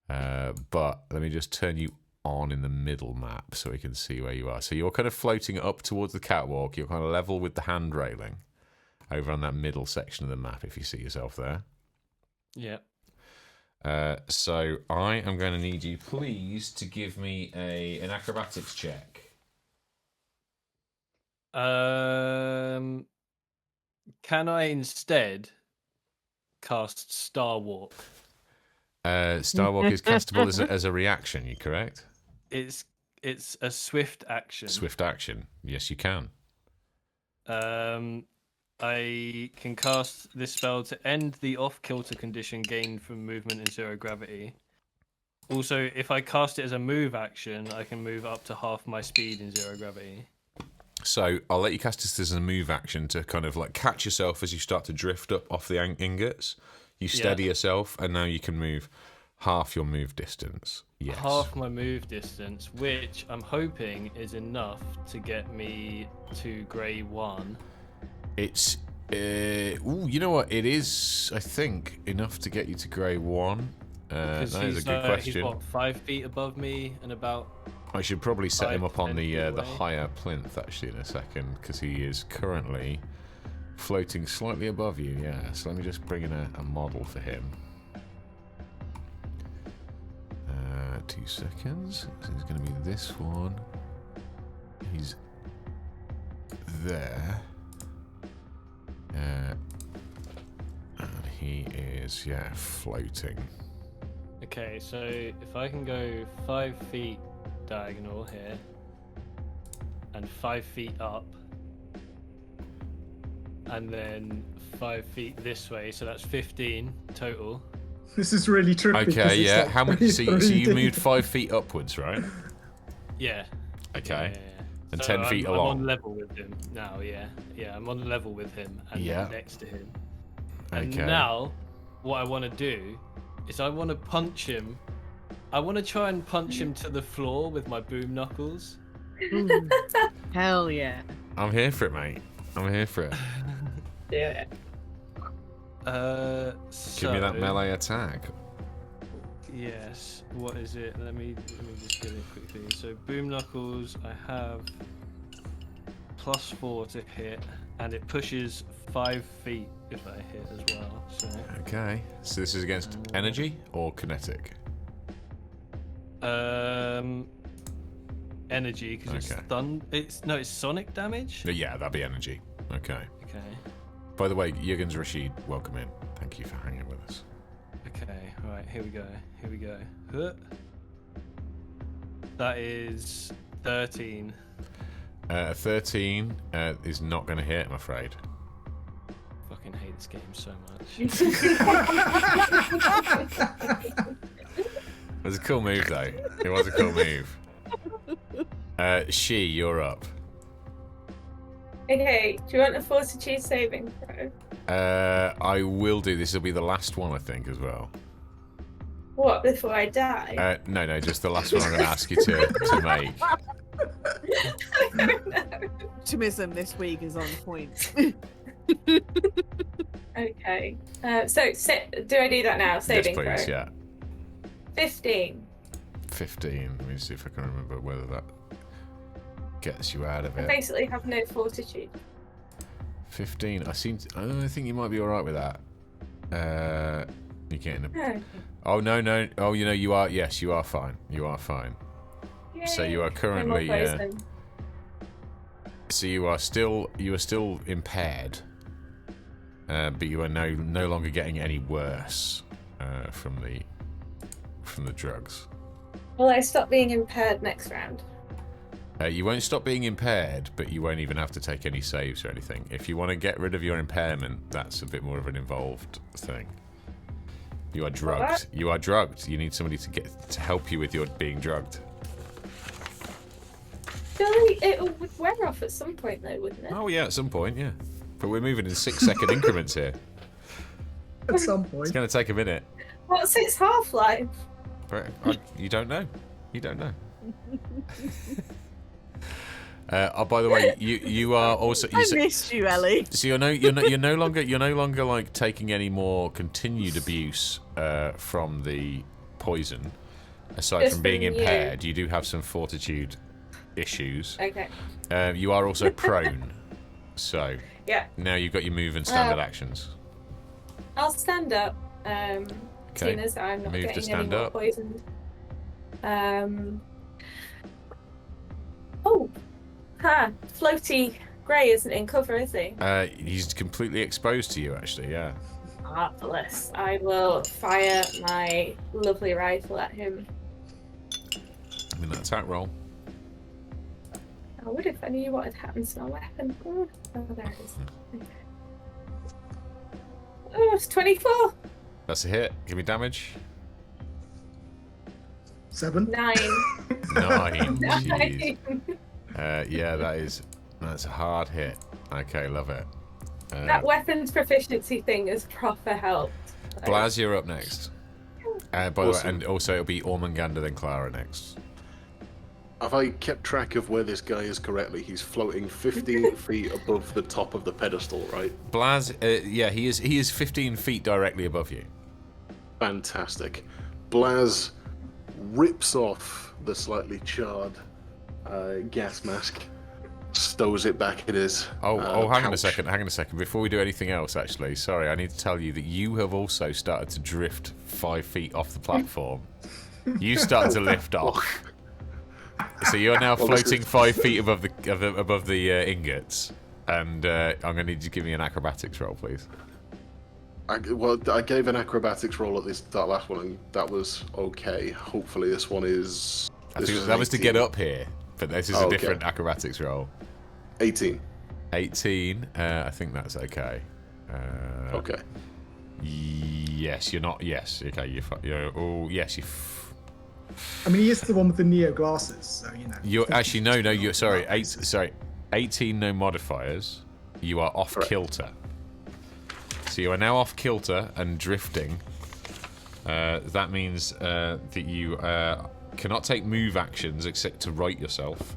But let me just turn you on in the middle map so we can see where you are. So you're kind of floating up towards the catwalk. You're kind of level with the hand railing over on that middle section of the map, if you see yourself there. Yeah. So I am going to need you, please, to give me an acrobatics check. Can I instead cast Star Walk? Star Walk is castable as a reaction, you correct? It's a swift action. Swift action. Yes, you can. I can cast this spell to end the off-kilter condition gained from movement in zero gravity. Also, if I cast it as a move action, I can move up to half my speed in zero gravity. So I'll let you cast this as a move action to kind of like catch yourself as you start to drift up off the ingots. You steady yourself, and now you can move half your move distance. Yes. Half my move distance, which I'm hoping is enough to get me to grey 1. It's you know what? It is, I think, enough to get you to grey 1. That is a good question. He's what, 5 feet above me and about. I should probably set him up on 5 the feet away. higher plinth actually in a second, because he is currently floating slightly above you. Yeah. So let me just bring in a model for him. 2 seconds. So it's going to be this one. He's there. And he is, floating. Okay, so if I can go 5 feet diagonal here and 5 feet up, and then 5 feet this way, so that's 15 total. This is really tricky. Okay, yeah. How much? So you moved 5 feet upwards, right? Yeah. Okay. Yeah. And So 10 feet I'm along. on level with him now, yeah. Yeah, I'm on level with him and Yeah. next to him. And Okay. now, what I want to do is I want to punch him. I want to try and punch him to the floor with my boom knuckles. Ooh. Hell yeah. I'm here for it, mate. I'm here for it. Yeah. Give me that melee attack. Yes. What is it? Let me just get it quickly. So boom knuckles, I have +4 to hit, and it pushes 5 feet if I hit as well. So Okay. So this is against energy or kinetic? energy because Okay. it's sonic damage. Yeah, that'd be energy. Okay. Okay. By the way, Jürgens Rashid, welcome in. Thank you for hanging with us. Okay, right, here we go. Huh. That is 13. 13 is not going to hit, I'm afraid. Fucking hate this game so much. It was a cool move, though. It was a cool move. Shi, you're up. Okay, do you want a fortitude saving throw? I will do. This will be the last one, I think, as well. What, before I die? No, just the last one I'm going to ask you to make. I don't know. Optimism this week is on point. Okay. So, do I do that now? Saving Yes, please, throw? yeah. 15. 15. Let me see if I can remember whether that gets you out of I it. basically have no fortitude. 15. I think you might be all right with that. You're getting a... Oh. Oh no! Oh, you are. Yes, you are fine. You are fine. So you are currently. No more poison. So you are still impaired, but you are no longer getting any worse from the drugs. Will I stop being impaired next round? You won't stop being impaired, but you won't even have to take any saves or anything. If you want to get rid of your impairment, that's a bit more of an involved thing. You are drugged. What? You are drugged. You need somebody to help you with your being drugged. Surely it would wear off at some point, though, wouldn't it? Oh yeah, at some point, yeah. But we're moving in 6-second increments here. At some It's point. going to take a minute. What's its half-life? You don't know. You don't know. Oh, by the way, you are also. I missed you, Ellie. So you're no longer like taking any more continued abuse from the poison. Aside Just from being from you. impaired, you do have some fortitude issues. Okay. You are also prone. So Yeah. now you've got your move and standard actions. I'll stand up. Seeing as I'm not Move to getting stand any more up. poisoned. Oh. Ha. Floaty Grey isn't in cover, is he? He's completely exposed to you, actually. Yeah. Marvelous. I will fire my lovely rifle at him. I mean, that attack roll. I would if I knew what had happened to my weapon. Oh, there it is. Okay. Oh, it's 24. That's a hit. Give me damage. 7. 9. 9. Jeez. 9. Yeah, that's a hard hit. Okay, love it. That weapons proficiency thing has proper helped. Blaz, you're up next. By the way, Awesome. and also it'll be Ormanganda then Clara next. Have I kept track of where this guy is correctly? He's floating 15 feet above the top of the pedestal, right? Blaz, yeah, he is 15 feet directly above you. Fantastic. Blaz rips off the slightly charred gas mask, stows it back in his Hang on a pouch. second. Before we do anything else, actually, sorry, I need to tell you that you have also started to drift 5 feet off the platform. You started to lift off. So you're now floating 5 feet above the ingots, and I'm going to need you to give me an acrobatics roll, please. I gave an acrobatics roll at that last one, and that was okay. Hopefully this one is... I think that was to get up here, but this is a different acrobatics roll. 18. 18, I think that's okay. Okay. Yes, you're not. Yes, okay. Oh, yes, you. I mean, he is the one with the Neo glasses, so you know. You're actually no. You're sorry. 18, no modifiers. You are off kilter. So you are now off kilter and drifting. That means that you cannot take move actions except to right yourself,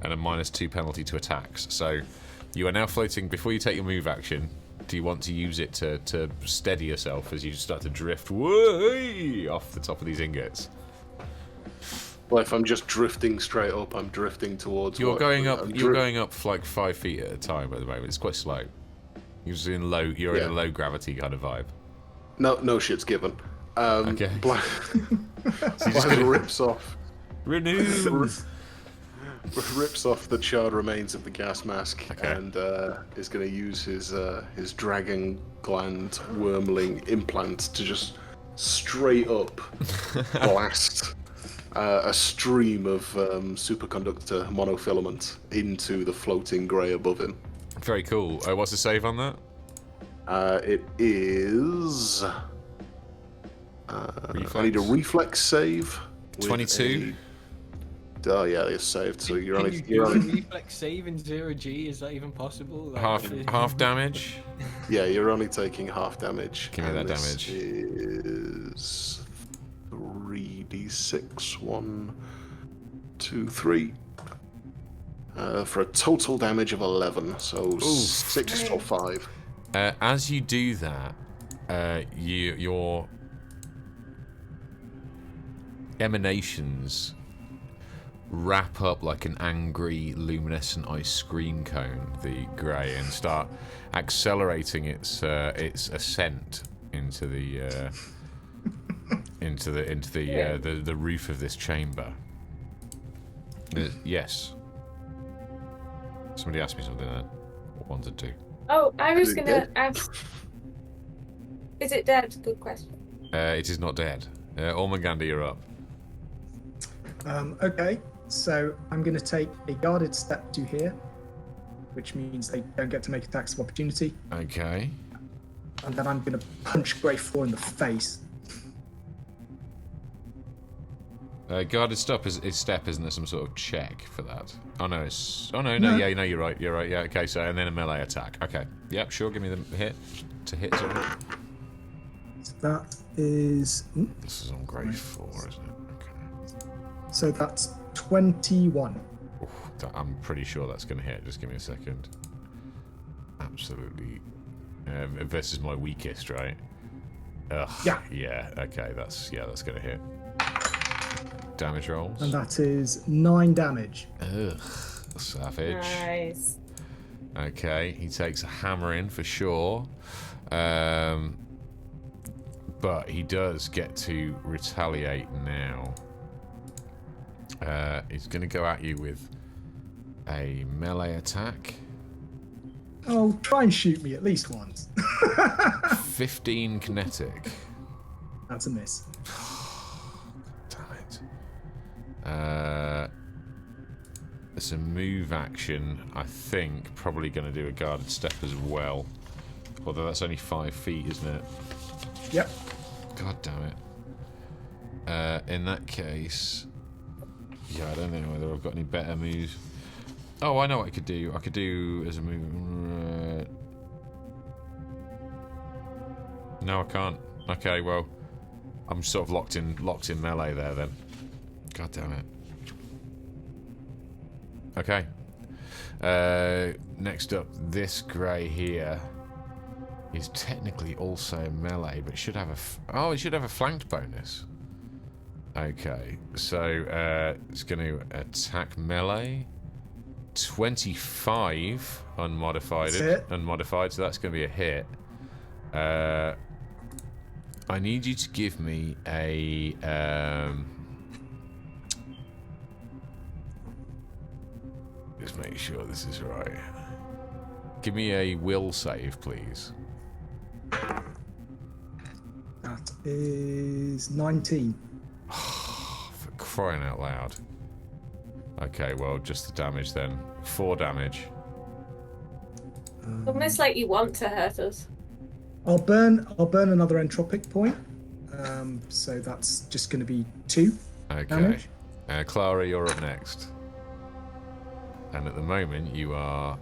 and a -2 penalty to attacks. So you are now floating. Before you take your move action, do you want to use it to steady yourself as you start to drift way off the top of these ingots? Well, if I'm just drifting straight up, I'm drifting towards. You're going up. I'm You're going up for like 5 feet at a time at the moment. It's quite slow. You're in low. You're in a low gravity kind of vibe. No shit's given. Okay. Black rips off. Renew. Rips off the charred remains of the gas mask and is going to use his dragon gland wormling implant to just straight up blast a stream of superconductor monofilament into the floating grey above him. Very cool. What's the save on that? It is. I need a reflex save. with 22. Oh yeah, they're saved. So you're only. Can you do a reflex save in 0G? Is that even possible? Like, Half damage. Yeah, you're only taking half damage. Give me that this damage. Is 3d6. 1, 2, 3. For a total damage of 11. So 6 or 5. As you do that, your emanations wrap up like an angry luminescent ice cream cone, the grey, and start accelerating its ascent into the the roof of this chamber. Yes. Somebody asked me something that I wanted to. Oh, I was Is it gonna dead? ask. Is it dead? Good question. It is not dead. Ormanganda, you're up. Okay, so I'm going to take a guarded step to here, which means they don't get to make attacks of opportunity, Okay. and then I'm going to punch Grey 4 in the face. Guarded step isn't there some sort of check for that? Oh no, no, No. yeah, no, you're right, yeah, okay, so, and then a melee attack. Okay, yep, sure, give me the hit. To hit something. So that is... This is on grade 4, isn't it? Okay. So that's 21. I'm pretty sure that's going to hit. Just give me a second. Absolutely. Versus my weakest, right? Ugh, yeah. Okay, that's going to hit. Damage rolls. And that is 9 damage. Ugh, savage. Nice. Okay, he takes a hammer in for sure. But he does get to retaliate now. He's going to go at you with a melee attack. Oh, try and shoot me at least once. 15 kinetic. That's a miss. Damn it. It's a move action, I think. Probably going to do a guarded step as well. Although that's only 5 feet, isn't it? Yep. God damn it. In that case... Yeah, I don't know whether I've got any better moves. Oh, I know what I could do. I could do as a move... No, I can't. Okay, well... I'm sort of locked in melee there, then. God damn it. Okay. Next up, this grey here is technically also melee, but should have a... Oh, it should have a flanked bonus. Okay, so it's going to attack melee. 25 unmodified, so that's going to be a hit. I need you to give me a just make sure this is right. Give me a will save, please. That is 19. For crying out loud. Okay, well, just the damage then. 4 damage. Almost like you want to hurt us. I'll burn another entropic point. So that's just going to be 2 damage. Clara, you're up next. And at the moment, you are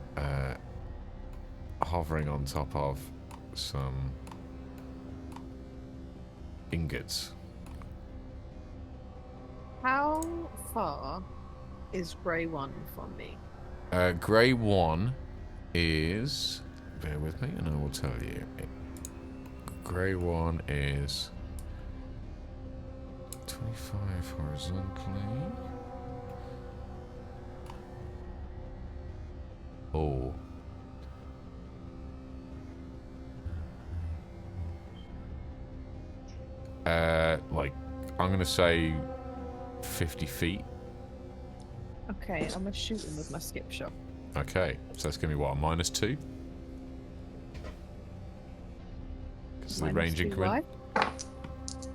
hovering on top of some ingots. How far is Grey 1 from me? Grey 1 is... Bear with me and I will tell you. Grey 1 is 25 horizontally. Oh. Like, I'm going to say 50 feet. Okay, I'm gonna shoot him with my skip shot. Okay, so that's going to be what, a -2? Because the range increment.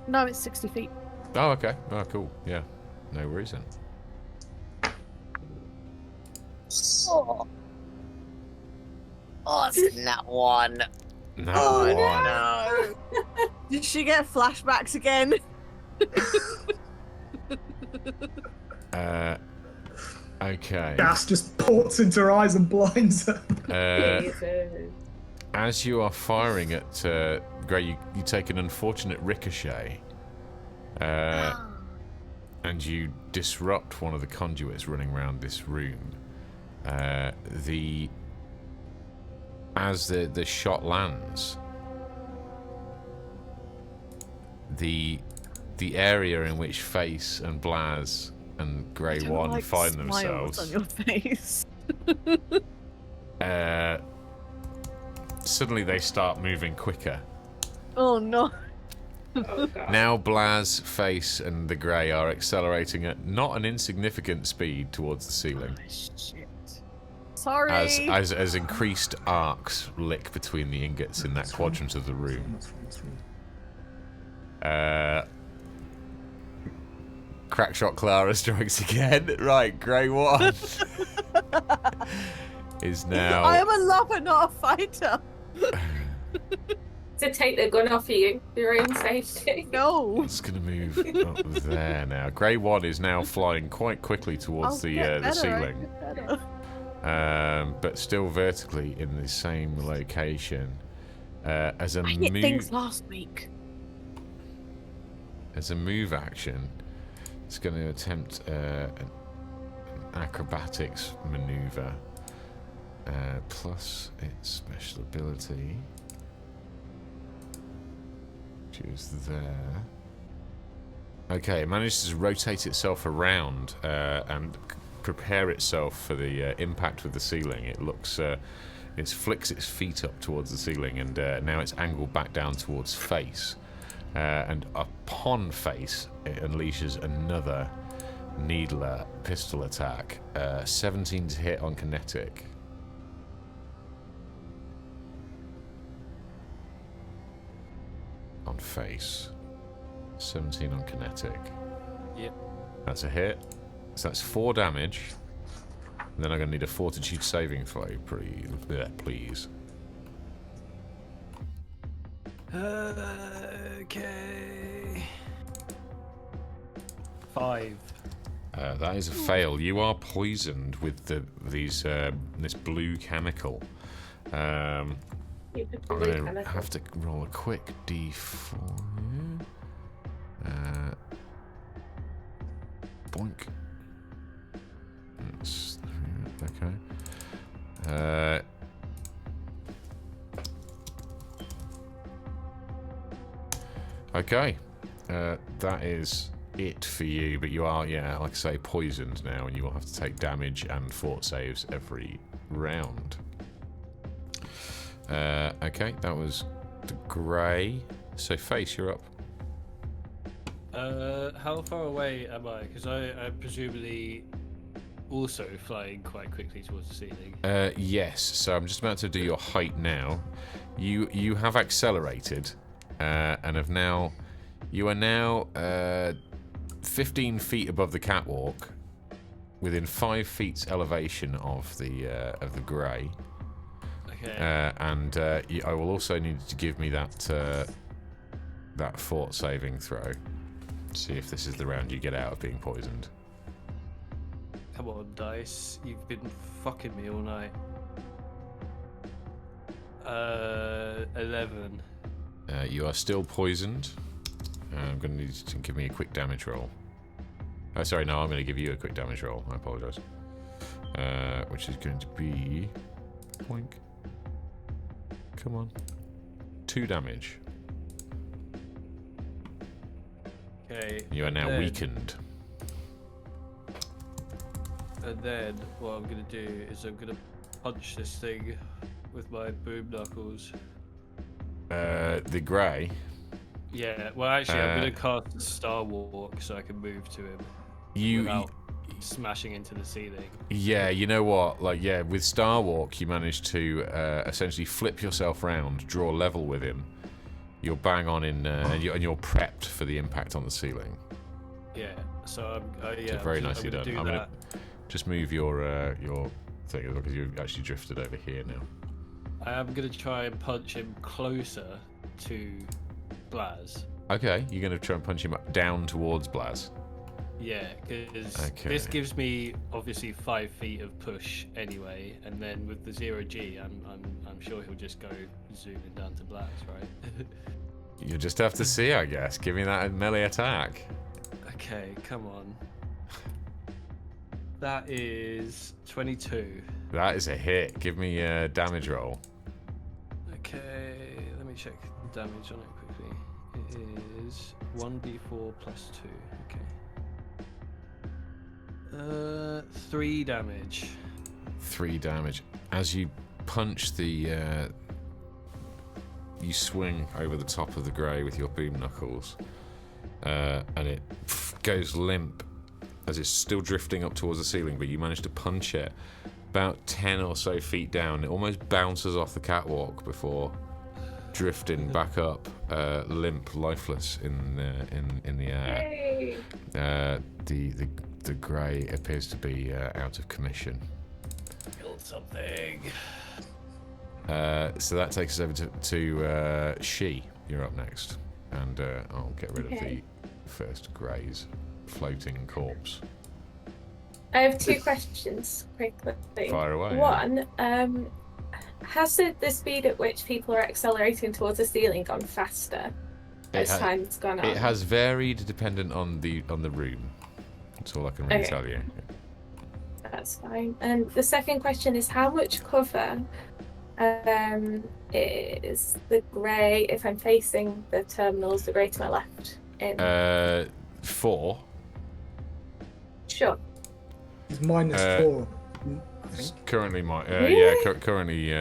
No, it's 60 feet. Oh, okay. Oh, cool. Yeah. No worries then. Oh, it's not one. No one. No. Did she get flashbacks again? Okay. Gas just ports into her eyes and blinds her. As you are firing at Grey, you take an unfortunate ricochet. And you disrupt one of the conduits running around this room. As the shot lands, the area in which Face and Blaz and Grey 1 like find smiles themselves on your face. Suddenly they start moving quicker. Oh no. Oh, God. Now Blaz, Face and the Grey are accelerating at not an insignificant speed towards the ceiling. Oh, shit. Sorry. As increased arcs lick between the ingots in that quadrant of the room. Crackshot Clara strikes again. Right, Grey 1 is now... I am a lover, not a fighter. To take the gun off you, your own safety. No. It's going to move up there now. Grey 1 is now flying quite quickly towards the ceiling. But still vertically in the same location. As a I hit things last week. As a move action, it's going to attempt an acrobatics maneuver. Plus its special ability, which is there. Okay, it manages to rotate itself around and prepare itself for the impact with the ceiling. It looks, it flicks its feet up towards the ceiling, and now it's angled back down towards Face. And upon Face, it unleashes another Needler pistol attack. 17 to hit on kinetic. On Face. 17 on kinetic. Yep. That's a hit. So that's 4 damage. And then I'm going to need a fortitude saving throw, please. Okay. 5. That is a fail. You are poisoned with this blue chemical. I'm going to have to roll a quick d4 here. Boink. That's, okay. Okay. That is it for you, but you are, yeah, like I say, poisoned now, and you will have to take damage and fort saves every round. Okay, that was the grey. So Face, you're up. How far away am I? Because I'm presumably also flying quite quickly towards the ceiling. Yes, so I'm just about to do your height now. You have accelerated, and have now... You are now 15 feet above the catwalk, within 5 feet elevation of the grey. Okay. And I will also need you to give me that fort saving throw. See if this is the round you get out of being poisoned. Come on, dice. You've been fucking me all night. 11. You are still poisoned. I'm going to need you to give me a quick damage roll. Oh, sorry, no, I'm going to give you a quick damage roll. I apologise. Which is going to be... Boink. Come on. 2 damage. Okay. You are now weakened. And then what I'm going to do is I'm going to punch this thing with my boom knuckles. The grey? Yeah, well actually I'm going to cast Star Walk so I can move to him without smashing into the ceiling. Yeah, you know what? Like, yeah, with Star Walk you managed to essentially flip yourself round, draw level with him. You're bang on in, and you're prepped for the impact on the ceiling. Yeah, so yeah. So very nicely done. I'm going to just move your thing because you've actually drifted over here now. I am going to try and punch him closer to Blaz. Okay, you're going to try and punch him down towards Blaz. Yeah, because this gives me obviously 5 feet of push anyway, and then with the 0G, I'm sure he'll just go zooming down to Blaz, right? You'll just have to see, I guess. Give me that melee attack. Okay, come on. That is 22. That is a hit. Give me a damage roll. Okay, let me check the damage on it quickly. It is 1d4 plus 2. Okay. 3 damage. 3 damage. As you punch the... you swing over the top of the grey with your boom knuckles. And it goes limp as it's still drifting up towards the ceiling, but you manage to punch it about 10 or so feet down. It almost bounces off the catwalk before drifting back up, limp, lifeless in the air. The grey appears to be out of commission. Killed something. So that takes us over to Shi. You're up next, and I'll get rid of the first grey's floating corpse. I have 2 questions quickly. Fire away. One, has the speed at which people are accelerating towards the ceiling gone faster as time's gone on? It has varied dependent on the room. That's all I can really tell you. That's fine. And the second question is, how much cover is the grey if I'm facing the terminals, the grey to my left? In? 4. Sure. It's -4. I think. Currently, Really? yeah, currently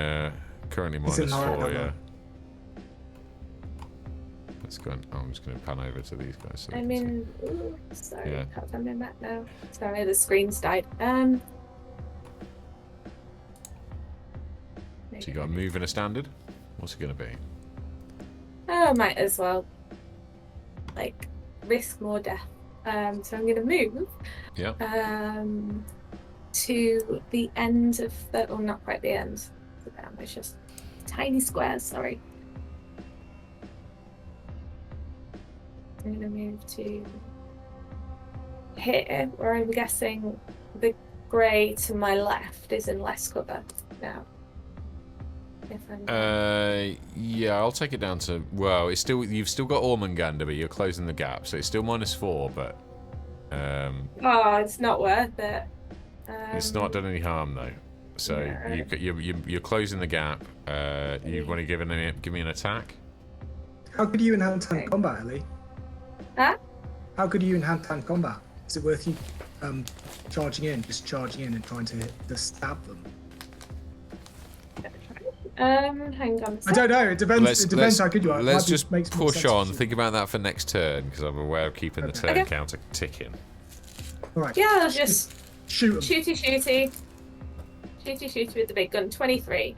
It's in -4. higher Yeah. Let's go. I'm just going to pan over to these guys. So I'm in. Ooh, sorry, Yeah. can't find my map now. Sorry, the screen's died. So you got a move and a standard. What's it going to be? Oh, I might as well, like, risk more death. So I'm going to move. Yeah. To the end of the, or not quite the end. It's just tiny squares. Sorry. I'm going to move to here, where I'm guessing the grey to my left is in less cover now. If I'm Yeah, I'll take it down to. Well, it's still you've still got Ormungandr, but you're closing the gap, so it's still -4. But oh, it's not worth it. it's not done any harm though. So No. you're closing the gap. You want to give me an attack? How good are you in hand-to-hand combat, Ellie? Huh? How good are you in hand-to-hand combat? Is it worth you charging in and trying to stab them? Hang on. I don't know. It depends how good you are. Let's just makes more push sense on. to you. Think about that for next turn, because I'm aware of keeping the turn Okay. counter ticking. All right. Yeah, I'll just Shoot them. shooty with the big gun. 23.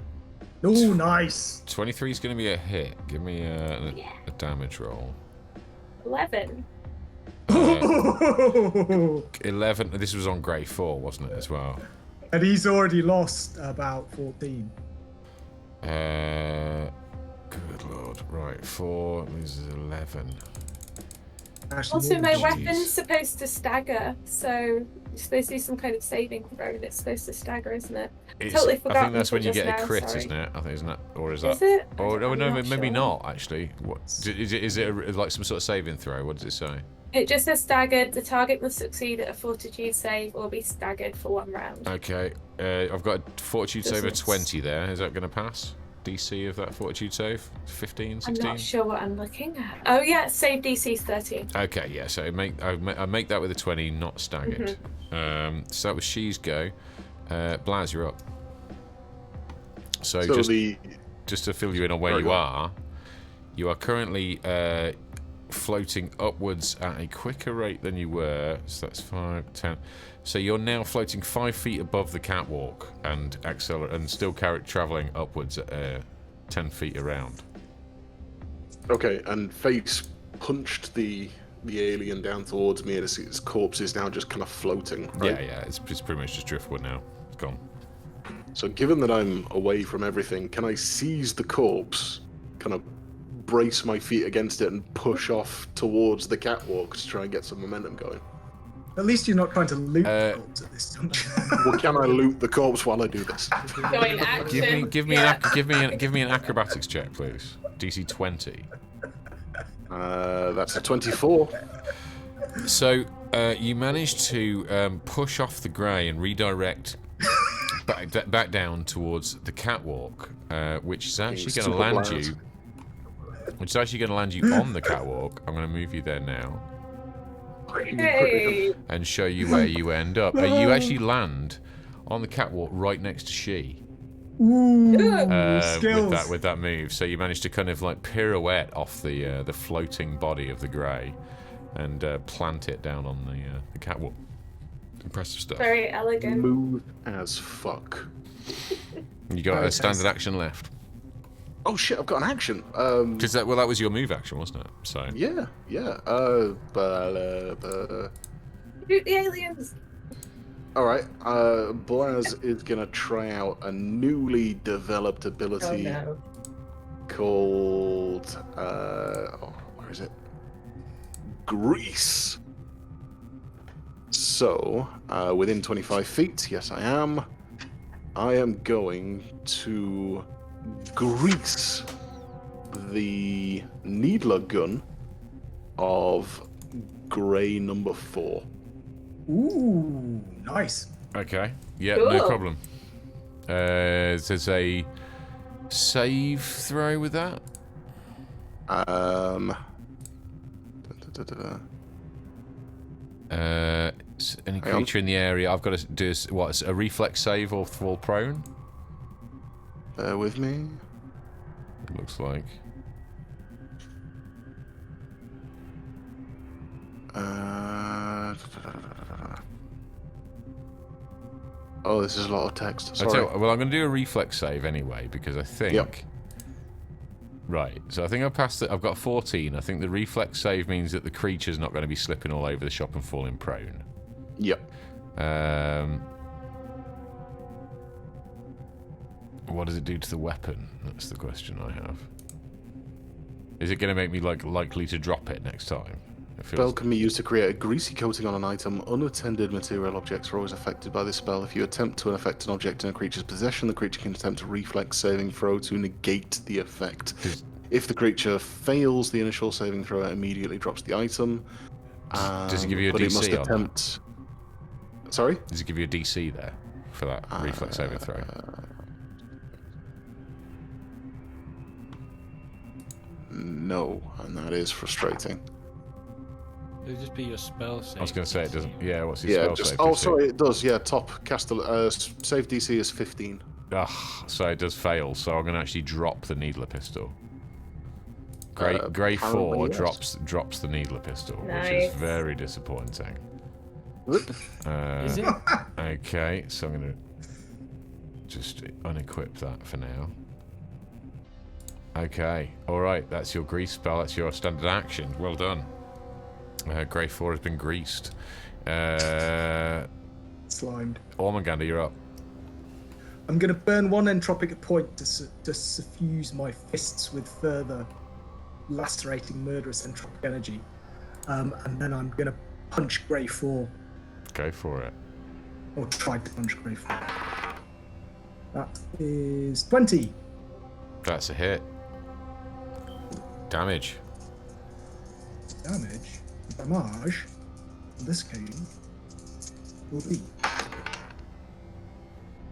Oh, nice. 23 is going to be a hit. Give me a Yeah. damage roll. 11. 11. This was on grey 4, wasn't it, as well? And he's already lost about 14. Good lord. Right, 4 loses 11. Actually, Also, more my than- weapon's supposed to stagger, so you're supposed to do some kind of saving throw, and it's supposed to stagger, isn't it? Totally I forgot think that's when you just get a now, crit, sorry. isn't it? I think isn't that, or is Is that? it? Or no, I'm no, not maybe sure. not actually. What is it? Like some sort of saving throw? What does it say? It just says staggered. The target must succeed at a fortitude save or be staggered for 1 round. Okay, I've got a fortitude save of Doesn't- 20 there. Is that going to pass? DC of that fortitude save? 15, I'm 16? not sure what I'm looking at. Oh yeah, save DC's 13. Okay, yeah. So I make that with a 20, not staggered. Mm-hmm. So that was Shi's go. Blaz, you're up. So So just to fill you in on where Very you good. you are currently floating upwards at a quicker rate than you were. So that's 5, 10. So you're now floating 5 feet above the catwalk and still traveling upwards at 10 feet around. Okay, and Face punched the alien down towards me, and its corpse is now just kind of floating. Right? Yeah, it's pretty much just driftwood now. It's gone. So given that I'm away from everything, can I seize the corpse, kind of brace my feet against it, and push off towards the catwalk to try and get some momentum going? At least you're not trying to loot the corpse at this juncture. Well, can I loot the corpse while I do this? Going action. Give me yeah. give me an acrobatics check, please. DC 20. That's a 24. So you managed to push off the grey and redirect back down towards the catwalk, which is actually going to land Super you. Which is actually going to land you on the catwalk. I'm going to move you there now Hey. and show you where you end up. You actually land on the catwalk right next to Shi. Ooh, with skills. that move. So you managed to kind of like pirouette off the floating body of the grey and plant it down on the catwalk. Impressive stuff. Very elegant. Smooth as fuck. You got Very a standard tasty. action left. Oh shit, I've got an action. Because that was your move action, wasn't it? So Yeah. Shoot the aliens. Alright, Blaz is gonna try out a newly developed ability called, where is it? Grease. So, within 25 feet, yes I am going to grease the needler gun of grey number 4. Ooh, nice. Okay. Yeah, no Cool. problem. There's a save throw with that. Any Hang on. creature in the area, I've got to do a reflex save or fall prone? Bear with me. It looks like. Oh, this is a lot of text. I tell Sorry. you what, well, I'm going to do a reflex save anyway because I think. Yep. Right, so I think I passed it. I've got 14. I think the reflex save means that the creature's not going to be slipping all over the shop and falling prone. Yep. What does it do to the weapon? That's the question I have. Is it going to make me likely to drop it next time? It feels... Spell can be used to create a greasy coating on an item. Unattended material objects are always affected by this spell. If you attempt to affect an object in a creature's possession, the creature can attempt a reflex saving throw to negate the effect. If the creature fails the initial saving throw, it immediately drops the item. Does it give you a but DC it must on attempt... Sorry? Does it give you a DC there for that reflex saving throw? No, and that is frustrating. It'll just be your spell save. I was going to say it doesn't. Yeah, what's his Yeah, spell just... save? Oh, DC? sorry, it does. Yeah, top caster... save DC is 15. So it does fail. So I'm going to actually drop the needler pistol. Grey 4 apparently, yes. drops the needler pistol, which Nice. is very disappointing. Is it? Okay, so I'm going to just unequip that for now. Okay, alright, that's your grease spell, that's your standard action. Well done. Grey 4 has been greased. Slimed. Ormagander, you're up. I'm going to burn one entropic point to suffuse my fists with further lacerating, murderous entropic energy. And then I'm going to punch Grey 4. Go for it. Or try to punch Grey 4. That is 20. That's a hit. Damage. Damage. Damage. On this occasion will be.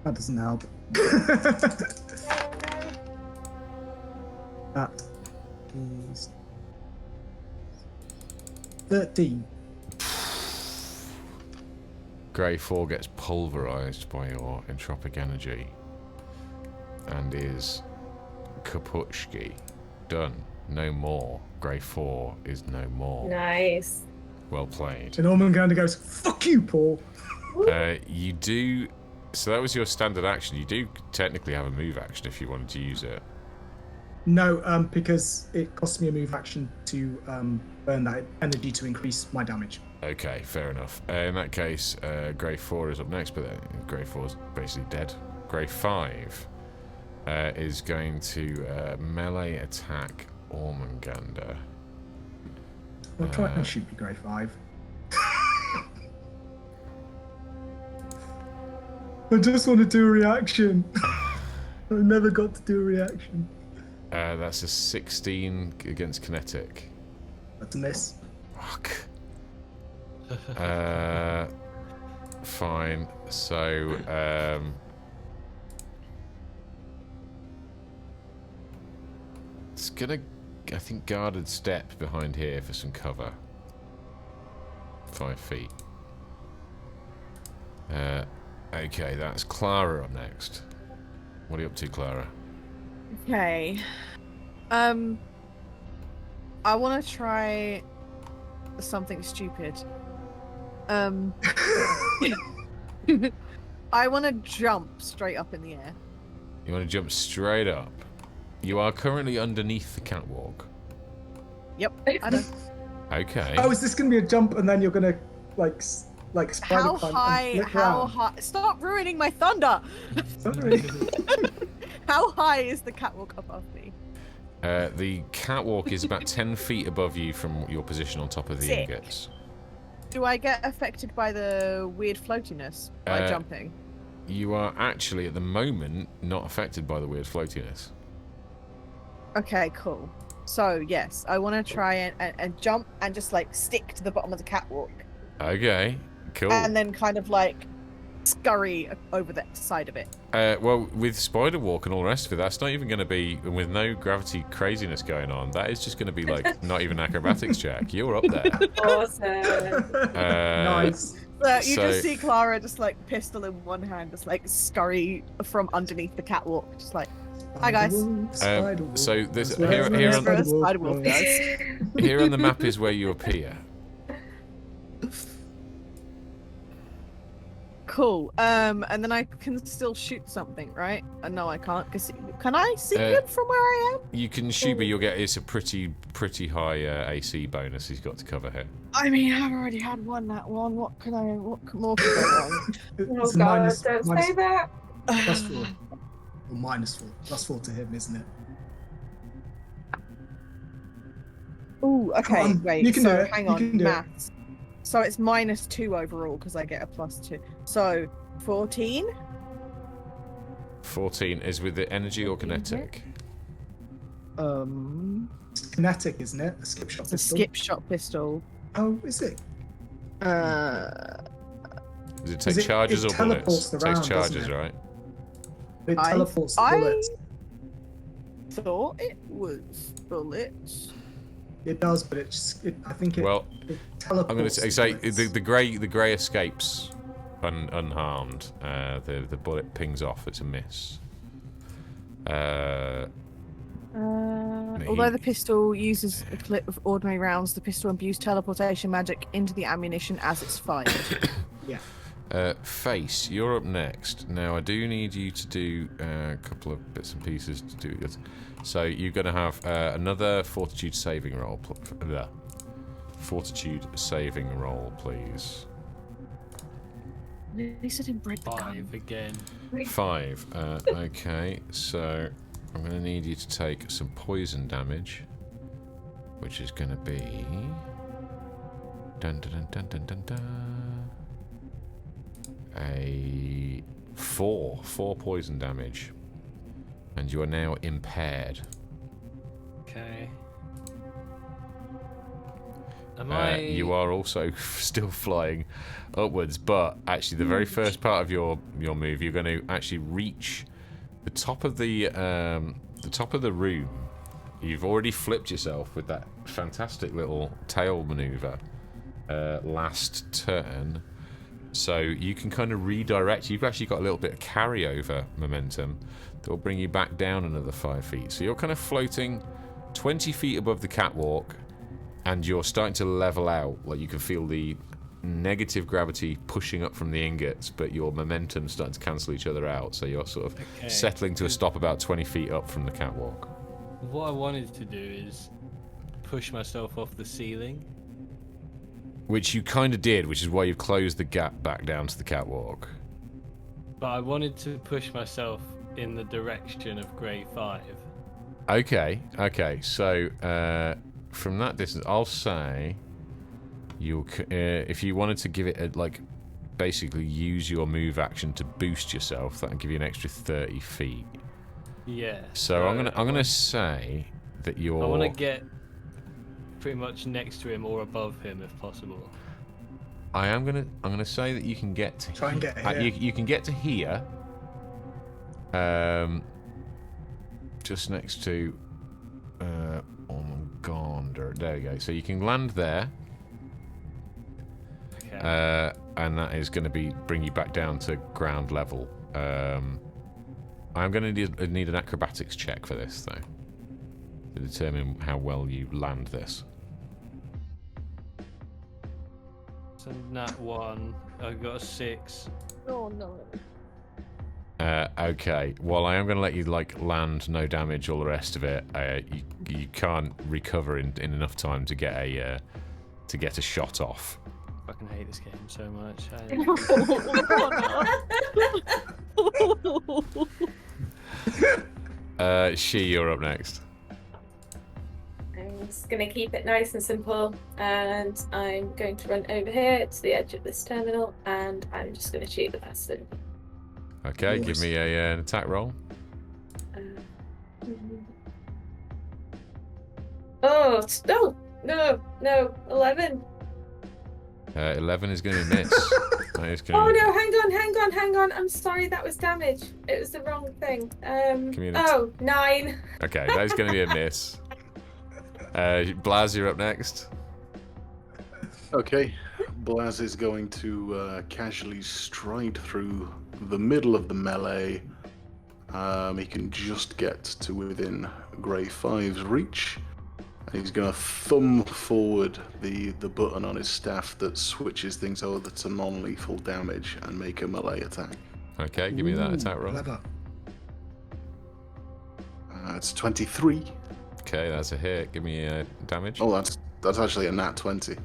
That doesn't help. That is 13. Grey 4 gets pulverized by your entropic energy and is kapushki. Done. No more. Grey 4 is no more. Nice. Well played. And Ormagander goes, "Fuck you, Paul." You do... So that was your standard action. You do technically have a move action if you wanted to use it. No, because it costs me a move action to burn that energy to increase my damage. Okay, fair enough. In that case, Grey 4 is up next, but Grey 4 is basically dead. Grey 5 is going to melee attack Ormagander. Well, try and shoot me, Grey 5. I just want to do a reaction. I never got to do a reaction. That's a 16 against kinetic. That's a miss. Fuck. Fine. So, it's gonna, I think, guarded step behind here for some cover. 5 feet. Okay, that's Clara up next. What are you up to, Clara? Okay. I want to try something stupid. I want to jump straight up in the air. You want to jump straight up. You are currently underneath the catwalk. Yep, I know. Okay. Oh, is this going to be a jump and then you're going to, like spider How climb high? and flip How around? high? Stop ruining my thunder! Sorry. How high is the catwalk above me? The catwalk is about 10 feet above you from your position on top of the Sick. ingots. Do I get affected by the weird floatiness by jumping? You are actually, at the moment, not affected by the weird floatiness. Okay, cool. So, yes, I want to try and jump and just, like, stick to the bottom of the catwalk. Okay, cool. And then kind of, like, scurry over the side of it. Well, with spider walk and all the rest of it, that's not even going to be, with no gravity craziness going on, that is just going to be like not even acrobatics check. You're up there. Awesome. Nice. You So- just see Clara just like pistol in one hand, just like scurry from underneath the catwalk, just like, hi guys. So this That's where here, the here, Whatever on, a spider wolf does. here on the map is where you appear. Cool. And then I can still shoot something, right? No, I can't. Can I see him from where I am? You can shoot, but you'll get it's a pretty high AC bonus he's got to cover here. I mean, I've already had that one. What more can go wrong? Oh It's god, minus, don't minus, say that. +4. Or -4. +4 to him, isn't it? Ooh, okay, on, wait. you can do So it, hang you on, can do it. maths. So it's -2 overall because I get a +2. So 14. 14 is with the energy or kinetic. It's kinetic, isn't it? A skip shot It's a pistol. skip shot pistol. Oh, is it? Does it take Is it- charges it or bullets? teleports the Takes round, doesn't charges, it? right? It teleports the bullets. Thought it was bullets. It does, but I think it, Well, it teleports. I'm going to say bullets. the grey escapes unharmed. The bullet pings off. It's a miss. Although the pistol uses a clip of ordinary rounds, the pistol imbues teleportation magic into the ammunition as it's fired. Yeah. Face, you're up next. Now I do need you to do a couple of bits and pieces to do this. So you're going to have another fortitude saving roll. Fortitude saving roll, please. At least I didn't break the gun. 5 again. 5. Okay, so I'm going to need you to take some poison damage, which is going to be dun dun dun dun dun dun. A 4 poison damage, and you are now impaired. Okay. You are also still flying upwards, but actually the very first part of your move, you're going to actually reach the top of the room. You've already flipped yourself with that fantastic little tail maneuver last turn. So you can kind of redirect. You've actually got a little bit of carryover momentum that will bring you back down another 5 feet. So you're kind of floating 20 feet above the catwalk, and you're starting to level out. Like you can feel the negative gravity pushing up from the ingots, but your momentum's starting to cancel each other out. So you're sort of settling to a stop about 20 feet up from the catwalk. What I wanted to do is push myself off the ceiling. Which you kind of did, which is why you've closed the gap back down to the catwalk. But I wanted to push myself in the direction of grade 5. Okay. So from that distance, I'll say if you wanted to give it basically use your move action to boost yourself, that can give you an extra 30 feet. Yeah. So I'm gonna say that you're. I want to get pretty much next to him or above him if possible. I'm gonna say that you can get to. Try and get here. You can get to here. Just next to. Ormangonder. There you go. So you can land there. Okay. And that is going to bring you back down to ground level. I'm going to need an acrobatics check for this, though, to determine how well you land this. So nat 1. I got a 6. Oh no. Okay. Well, I am going to let you land, no damage, all the rest of it. You can't recover in enough time to get a shot off. I fucking hate this game so much. Shi, you're up next. I'm just going to keep it nice and simple, and I'm going to run over here to the edge of this terminal, and I'm just going to shoot the bastard. Okay, Nice. give me an attack roll. Oh, no, 11. 11 is going to miss. He's Oh gonna... no, hang on. I'm sorry, that was damage. It was the wrong thing. me an Oh, 9. Okay, that is going to be a miss. Blaz, you're up next. Okay, Blaz is going to casually stride through the middle of the melee. He can just get to within Grey 5's reach. And he's going to thumb forward the button on his staff that switches things over to non-lethal damage and make a melee attack. Okay, give me that attack roll. Clever. It's 23. Okay, that's a hit. Give me damage. Oh, that's actually a nat 20.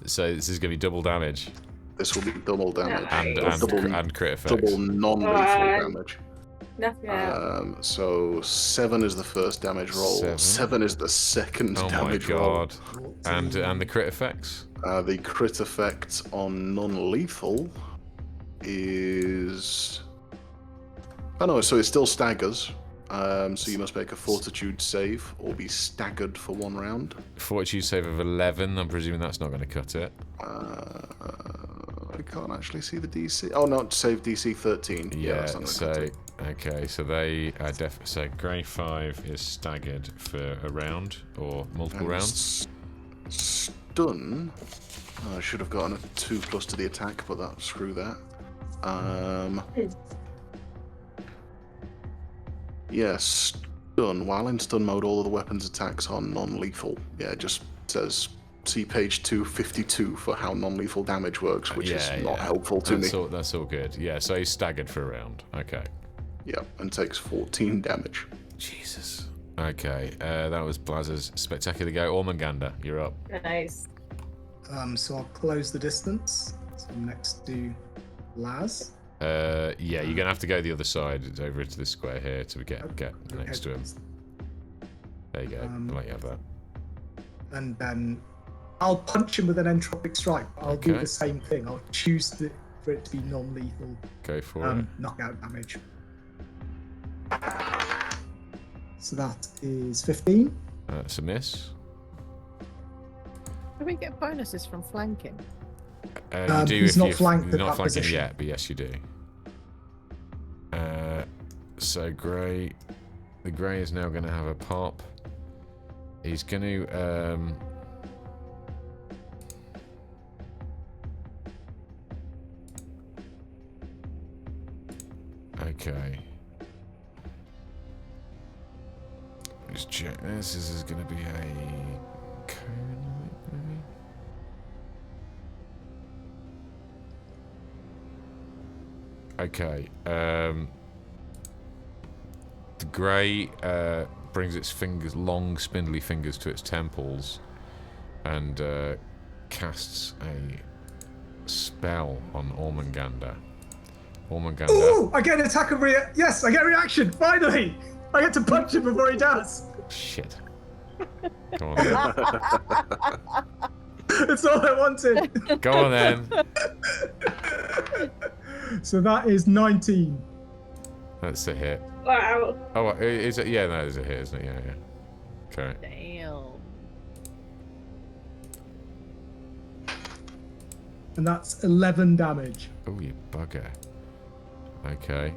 So this is going to be double damage This will be double damage. and crit effects. Double non-lethal damage. Nothing out. So 7 is the first damage roll. 7 is the second damage roll. Oh my god! And the crit effects. The crit effect on non-lethal is... Oh no, so it still staggers. So you must make a fortitude save or be staggered for 1 round. Fortitude save of 11. I'm presuming that's not going to cut it. I can't actually see the DC. Oh no, save DC 13. Yeah, that's not so... gonna cut it. Okay, so they so Grey 5 is staggered for a round or multiple rounds. Stun. I should have gotten a 2+ to the attack, but screw that. Yes, stun. While in stun mode, all of the weapons attacks are non-lethal. Yeah, it just says see page 252 for how non-lethal damage works, which is not helpful to me. That's all good. Yeah, so he's staggered for a round. Okay. Yeah, and takes 14 damage. Jesus. Okay, that was Blaz's spectacular go. Ormanganda, you're up. Nice. So I'll close the distance. So I'm next to Laz. Yeah, you're gonna have to go the other side. It's over into this square here to get next to him. There you go. I'll let you have that. And then I'll punch him with an entropic strike. I'll do the same thing. I'll choose for it to be non-lethal. Go for it. Knockout damage. So that is 15. That's a miss. Do we get bonuses from flanking? You do he's if not you're flanked at not that flanking position. yet, but yes, you do. So the grey is now going to have a pop. He's going to okay. Just check this. This is going to be a cone, maybe. Okay. The grey brings its long, spindly fingers to its temples, and casts a spell on Ormanganda. Ooh! I get an attack of Yes, I get a reaction. Finally, I get to punch him before he does. Shit. Come on then. That's all I wanted. Go on then. So that is 19. That's a hit. Wow. Oh, is it? Yeah, that is a hit, isn't it? Yeah. Okay. Damn. And that's 11 damage. Oh, you bugger. Okay.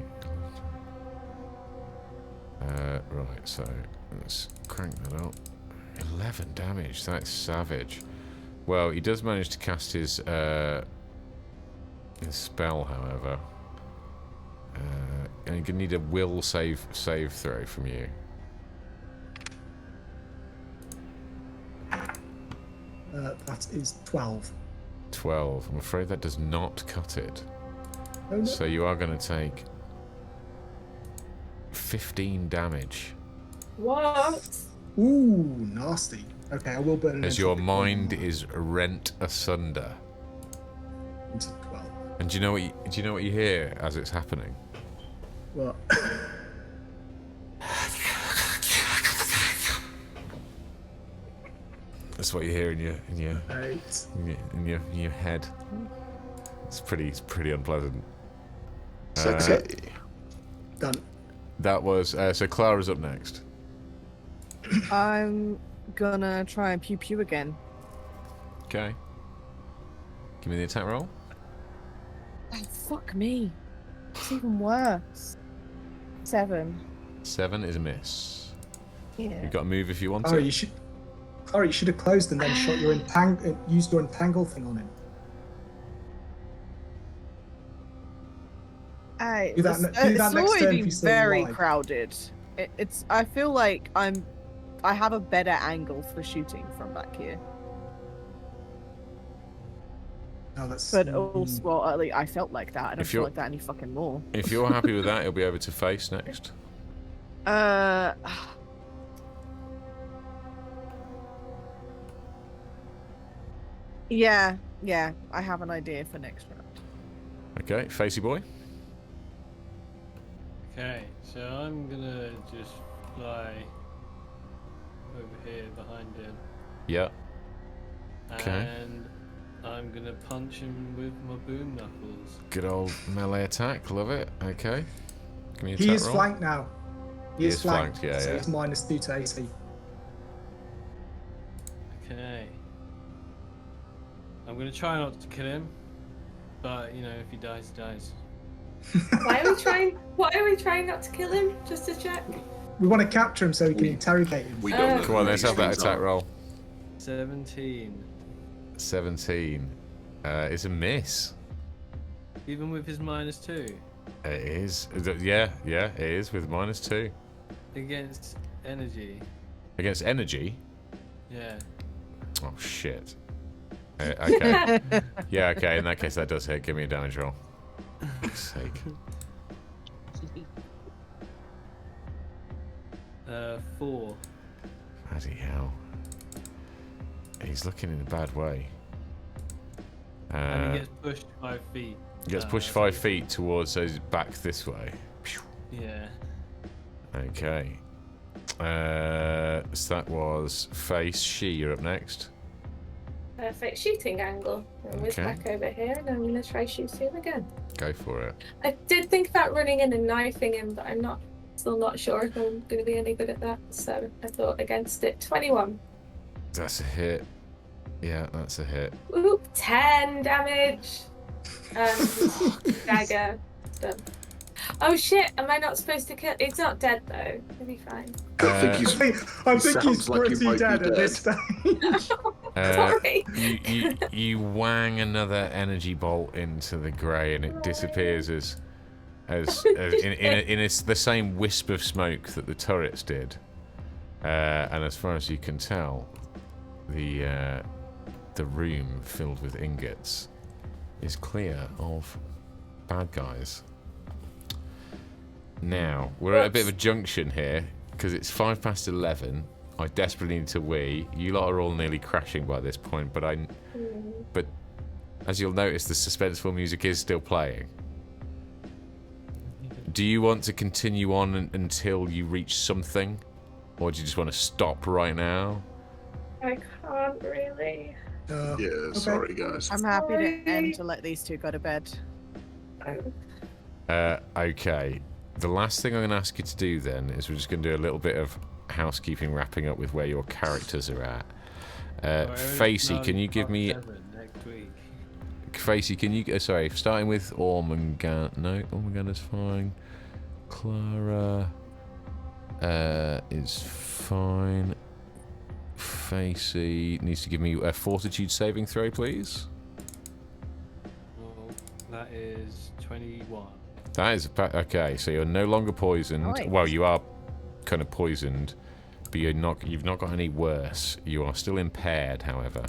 Right, so let's crank that up. 11 damage. That's savage. Well, he does manage to cast his spell, however. And you're gonna need a will save throw from you. That is 12. 12. I'm afraid that does not cut it. Oh, no. So you are going to take 15 damage. What? Ooh, nasty. Okay, I will burn an As your entropic mind bomb is rent asunder. into 12. And do you know what you hear as it's happening? What? That's what you hear in your head. It's pretty unpleasant. Sexy. Done. That was so. Clara's up next. I'm gonna try and pew pew again. Okay. Give me the attack roll. Oh, fuck me. It's even worse. 7. 7 is a miss. Yeah. You've got to move if you want Oh, to. you should have closed and then shot your used your entangle thing on him. Do that It's next turn if already he's still very alive. crowded. It's. I feel like I have a better angle for shooting from back here. No, that's. But also, well, at least I felt like that. I don't If feel you're- like that any fucking more. If you're happy with that, he'll be over to face next. Yeah, I have an idea for next round. Okay, facey boy. Okay, so I'm gonna just fly over here behind him. Yeah. Okay. And I'm gonna punch him with my boom knuckles. Good old melee attack. Love it. Okay. Give me a He attack is roll. flanked now. He is flanked. yeah, so yeah. he's -2 to AC. Okay. I'm gonna try not to kill him, but you know, if he dies, he dies. Why are we trying not to kill him? Just to check. We want to capture him so we can interrogate him. We don't know Come on, who let's these have that things attack are. roll. 17. 17. It's a miss. Even with his -2 It is. Yeah, it is with -2. against energy. Against energy? Yeah. Oh, shit. Okay. Yeah, okay, in that case that does hit. Give me a damage roll. For fuck's sake. 4. Bloody hell. He's looking in a bad way. And he gets pushed 5 feet. He gets pushed 5 feet towards those back this way. Yeah. Okay. So that was face. She, you're up next. Perfect shooting angle. And we're Okay. back over here, and I'm gonna try shooting him again. Go for it. I did think about running in and knifing him, but I'm still not sure if I'm going to be any good at that. So I thought against it. 21. That's a hit. Yeah, that's a hit. Whoop, 10 damage. Dagger. Done. Oh shit! Am I not supposed to kill? It's not dead though. It'll be fine. I think I he's. think he's sounds like he pretty might be dead at dead. this stage. Sorry. You wang another energy bolt into the grey, and it disappears as in the same wisp of smoke that the turrets did. And as far as you can tell, the room filled with ingots is clear of bad guys. Now we're at a bit of a junction here because it's 11:05. I desperately need to wee. You lot are all nearly crashing by this point, but as you'll notice, the suspenseful music is still playing. Do you want to continue on until you reach something, or do you just want to stop right now? I can't really. Yeah, sorry guys. I'm happy Sorry. to end to let these two go to bed. Okay. The last thing I'm going to ask you to do then is we're just going to do a little bit of housekeeping, wrapping up with where your characters are at. Facey, can you give me... Next week. Facey, can you... sorry, starting with Ormungand. No, Ormunganda's fine. Clara is fine. Facey needs to give me a fortitude saving throw, please. Well, that is 21. That is... Okay, so you're no longer poisoned. Nice. Well, you are kind of poisoned, but you've not got any worse. You are still impaired, however.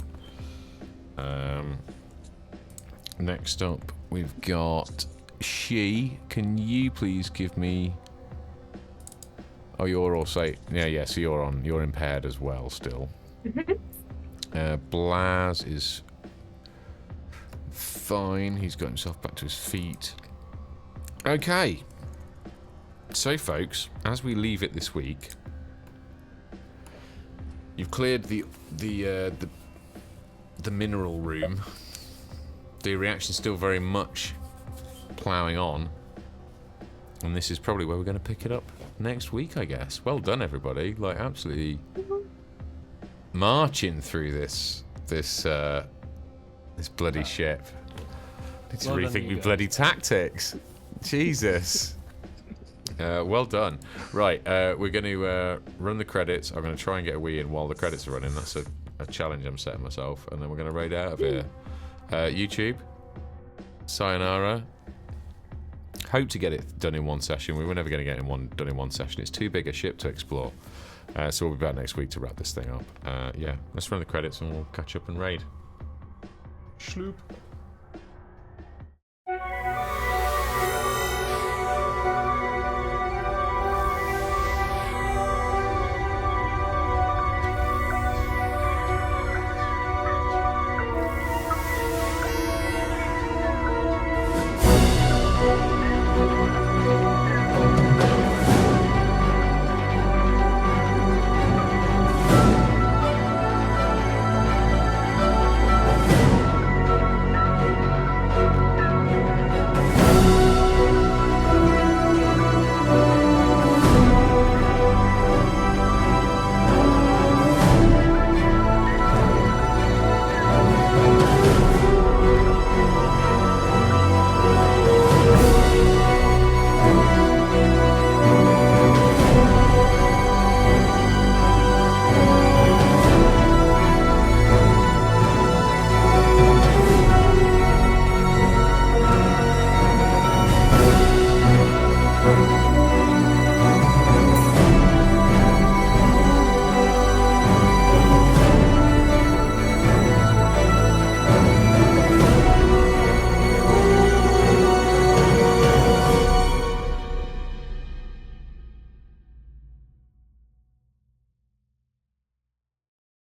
Next up, we've got Shi. Can you please give me... Oh, you're also... Yeah, so you're impaired as well still. Blaz is fine. He's got himself back to his feet. Okay. So, folks, as we leave it this week, you've cleared the mineral room. The reaction's still very much ploughing on, and this is probably where we're going to pick it up next week, I guess. Well done, everybody! Like, absolutely marching through this bloody ship. Need to Well done, rethink you my guys. bloody tactics. Jesus. Well done. Right, we're going to run the credits. I'm going to try and get a wee in while the credits are running. That's a challenge I'm setting myself. And then we're going to raid out of here. YouTube, sayonara. Hope to get it done in one session. We were never going to get it done in one session. It's too big a ship to explore. So we'll be back next week to wrap this thing up. Yeah, let's run the credits and we'll catch up and raid. Sloop.